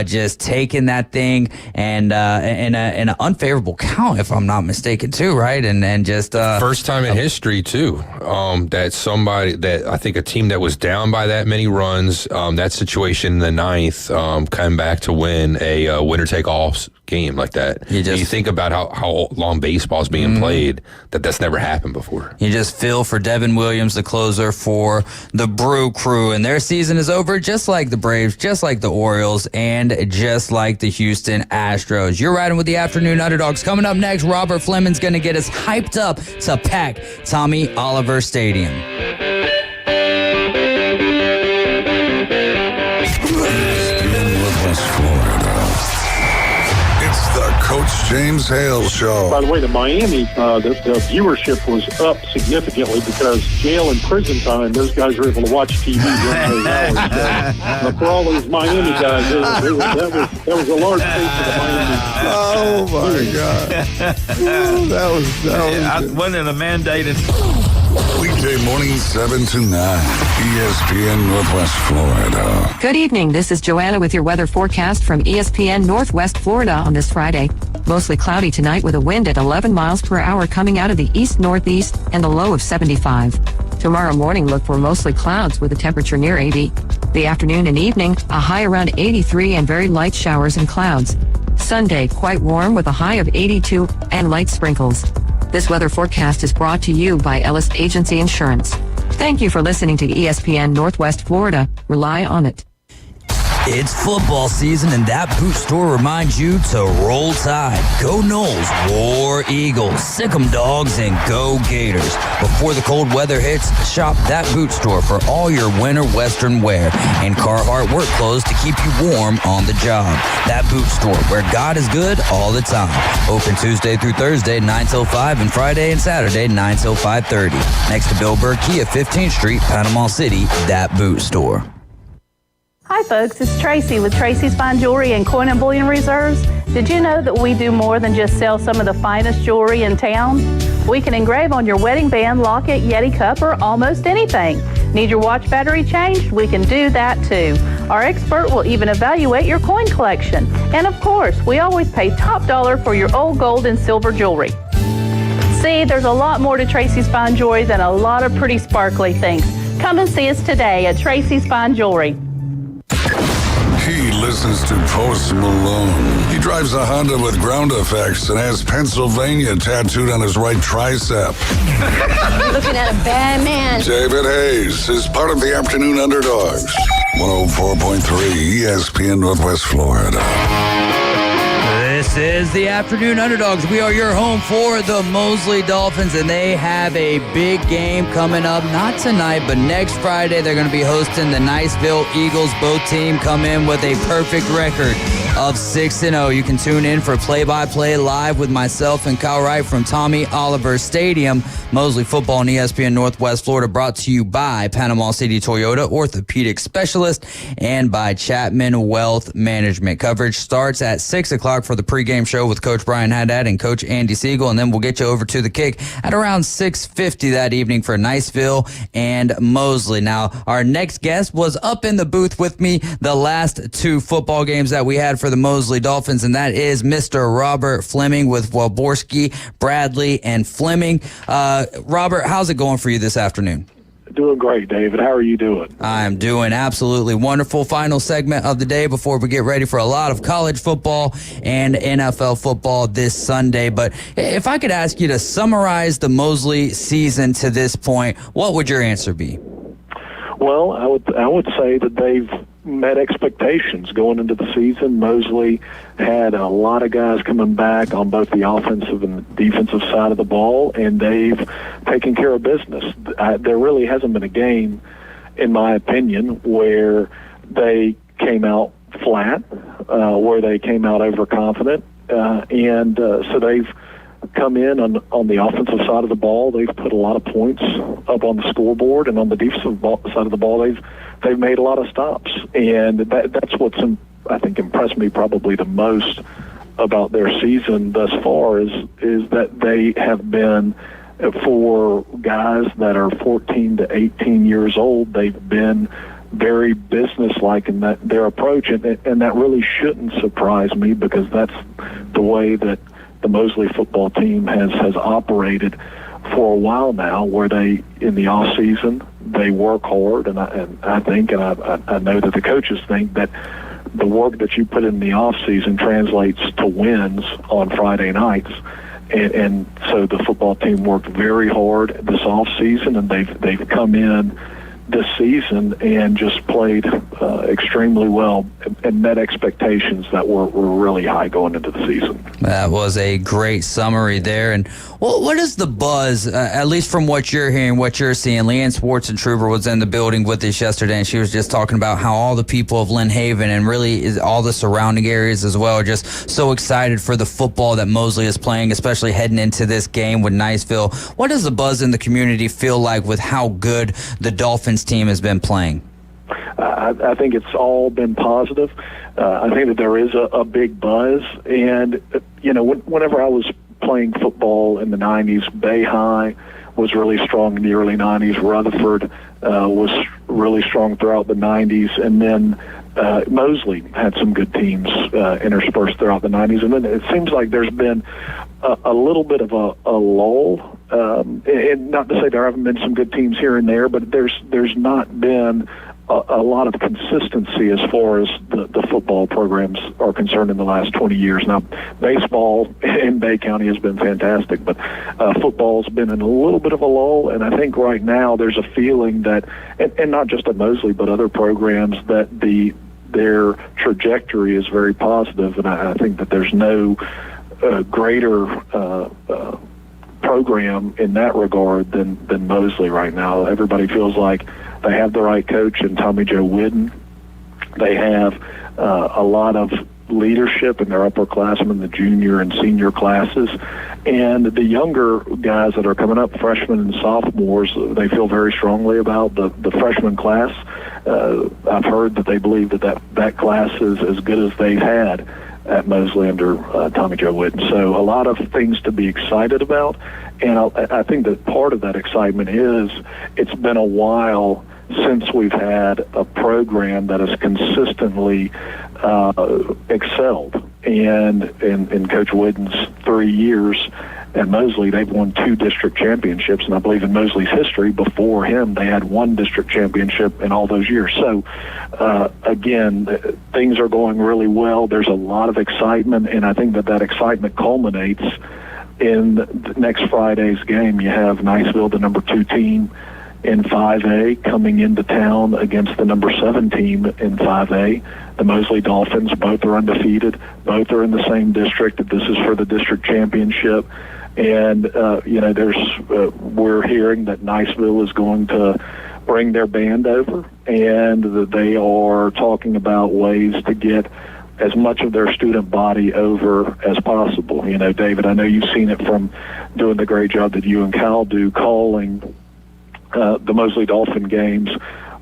just taking that thing and in an unfavorable count, if I'm not mistaken, too, right? And just first time in history, too, that I think a team that was down by that many runs, that situation in the ninth, come back to win a winner-take-all game like that. You think about how long baseball's being played, that's never happened before. You just feel for Devin Williams, the closer for the Brew Crew, and their season is over just like the Braves, just like the Orioles, and just like the Houston Astros. You're riding with the Afternoon Underdogs. Coming up next, Robert Fleming's going to get us hyped up to pack Tommy Oliver Stadium. Coach James Hale Show. By the way, the Miami, the viewership was up significantly because jail and prison time, those guys were able to watch TV during those hours. But for all those Miami guys, that was a large piece of the Miami. Oh, my God. That was winning a mandated. Weekday morning 7 to 9, ESPN Northwest Florida. Good evening. This is Joanna with your weather forecast from ESPN Northwest Florida on this Friday. Mostly cloudy tonight with a wind at 11 miles per hour coming out of the east-northeast and a low of 75. Tomorrow morning, look for mostly clouds with a temperature near 80. The afternoon and evening, a high around 83 and very light showers and clouds. Sunday, quite warm with a high of 82 and light sprinkles. This weather forecast is brought to you by Ellis Agency Insurance. Thank you for listening to ESPN Northwest Florida. Rely on it. It's football season, and that boot store reminds you to roll tide. Go Noles, War Eagles, sick 'em dogs, and go Gators. Before the cold weather hits, shop that boot store for all your winter western wear and Carhartt work clothes to keep you warm on the job. That boot store, where God is good all the time. Open Tuesday through Thursday, 9 till 5, and Friday and Saturday, 9 till 5:30. Next to Bill Burr Kia, 15th Street, Panama City, that boot store. Hi folks, it's Tracy with Tracy's Fine Jewelry and Coin and Bullion Reserves. Did you know that we do more than just sell some of the finest jewelry in town? We can engrave on your wedding band, locket, Yeti cup, or almost anything. Need your watch battery changed? We can do that too. Our expert will even evaluate your coin collection. And of course, we always pay top dollar for your old gold and silver jewelry. See, there's a lot more to Tracy's Fine Jewelry than a lot of pretty sparkly things. Come and see us today at Tracy's Fine Jewelry. He listens to Post Malone. He drives a Honda with ground effects and has Pennsylvania tattooed on his right tricep. You're looking at a bad man. David Hayes is part of the Afternoon Underdogs. 104.3 ESPN Northwest Florida. This is the Afternoon Underdogs. We are your home for the Mosley Dolphins, and they have a big game coming up. Not tonight, but next Friday. They're going to be hosting the Niceville Eagles. Both teams come in with a perfect record of 6-0. You can tune in for play-by-play live with myself and Kyle Wright from Tommy Oliver Stadium. Mosley Football and ESPN Northwest Florida, brought to you by Panama City Toyota, orthopedic specialist, and by Chapman Wealth Management. Coverage starts at 6 o'clock for the pregame show with Coach Brian Haddad and Coach Andy Siegel, and then we'll get you over to the kick at around 6:50 that evening for Niceville and Mosley. Now, our next guest was up in the booth with me the last two football games that we had for the Mosley Dolphins, and that is Mr. Robert Fleming with Waborski, Bradley, and Fleming. Robert, how's it going for you this afternoon? Doing great, David. How are you doing? I'm doing absolutely wonderful. Final segment of the day before we get ready for a lot of college football and NFL football this Sunday. But if I could ask you to summarize the Mosley season to this point, what would your answer be? Well, I would say that they've met expectations going into the season. Mosley had a lot of guys coming back on both the offensive and the defensive side of the ball, and they've taken care of business. There really hasn't been a game, in my opinion, where they came out flat, where they came out overconfident, and so they've come in on the offensive side of the ball. They've put a lot of points up on the scoreboard, and on the defensive side of the ball, they've made a lot of stops, and that's what's I think impressed me probably the most about their season thus far is that they have been, for guys that are 14 to 18 years old, they've been very businesslike in their approach, and that really shouldn't surprise me, because that's the way that the Mosley football team has operated for a while now, where they, in the off season, they work hard, and I think, and I know that the coaches think that the work that you put in the off season translates to wins on Friday nights, and so the football team worked very hard this off season, and they've come in this season and just played extremely well and met expectations that were really high going into the season. That was a great summary there. And what is the buzz, at least from what you're hearing, what you're seeing? Leanne Schwartzentruber was in the building with us yesterday, and she was just talking about how all the people of Lynn Haven and really all the surrounding areas as well are just so excited for the football that Mosley is playing, especially heading into this game with Niceville. What does the buzz in the community feel like with how good the Dolphins team has been playing? I think it's all been positive. I think that there is a big buzz, and whenever I was playing football in the 90s, Bay High was really strong in the early 90s. Rutherford was really strong throughout the 90s, and then Mosley had some good teams interspersed throughout the 90s, and then it seems like there's been a little bit of a lull, and not to say there haven't been some good teams here and there, but there's not been a lot of consistency as far as the football programs are concerned in the last 20 years. Now, baseball in Bay County has been fantastic, but football's been in a little bit of a lull, and I think right now there's a feeling that, and not just at Mosley, but other programs, that their trajectory is very positive, and I think that there's no greater program in that regard than Mosley right now. Everybody feels like they have the right coach in Tommy Joe Whidden. They have a lot of leadership in their upperclassmen, the junior and senior classes. And the younger guys that are coming up, freshmen and sophomores, they feel very strongly about the freshman class. I've heard that they believe that class is as good as they've had at Mosley under Tommy Joe Whidden. So a lot of things to be excited about. And I think that part of that excitement is it's been a while since we've had a program that has consistently excelled. And in Coach Whidden's 3 years, at Mosley, they've won 2 district championships, and I believe in Mosley's history, before him, they had 1 district championship in all those years. So, again, things are going really well. There's a lot of excitement, and I think that excitement culminates in next Friday's game. You have Niceville, the number 2 team in 5A, coming into town against the number 7 team in 5A. The Mosley Dolphins, both are undefeated. Both are in the same district. This is for the district championship. And, we're hearing that Niceville is going to bring their band over, and that they are talking about ways to get as much of their student body over as possible. David, I know you've seen it from doing the great job that you and Kyle do calling the Mosley Dolphin games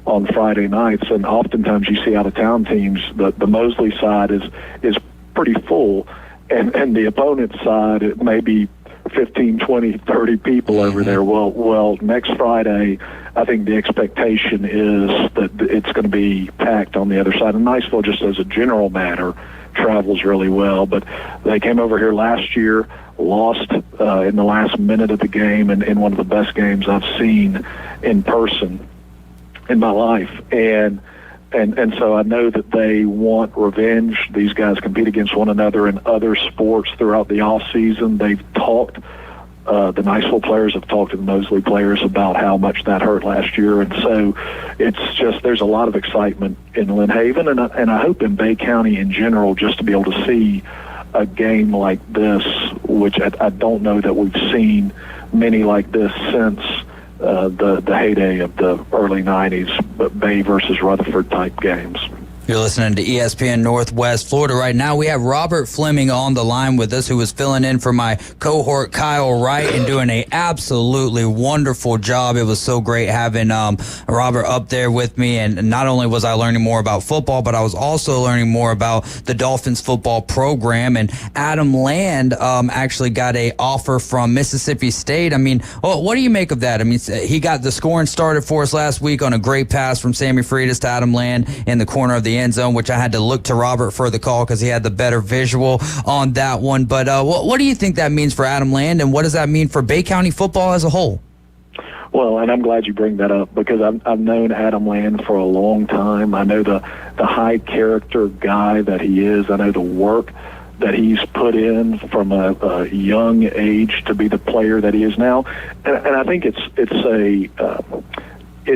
on Friday nights, and oftentimes you see out-of-town teams, the Mosley side is pretty full, and the opponent side, it may be 15, 20, 30 people over there. Well, next Friday, I think the expectation is that it's going to be packed on the other side. And Niceville, just as a general matter, travels really well. But they came over here last year, lost in the last minute of the game, and in one of the best games I've seen in person in my life. And so I know that they want revenge. These guys compete against one another in other sports throughout the off season. They've talked, the Niceville players have talked to the Mosley players about how much that hurt last year. And so it's just, there's a lot of excitement in Lynn Haven, and I hope in Bay County in general, just to be able to see a game like this, which I don't know that we've seen many like this since the heyday of the early 90s, Bay versus Rutherford type games. You're listening to ESPN Northwest Florida right now. We have Robert Fleming on the line with us, who is filling in for my cohort Kyle Wright and doing a absolutely wonderful job. It was so great having Robert up there with me, and not only was I learning more about football, but I was also learning more about the Dolphins football program. And Adam Land actually got a offer from Mississippi State. I mean, what do you make of that? I mean, he got the scoring started for us last week on a great pass from Sammy Freitas to Adam Land in the corner of the end zone, which I had to look to Robert for the call because he had the better visual on that one. But what do you think that means for Adam Land, and what does that mean for Bay County football as a whole? Well, and I'm glad you bring that up, because I've known Adam Land for a long time. I know the high character guy that he is. I know the work that he's put in from a young age to be the player that he is now, and I think it's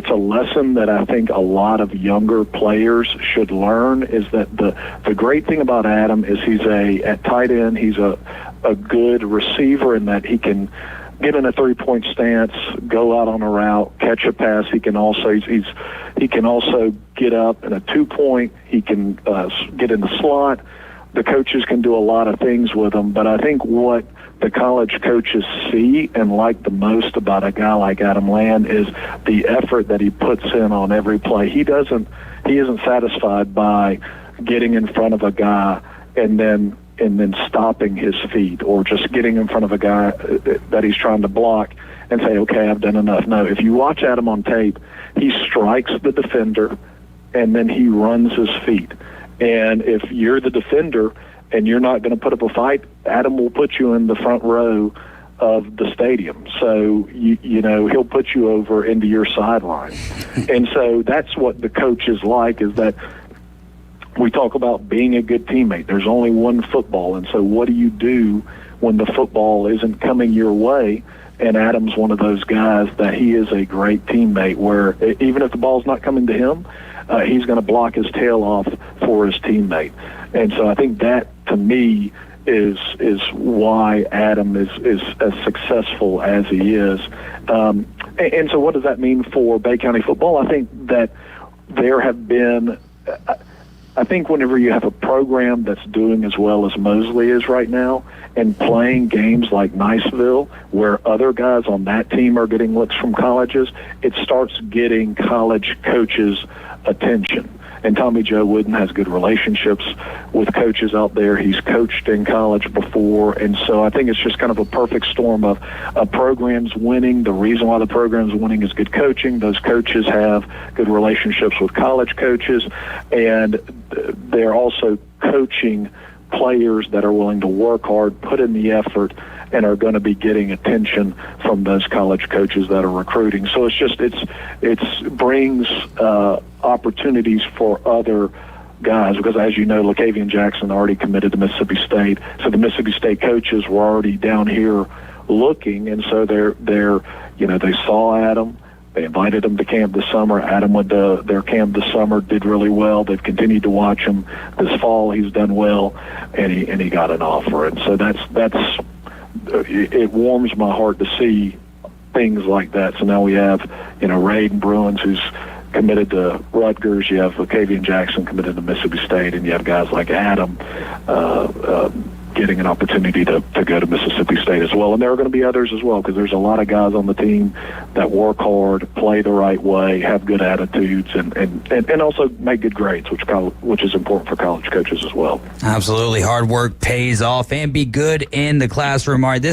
a lesson that I think a lot of younger players should learn, is that the great thing about Adam is at tight end, he's a good receiver in that he can get in a 3-point stance, go out on a route, catch a pass. He can also get up in a 2-point. He can get in the slot. The coaches can do a lot of things with him, but I think what the college coaches see and like the most about a guy like Adam Land is the effort that he puts in on every play. He isn't satisfied by getting in front of a guy and then stopping his feet, or just getting in front of a guy that he's trying to block and say, okay, I've done enough. No, if you watch Adam on tape, he strikes the defender and then he runs his feet. And if you're the defender and you're not going to put up a fight, Adam will put you in the front row of the stadium. So, he'll put you over into your sideline. And so that's what the coaches like, is that we talk about being a good teammate. There's only one football. And so what do you do when the football isn't coming your way? And Adam's one of those guys that he is a great teammate, where even if the ball's not coming to him, he's going to block his tail off for his teammate. And so I think that, to me, is why Adam is as successful as he is. And so what does that mean for Bay County football? I think that there have been I think whenever you have a program that's doing as well as Mosley is right now, and playing games like Niceville, where other guys on that team are getting looks from colleges, it starts getting college coaches' attention. And Tommy Joe Wooden has good relationships with coaches out there. He's coached in college before. And so I think it's just kind of a perfect storm of programs winning. The reason why the program's winning is good coaching. Those coaches have good relationships with college coaches. And they're also coaching players that are willing to work hard, put in the effort, and are going to be getting attention from those college coaches that are recruiting. So it brings opportunities for other guys, because as you know, LaCavian Jackson already committed to Mississippi State, so the Mississippi State coaches were already down here looking, and so they saw Adam. They invited him to camp this summer. Adam went to their camp this summer, did really well. They've continued to watch him this fall. He's done well, and he got an offer. And so it warms my heart to see things like that. So now we have, Raiden Bruins, who's committed to Rutgers. You have LaCavian Jackson committed to Mississippi State, and you have guys like Adam getting an opportunity to go to Mississippi State as well. And there are going to be others as well, because there's a lot of guys on the team that work hard, play the right way, have good attitudes, and also make good grades, which is important for college coaches as well. Absolutely. Hard work pays off, and be good in the classroom. All right,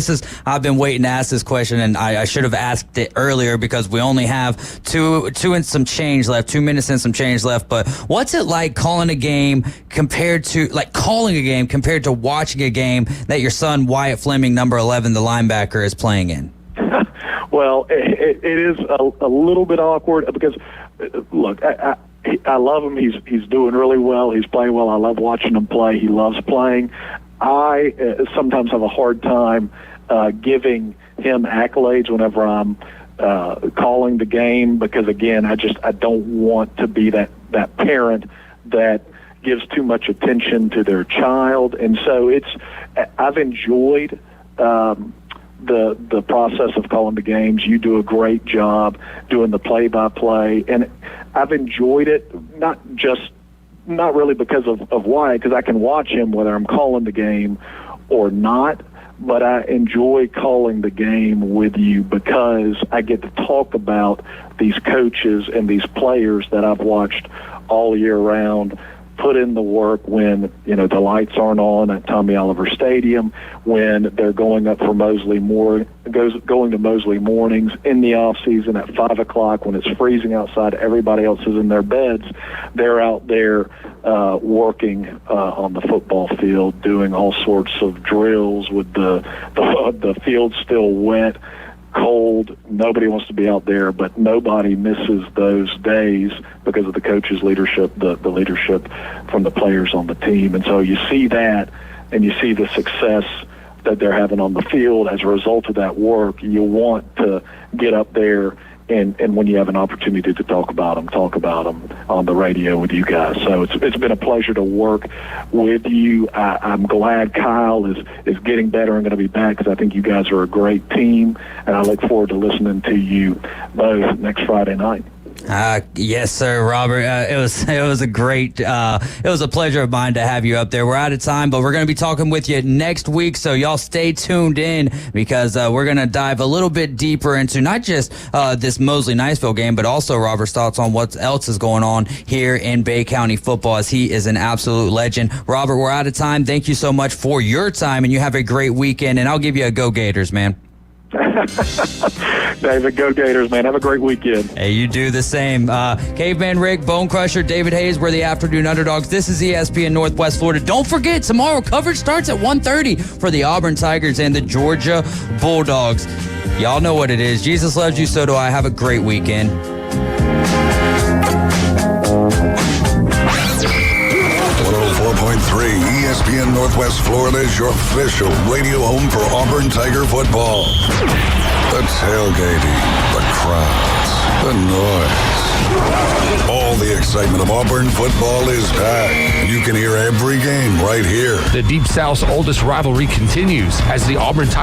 I've been waiting to ask this question, and I should have asked it earlier because we only have 2 and some change left, 2 minutes and some change left. But what's it like calling a game compared to watching a game that your son Wyatt Fleming, number 11, the linebacker, is playing in? Well, it is a little bit awkward because, look, I love him. He's doing really well. He's playing well. I love watching him play. He loves playing. I sometimes have a hard time giving him accolades whenever I'm calling the game, because, again, I don't want to be that parent that gives too much attention to their child. And so I've enjoyed the process of calling the games. You do a great job doing the play-by-play, and I've enjoyed it, not really because of Wyatt, because I can watch him whether I'm calling the game or not, but I enjoy calling the game with you because I get to talk about these coaches and these players that I've watched all year round put in the work when, the lights aren't on at Tommy Oliver Stadium, when they're going up for going to Mosley mornings in the off season at 5 o'clock when it's freezing outside, everybody else is in their beds. They're out there working on the football field, doing all sorts of drills with the field still wet, cold. Nobody wants to be out there, but nobody misses those days because of the coach's leadership, the leadership from the players on the team. And so you see that, and you see the success that they're having on the field as a result of that work. You want to get up there and when you have an opportunity to talk about them on the radio with you guys. So it's been a pleasure to work with you. I'm glad Kyle is getting better and going to be back, because I think you guys are a great team, and I look forward to listening to you both next Friday night. Yes, sir, Robert. It was a pleasure of mine to have you up there. We're out of time, but we're going to be talking with you next week, so y'all stay tuned in, because we're going to dive a little bit deeper into not just this Mosley-Niceville game, but also Robert's thoughts on what else is going on here in Bay County football, as he is an absolute legend. Robert, we're out of time. Thank you so much for your time, and you have a great weekend, and I'll give you a Go Gators, man. David, go Gators, man. Have a great weekend. Hey, you do the same. Caveman Rick, Bone Crusher, David Hayes, we're the Afternoon Underdogs. This is ESPN Northwest Florida. Don't forget, tomorrow coverage starts at 1:30 for the Auburn Tigers and the Georgia Bulldogs. Y'all know what it is. Jesus loves you, so do I. Have a great weekend. 104.3 ESPN Northwest Florida is your official radio home for Auburn Tiger football. The tailgating, the crowds, the noise. All the excitement of Auburn football is back. You can hear every game right here. The Deep South's oldest rivalry continues as the Auburn Tigers